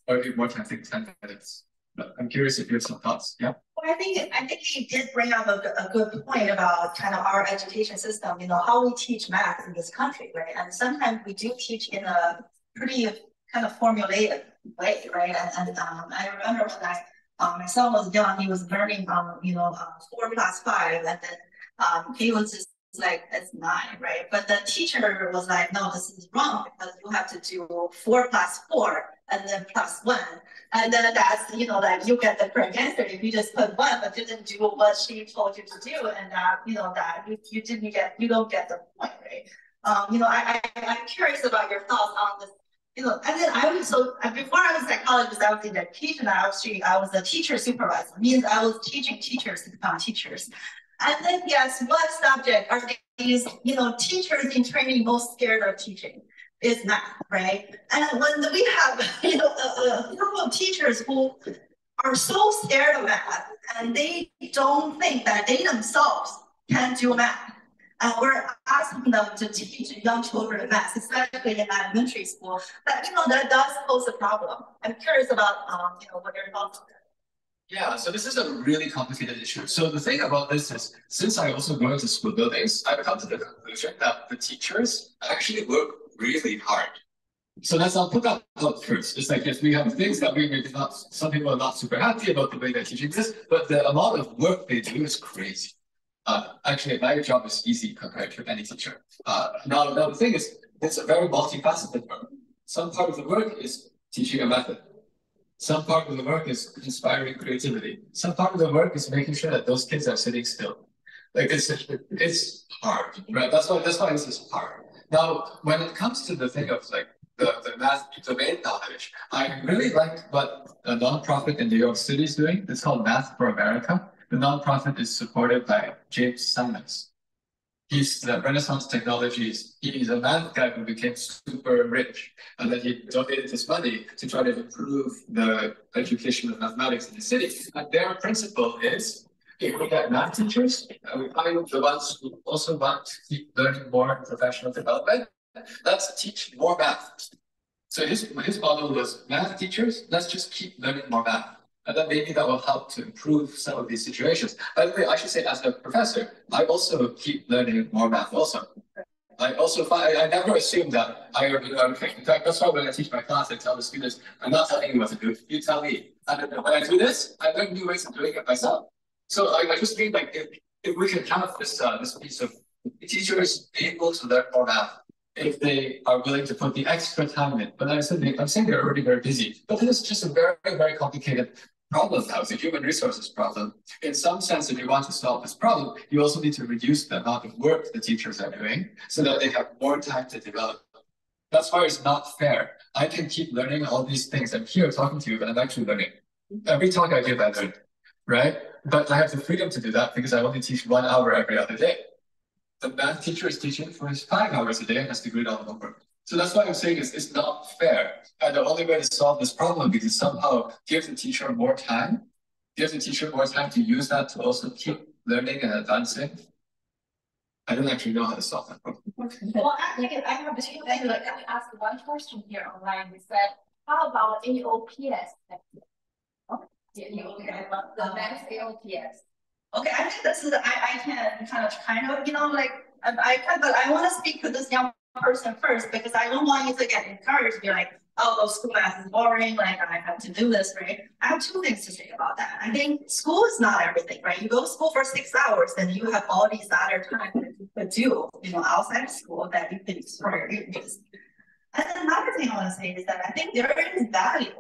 Or if you more time, think 10 minutes. But I'm curious if you have some thoughts. Yeah. Well, I think he did bring up a good point about kind of our education system. How we teach math in this country, right? And sometimes we do teach in a pretty kind of formulaic way, right? And I remember when my son was young, he was learning 4 + 5, and then he was just like, it's 9, right? But the teacher was like, no, this is wrong because you have to do 4 + 4 and then +1. And then that's, like you get the correct answer if you just put 1 but didn't do what she told you to do, and that, that you don't get the point, right? I'm curious about your thoughts on this You know, and then before I was a psychologist, I was in education. I was a teacher supervisor. Means I was teaching teachers to become teachers. And then guess what subject are these, teachers in training most scared of teaching? Is math, right? And when we have, a group of teachers who are so scared of math and they don't think that they themselves can do math. And we're asking them to teach young children math, especially in elementary school. That that does pose a problem. I'm curious about what your thoughts are. Yeah, so this is a really complicated issue. So the thing about this is, since I also go into school buildings, I've come to the conclusion that the teachers actually work really hard. So I'll put that out first. It's like, yes, we have things that we maybe not, some people are not super happy about the way they're teaching this, but the amount of work they do is crazy. Actually, my job is easy compared to any teacher. Now the thing is, it's a very multifaceted work. Some part of the work is teaching a method. Some part of the work is inspiring creativity. Some part of the work is making sure that those kids are sitting still. Like it's hard, right? That's why this is hard. Now, when it comes to the thing of like the math domain knowledge, I really like what a nonprofit in New York City is doing. It's called Math for America. The nonprofit is supported by James Simons. He's the Renaissance Technologies. He's a math guy who became super rich, and then he donated his money to try to improve the education of mathematics in the city. And their principle is, if we get math teachers, and we find the ones who also want to keep learning more in professional development, let's teach more math. So his model was math teachers, let's just keep learning more math. And then maybe that will help to improve some of these situations. By the way, I should say, as a professor, I also keep learning more math also. I never assume that in fact, that's why when I teach my class, I tell the students, I'm not telling you what to do, you tell me. And when I do this, I learn new ways of doing it myself. So I just think like, if we can have this piece of teachers able to learn more math, if they are willing to put the extra time in. But I'm saying they're already very busy. But it is just a very, very complicated problem now. It's a human resources problem. In some sense, if you want to solve this problem, you also need to reduce the amount of work the teachers are doing so that they have more time to develop. That's why it's not fair. I can keep learning all these things. I'm here talking to you, but I'm actually learning. Every talk I give, I learn, right? But I have the freedom to do that because I only teach 1 hour every other day. The math teacher is teaching for 5 hours a day and has to grade all the homework. So that's why I'm saying it's not fair. And the only way to solve this problem is to somehow give the teacher more time, to use that to also keep learning and advancing. I don't actually know how to solve that problem. Well, actually, I have two things. Like, I asked one question here online. We said, how about AOPS? The next AOPS. Okay, I think this is I can kind of but I want to speak to this young person first because I don't want you to get encouraged, be like, oh, school math is boring, like I have to do this, right? I have two things to say about that. I think school is not everything, right? You go to school for 6 hours, then you have all these other time that you could do, outside of school that you can explore your interests. And another thing I want to say is that I think there is value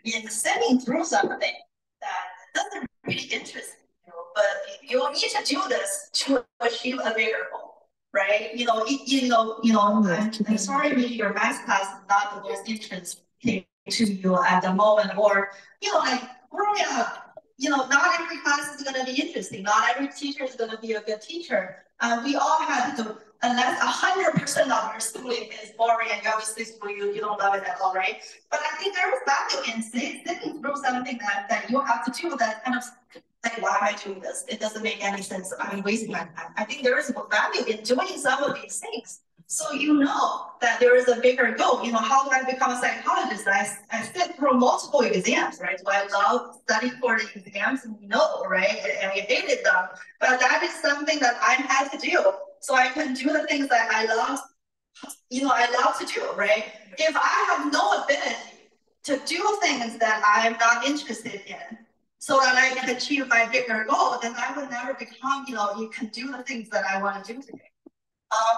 in sitting through something that doesn't really interest you, but you need to do this to achieve a bigger goal. Right? I'm sorry if your math class is not the most interesting to you at the moment, or, growing up, not every class is going to be interesting. Not every teacher is going to be a good teacher. We all have to, unless 100% of your schooling is boring and you obviously school, you don't love it at all, right? But I think there is value in sitting through something that you have to do that kind of like, why am I doing this? It doesn't make any sense. I'm wasting my time. I think there is value in doing some of these things. So you know that there is a bigger goal. How do I become a psychologist? I sit through multiple exams, right? Do I love studying for the exams? No, right? And I hated them. But that is something that I had to do. So I can do the things that I love, I love to do, right? If I have no ability to do things that I'm not interested in, so that I can achieve my bigger goal, then I would never become, you can do the things that I want to do today.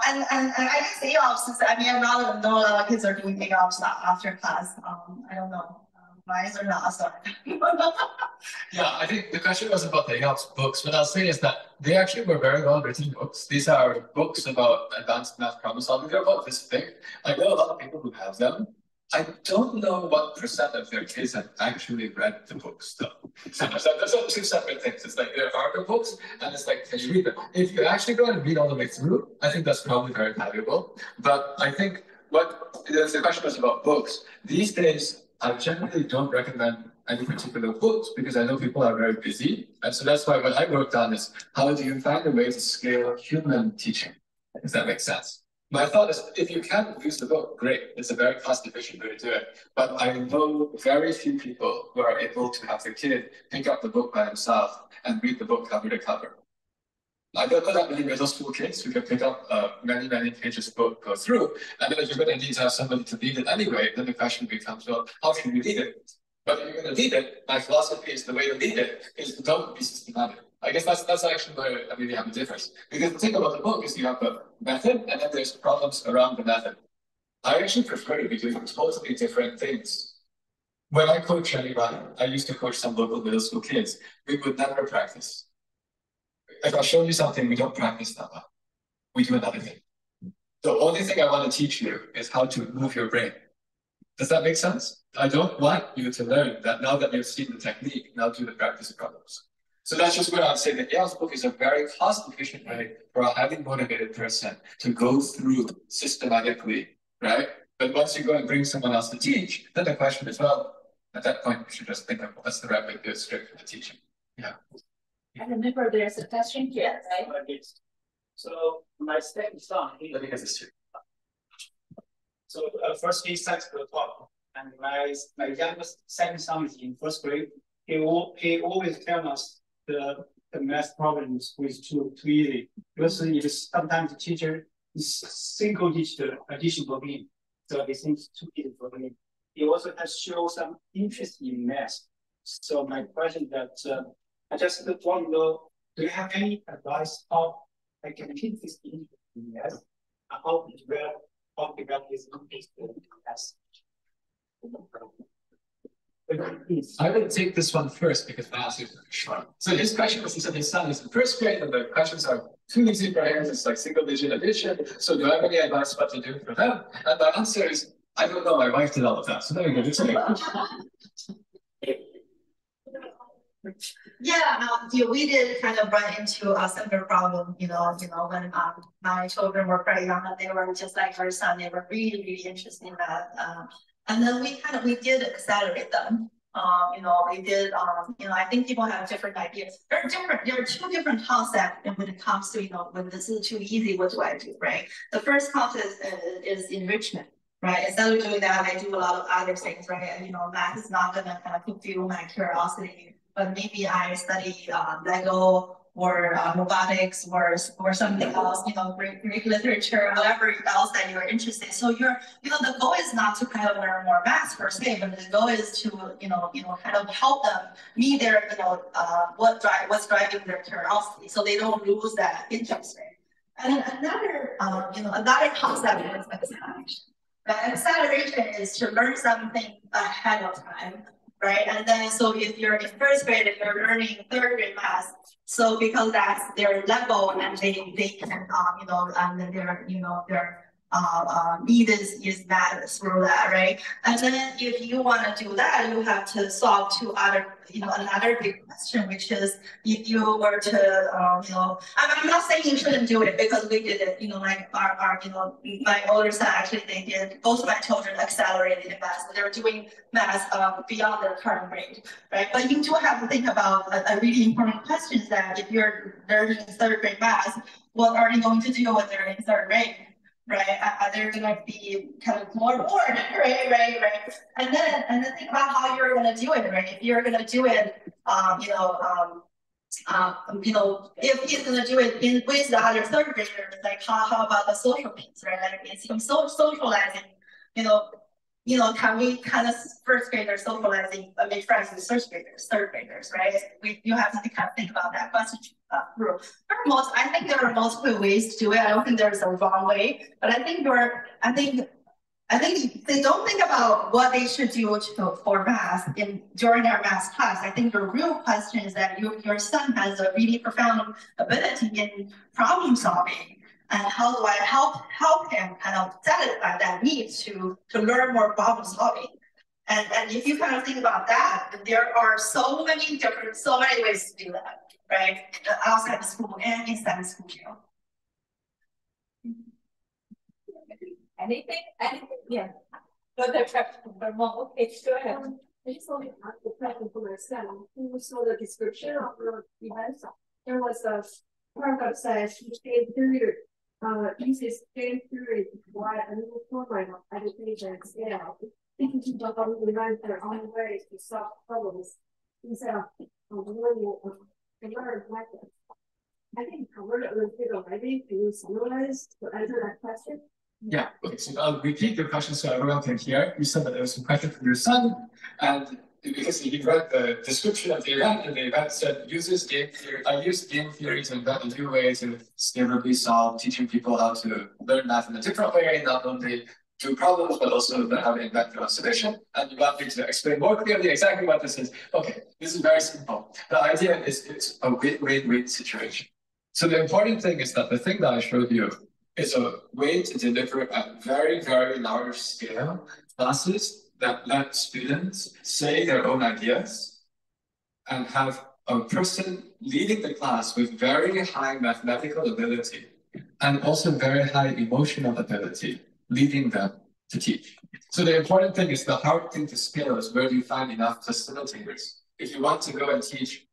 And I guess AOPS is, I know a lot of kids are doing AOPS after class. I don't know. Mine are not, sorry. Yeah, I think the question was about the AOPS books. What I'll say is that they actually were very well written books. These are books about advanced math problem solving. They're about this thick. I know a lot of people who have them. I don't know what percent of their kids have actually read the books, though. So those are two separate things. It's like there are the books, and it's like, can you read them? If you actually go and read all the way through, I think that's probably very valuable. But I think the question was about books. These days, I generally don't recommend any particular books because I know people are very busy. And so that's why what I worked on is how do you find a way to scale human teaching, if that makes sense. My thought is, if you can use the book, great. It's a very cost-efficient way to do it. But I know very few people who are able to have their kid pick up the book by himself and read the book cover to cover. I don't know that many middle school kids who can pick up many, many pages of book, go through, and then if you're going to need to have somebody to read it anyway, then the question becomes, well, how can you read it? But if you're going to read it, my philosophy is the way to read it is to don't be systematic. I guess that's actually where I really have a difference. Because the thing about the book is you have the method, and then there's problems around the method. I actually prefer to be doing totally different things. When I coach anybody, I used to coach some local middle school kids. We would never practice. If I show you something, we don't practice that well. We do another thing. The only thing I want to teach you is how to move your brain. Does that make sense? I don't want you to learn that now that you've seen the technique, now do the practice problems. So that's just where I'd say that Yale's book is a very cost-efficient way for a highly motivated person to go through systematically, right? But once you go and bring someone else to teach, then the question is, well, at that point, you should just think of what's the right way to do it straight for the teaching. Yeah. And remember, there's a question here, right? So my second son, firstly, thanks for the talk. And my youngest second son is in first grade. He always tells us the math problems was too easy. Because sometimes the teacher is single digit addition for him. So he thinks too easy for him. He also has shown some interest in math. So my question is that I just want to know, do you have any advice how I can keep this interest in math? How to develop this interest in math? I will take this one first because my answer is very short. So his question was, he said his son is in first grade and the questions are too easy for him. It's like single digit addition. So do I have any advice what to do for them? And my answer is, I don't know. My wife did all of that. So there you go. Yeah, we did kind of run into a similar problem, when my children were very young, and they were just like our son, they were really, really interested in that. And then we did accelerate them. We did, I think people have different ideas. There are two different concepts when it comes to, when this is too easy, what do I do, right? The first concept is enrichment. Right, instead of doing that, I do a lot of other things, right? And math is not gonna kind of fulfill my curiosity, but maybe I study Lego or robotics or something else, Greek literature, whatever else that you're interested in. So the goal is not to kind of learn more math per se, but the goal is to, kind of help them meet their, what's driving their curiosity, so they don't lose that interest, right? And another concept is acceleration. Acceleration is to learn something ahead of time, right? And then, so if you're in first grade, if you're learning third grade math, so because that's their level, and they can, and their need is that through that, right? And then if you want to do that, you have to solve another big question, which is if you were to, I'm not saying you shouldn't do it because we did it, like my older son, actually, they did, both of my children accelerated in math. So they're doing math beyond their current grade, right? But you do have to think about a really important question is that if you're learning third grade math, what are you going to do when they're in third grade? Right, they're gonna be kind of more bored, right. And then think about how you're gonna do it, right? If you're gonna do it, if he's gonna do it with the other third graders, like how about the social piece, right? Like is he socializing, can we kind of first graders socializing, make friends with first graders, third graders, right? You have to kind of think about that question through. I think there are multiple ways to do it. I don't think there's a wrong way, but I think they don't think about what they should do for math during our math class. I think the real question is that your son has a really profound ability in problem solving, And how do I help him kind of satisfy that need to learn more problem solving? And if you kind of think about that, there are so many ways to do that, right? Outside the school and inside the school too. Anything? Yeah. Okay, go ahead. I just wanted to ask the question for myself. Who saw the description of the events? There was a paragraph says game theory uses game theory to provide a new format of education and scale, thinking to develop their own ways to solve problems instead of learning methods. I think you covered it a little bit already. Can you summarize to answer that question? Yeah, okay, so I'll repeat the question so everyone can hear. You said that there was some question from your son, and because you read the description of the event, and the event said uses game theory. I use game theory to invent a new way to scalably solve, teaching people how to learn math in a different way, not only do problems, but also how to invent their own solution. And you want me to explain more clearly exactly what this is. Okay, this is very simple. The idea is it's a win-win-win situation. So the important thing is that the thing that I showed you is a way to deliver at very, very large scale classes that let students say their own ideas and have a person leading the class with very high mathematical ability and also very high emotional ability leading them to teach. So the important thing is the hard thing to scale is where do you find enough facilitators? If you want to go and teach,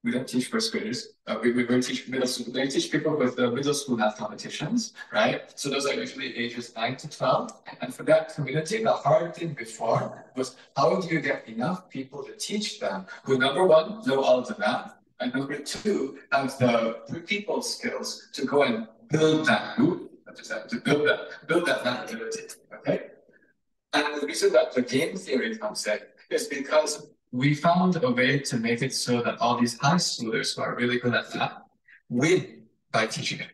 we don't teach first graders. We teach middle school. They teach people with the middle school math competitions, right? So those are usually ages 9 to 12. And for that community, the hard thing before was how do you get enough people to teach them who, number one, know all of the math, and number two, have the people skills to go and build that group, to build that math ability, okay? And the reason that the game theory comes in is because we found a way to make it so that all these high schoolers who are really good at that win by teaching it.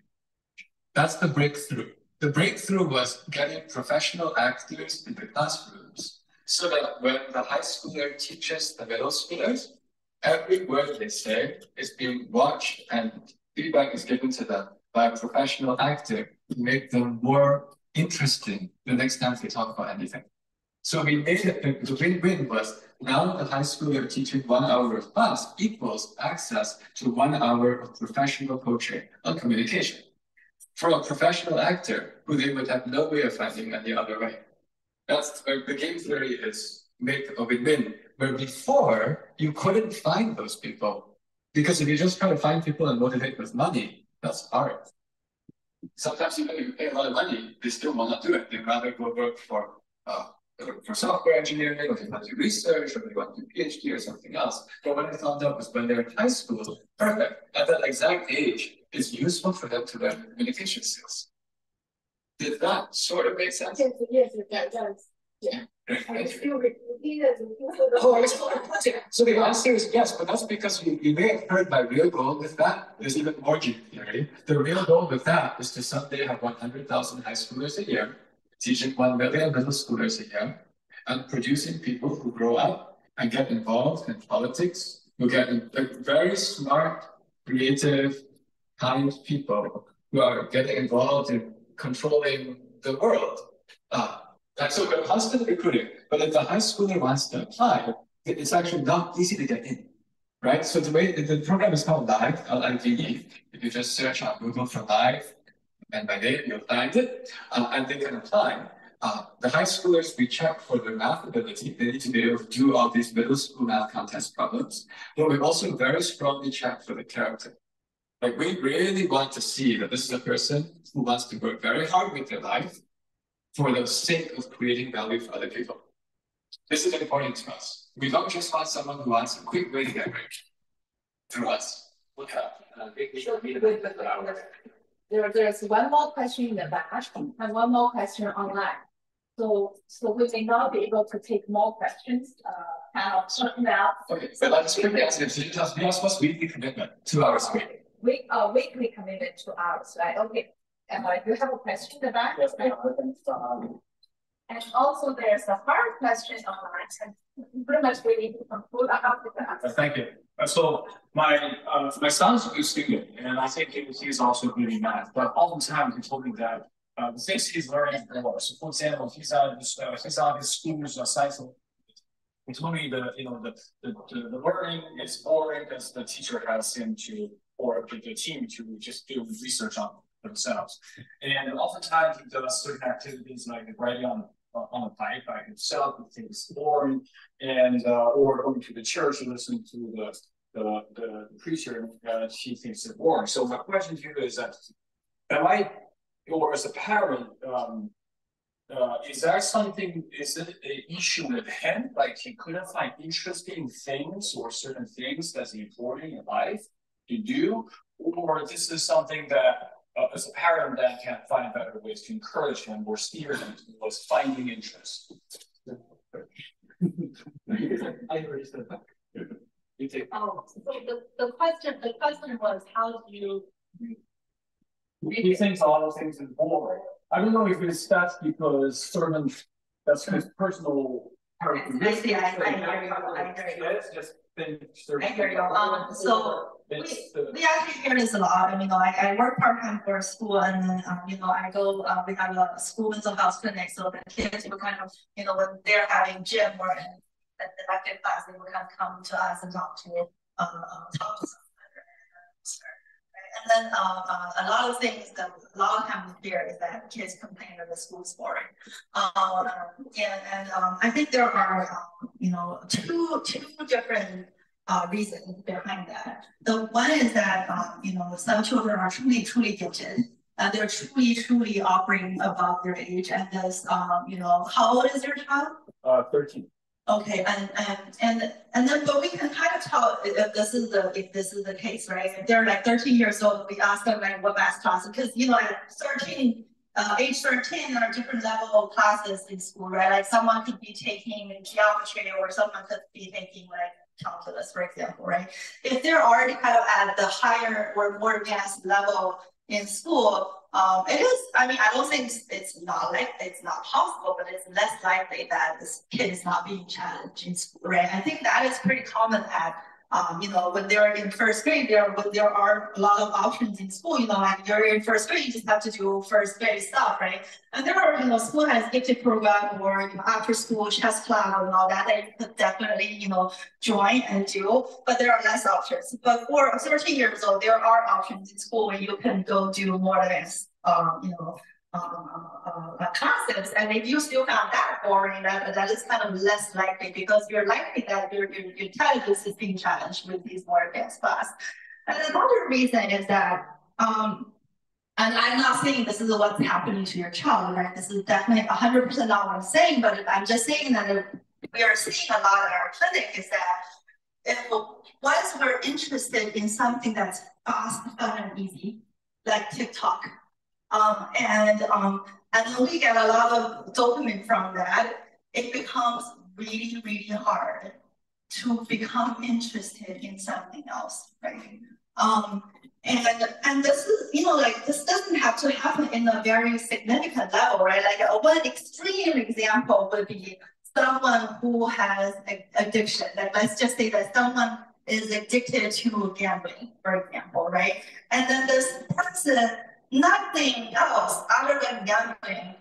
That's the breakthrough. The breakthrough was getting professional actors in the classrooms so that when the high schooler teaches the middle schoolers, every word they say is being watched and feedback is given to them by a professional actor to make them more interesting the next time they talk about anything. So we made it, the win-win was now the high schooler teaching 1 hour of class equals access to 1 hour of professional coaching on communication for a professional actor who they would have no way of finding any other way. That's where the game theory is make a win-win, where before you couldn't find those people. Because if you just try to find people and motivate with money, that's hard. Sometimes even if you pay a lot of money, they still will not do it. They'd rather go work for software engineering, or they want to do research, or they want to do PhD or something else. But what I found out was when they're in high school, perfect, at that exact age, it's useful for them to learn communication skills. Did that sort of make sense? Yes, that does. Yeah. So the answer is yes, but that's because you may have heard my real goal with that. There's even more game theory. The real goal with that is to someday have 100,000 high schoolers a year, teaching 1 million middle schoolers a year, and producing people who grow up and get involved in politics, who get very smart, creative, kind people who are getting involved in controlling the world. And so we're constantly recruiting, but if the high schooler wants to apply, it's actually not easy to get in, right? So the program is called LIVE, L-I-V-E. If you just search on Google for LIVE, and by name, you'll find it, and they can apply. The high schoolers, we check for their math ability. They need to be able to do all these middle school math contest problems, but we also very strongly check for the character. Like, we really want to see that this is a person who wants to work very hard with their life for the sake of creating value for other people. This is important to us. We don't just want someone who wants a quick way to get rich through us. There's one more question in the back and one more question online. So we may not be able to take more questions now. Okay, so let's quickly answer this. You asked what's weekly commitment? 2 hours a week. Weekly commitment 2 hours, right? Okay. And you have a question in the back? And also there's a hard question online. And pretty much we need to conclude after that. Thank you. So my son's a good student, and I think he's also good in math. But oftentimes he told me that the things he's learning more. So for example, he's on his school's science. He told me the learning is boring because the teacher has him to, or the team to just do research on themselves. And oftentimes he does certain activities like writing on a bike by himself, he thinks boring, and or going to the church and listening to the preacher, she thinks it's boring. So my question to you is that, am I, or as a parent, is that something, is it an issue with him? Like he couldn't find interesting things or certain things that's important in life to do? Or this is something that as a parent that can find better ways to encourage him or steer him towards finding interest? I already said that. You take. Oh, so the question was, how do you? He thinks a lot of things is boring. I don't know if that's because certain, that's his personal characteristics. I hear you. It's just been certain. I hear you. So we actually hear this a lot. I work part-time for a school, and then, I go, we have a school mental health clinic, so the kids will kind of, when they're having gym or an elective class, they will kind of come to us and talk to someone. And then a lot of things that a lot of times we hear is that kids complain that the school's boring. I think there are two different reasons behind that. The one is that some children are truly gifted. They're truly operating above their age. And there's how old is your child? 13. Okay, and then but we can kind of tell if this is the case, right? If they're like 13 years old, we ask them like what math class, because at 13, age 13, there are different level of classes in school, right? Like someone could be taking geometry, or someone could be taking like calculus, for example, right? If they're already kind of at the higher or more advanced level in school, it is, I don't think it's not possible, but it's less likely that this kid is not being challenged in school, right? I think that is pretty common at, when they're in first grade, there are a lot of options in school, like you're in first grade, you just have to do first grade stuff, right? And there are, school has gifted program or after school chess club and all that you could definitely, join and do, but there are less options. But for 13 years old, there are options in school where you can go do more advanced, classes, and if you still found that boring, that is kind of less likely, because you're likely that your intelligence is being challenged with these more advanced class. And another reason is that, and I'm not saying this is what's happening to your child, right? This is definitely 100% not what I'm saying, but I'm just saying that we are seeing a lot at our clinic is that once we're interested in something that's fast, fun, and easy, like TikTok, and then we get a lot of dopamine from that, it becomes really hard to become interested in something else, right? And this is, this doesn't have to happen in a very significant level, right? Like one extreme example would be someone who has addiction. Like let's just say that someone is addicted to gambling, for example, right? And then this person, nothing else other than gambling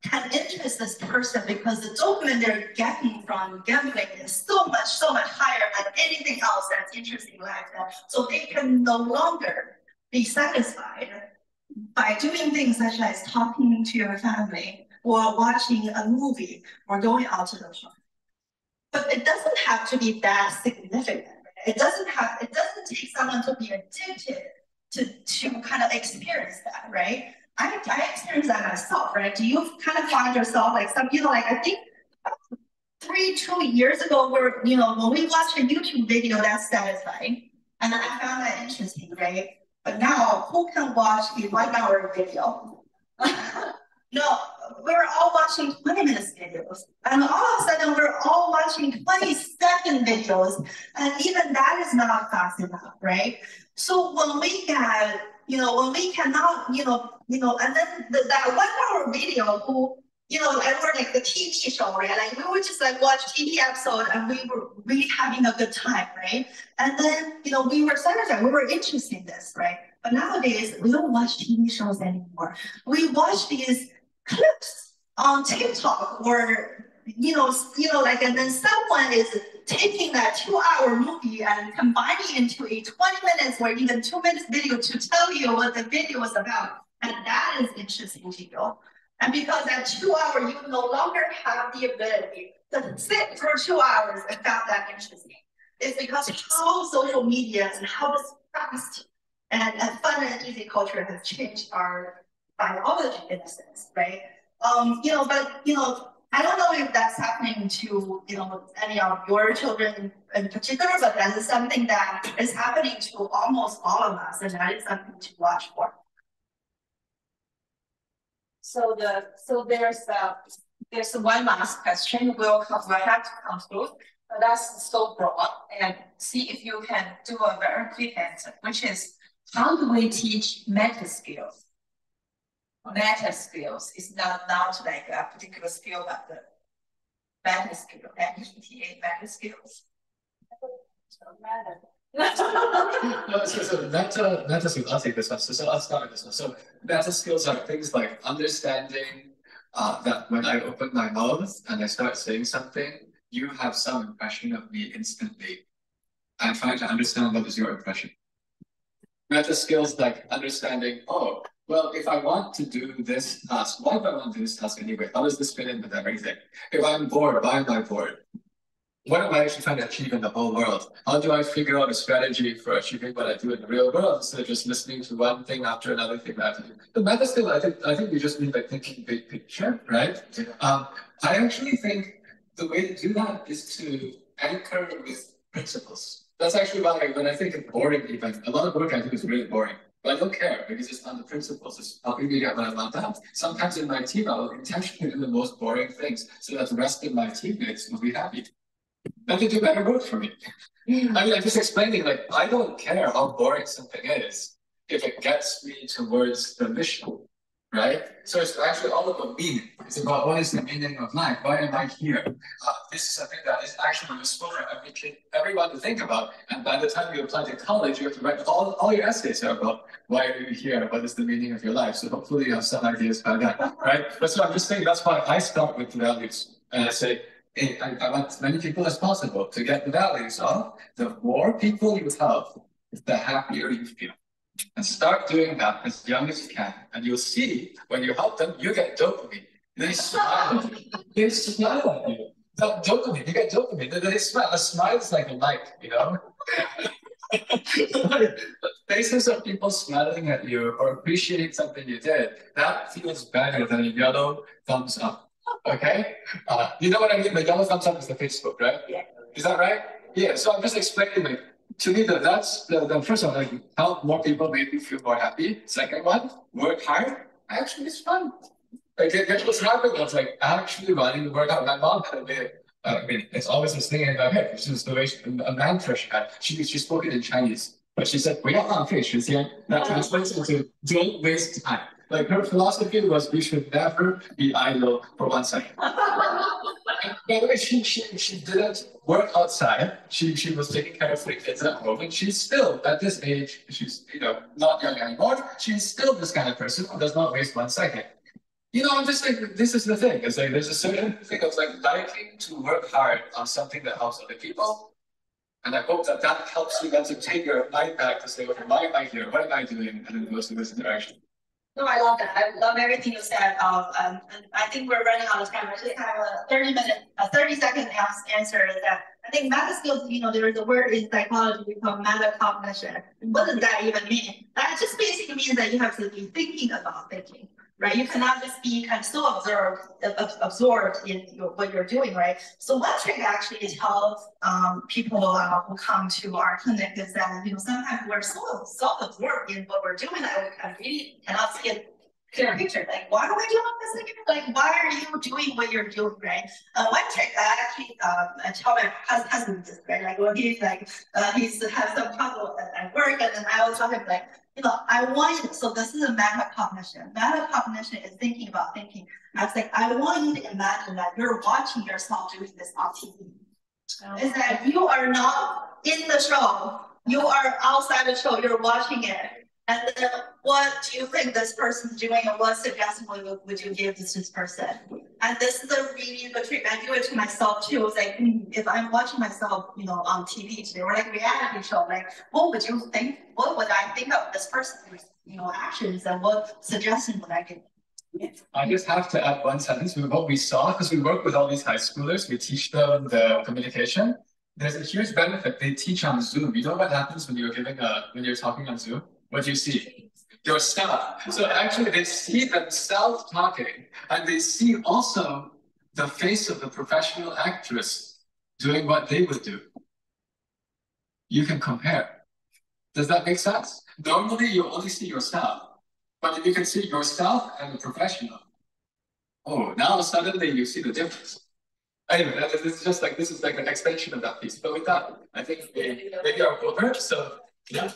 can interest this person, because the dopamine they're getting from gambling is so much higher than anything else that's interesting like that. So they can no longer be satisfied by doing things such as talking to your family or watching a movie or going out to the park. But it doesn't have to be that significant. Right? It doesn't take someone to be addicted to kind of experience that, right? I experienced that myself, right? Do you kind of find yourself like some, I think 2 years ago, where, when we watch a YouTube video, that's satisfying. And I found that interesting, right? But now, who can watch a 1 hour video? No, we're all watching 20-minute videos. And all of a sudden, we're all watching 20-second videos. And even that is not fast enough, right? So when we get, when we cannot, and then that 1 hour video, you know, I learned like the TV show, right? Like we would just like watch TV episode and we were really having a good time, right? And then, you know, we were satisfied, we were interested in this, right? But nowadays we don't watch TV shows anymore. We watch these clips on TikTok or, you know, like, and then someone is taking that 2-hour movie and combining into a 20 minutes or even 2 minutes video to tell you what the video is about. And that is interesting to you. And because at 2 hours, you no longer have the ability to sit for 2 hours and found that interesting. It's because how social media and how this fast and fun and easy culture has changed our biology in a sense, right? You know, but you know, I don't know if that's happening to, you know, any of your children in particular, but that is something that is happening to almost all of us, and that is something to watch for. So there's one last question we'll have to come through, but that's so broad, and see if you can do a very quick answer, which is how do we teach meta skills? Meta skills is not like a particular skill, but the meta skill, META meta skills. So meta skills, I'll take this one. So I'll start with this one. So meta skills are things like understanding that when I open my mouth and I start saying something, you have some impression of me instantly. I'm trying to understand what is your impression. Meta skills like understanding, oh, well, if I want to do this task, why do I want to do this task anyway? How does this fit in with everything? If I'm bored, why am I bored? What am I actually trying to achieve in the whole world? How do I figure out a strategy for achieving what I do in the real world instead of just listening to one thing after another thing that I have to do? The meta skill, I think we just need like thinking big picture, right? I actually think the way to do that is to anchor with principles. That's actually why when I think of boring even, a lot of work I do is really boring. But I don't care because it's on the principles. It's helping me get what I want out. Sometimes in my team, I will intentionally do the most boring things so that the rest of my teammates will be happy. And they do better work for me. I mean, I'm just explaining, like, I don't care how boring something is if it gets me towards the mission, right? So it's actually all about meaning. It's about what is the meaning of life? Why am I here? This is something that is actually useful for everyone to think about. And by the time you apply to college, you have to write all your essays are about why are you here? What is the meaning of your life? So hopefully you have some ideas by that, right? But so I'm just saying that's why I start with values. And I say, hey, I want as many people as possible to get the values of. The more people you have, the happier you feel. And start doing that as young as you can. And you'll see when you help them, you get dopamine. They smile at you. They smile at you. That dopamine, you get dopamine. They smile. A smile is like a light, you know? Faces of people smiling at you or appreciating something you did, that feels better than a yellow thumbs up. Okay? You know what I mean? The yellow thumbs up is the Facebook, right? Yeah. Is that right? Yeah, so I'm just explaining, like, to me, that's the first one, like, help more people make me feel more happy. Second one, work hard. Actually, it's fun. Like, guess what's happening? It's like actually running the workout. My mom had a bit, I mean, it's always this thing in my head. This is the way a mantra she had. She spoke it in Chinese, but she said, 不要浪费时间. That translates into don't waste time. Like, her philosophy was we should never be idle for 1 second. By the way, she didn't work outside. She was taking care of 3 kids at home, and she's still at this age. She's not young anymore. She's still this kind of person who does not waste 1 second. You know, I'm just like, this is the thing. It's like there's a certain thing of like liking to work hard on something that helps other people, and I hope that helps you then to take your mind back to say, okay, why am I here? What am I doing? And then goes to this direction. No, I love that. I love everything you said. And I think we're running out of time. I just have a 30-second answer. That I think meta skills, there is a word in psychology we call metacognition. What does that even mean? That just basically means that you have to be thinking about thinking, right? You cannot just be kind of so absorbed in what you're doing, right? So one trick actually is help people who come to our clinic is that, sometimes we're so self-absorbed in what we're doing that we kind of really cannot see a clear picture. Like, why am I doing this? Like, why are you doing what you're doing, right? One trick I actually tell my husband this, right? Like, when he's like, he's has some trouble at work, and then I will tell him like, I want you, so this is a metacognition. Metacognition is thinking about thinking. I was like, I want you to imagine that you're watching yourself doing this on TV. Is that you are not in the show, you are outside the show, you're watching it. And then what do you think this person's doing and what suggestion would you give to this person? And this is a really good trick. I do it to myself too. It's like, if I'm watching myself, on TV today, or like reality show, like, what would you think? What would I think of this person's, actions, and what suggestion would I give? I just have to add one sentence with what we saw, because we work with all these high schoolers, we teach them the communication. There's a huge benefit. They teach on Zoom. You know what happens when when you're talking on Zoom? What do you see? Yourself. So actually they see themselves talking, and they see also the face of the professional actress doing what they would do. You can compare. Does that make sense? Normally you only see yourself. But if you can see yourself and the professional, oh, now suddenly you see the difference. Anyway, this is like an extension of that piece. But with that, I think maybe our over. So yeah,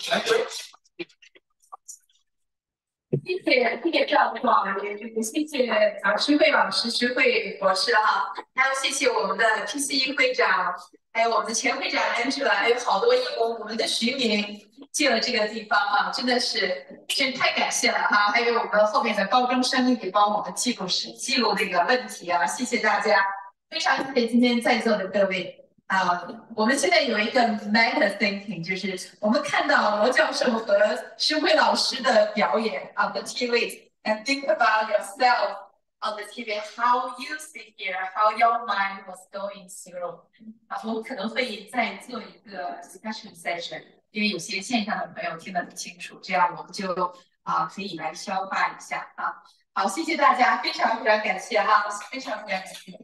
谢谢赵总，也谢谢施慧老师、施慧博士哈，还有谢谢我们的 PCE 会长，还有我们的前会长 Angela， 还有好多义工，我们的徐明进了这个地方啊，真太感谢了哈！还有我们后面的高中生也帮我们记录这个问题啊，谢谢大家，非常谢谢今天在座的各位。我们现在有一个 meta thinking， 就是我们看到罗教授和施慧老师的表演 on the TV and think about yourself on the TV, how you sit here, how your mind was going through。我们可能会再做一个 discussion session， 因为有些线上的朋友听得很清楚，这样我们就可以来消化一下啊。好，谢谢大家，非常感谢哈，非常感谢。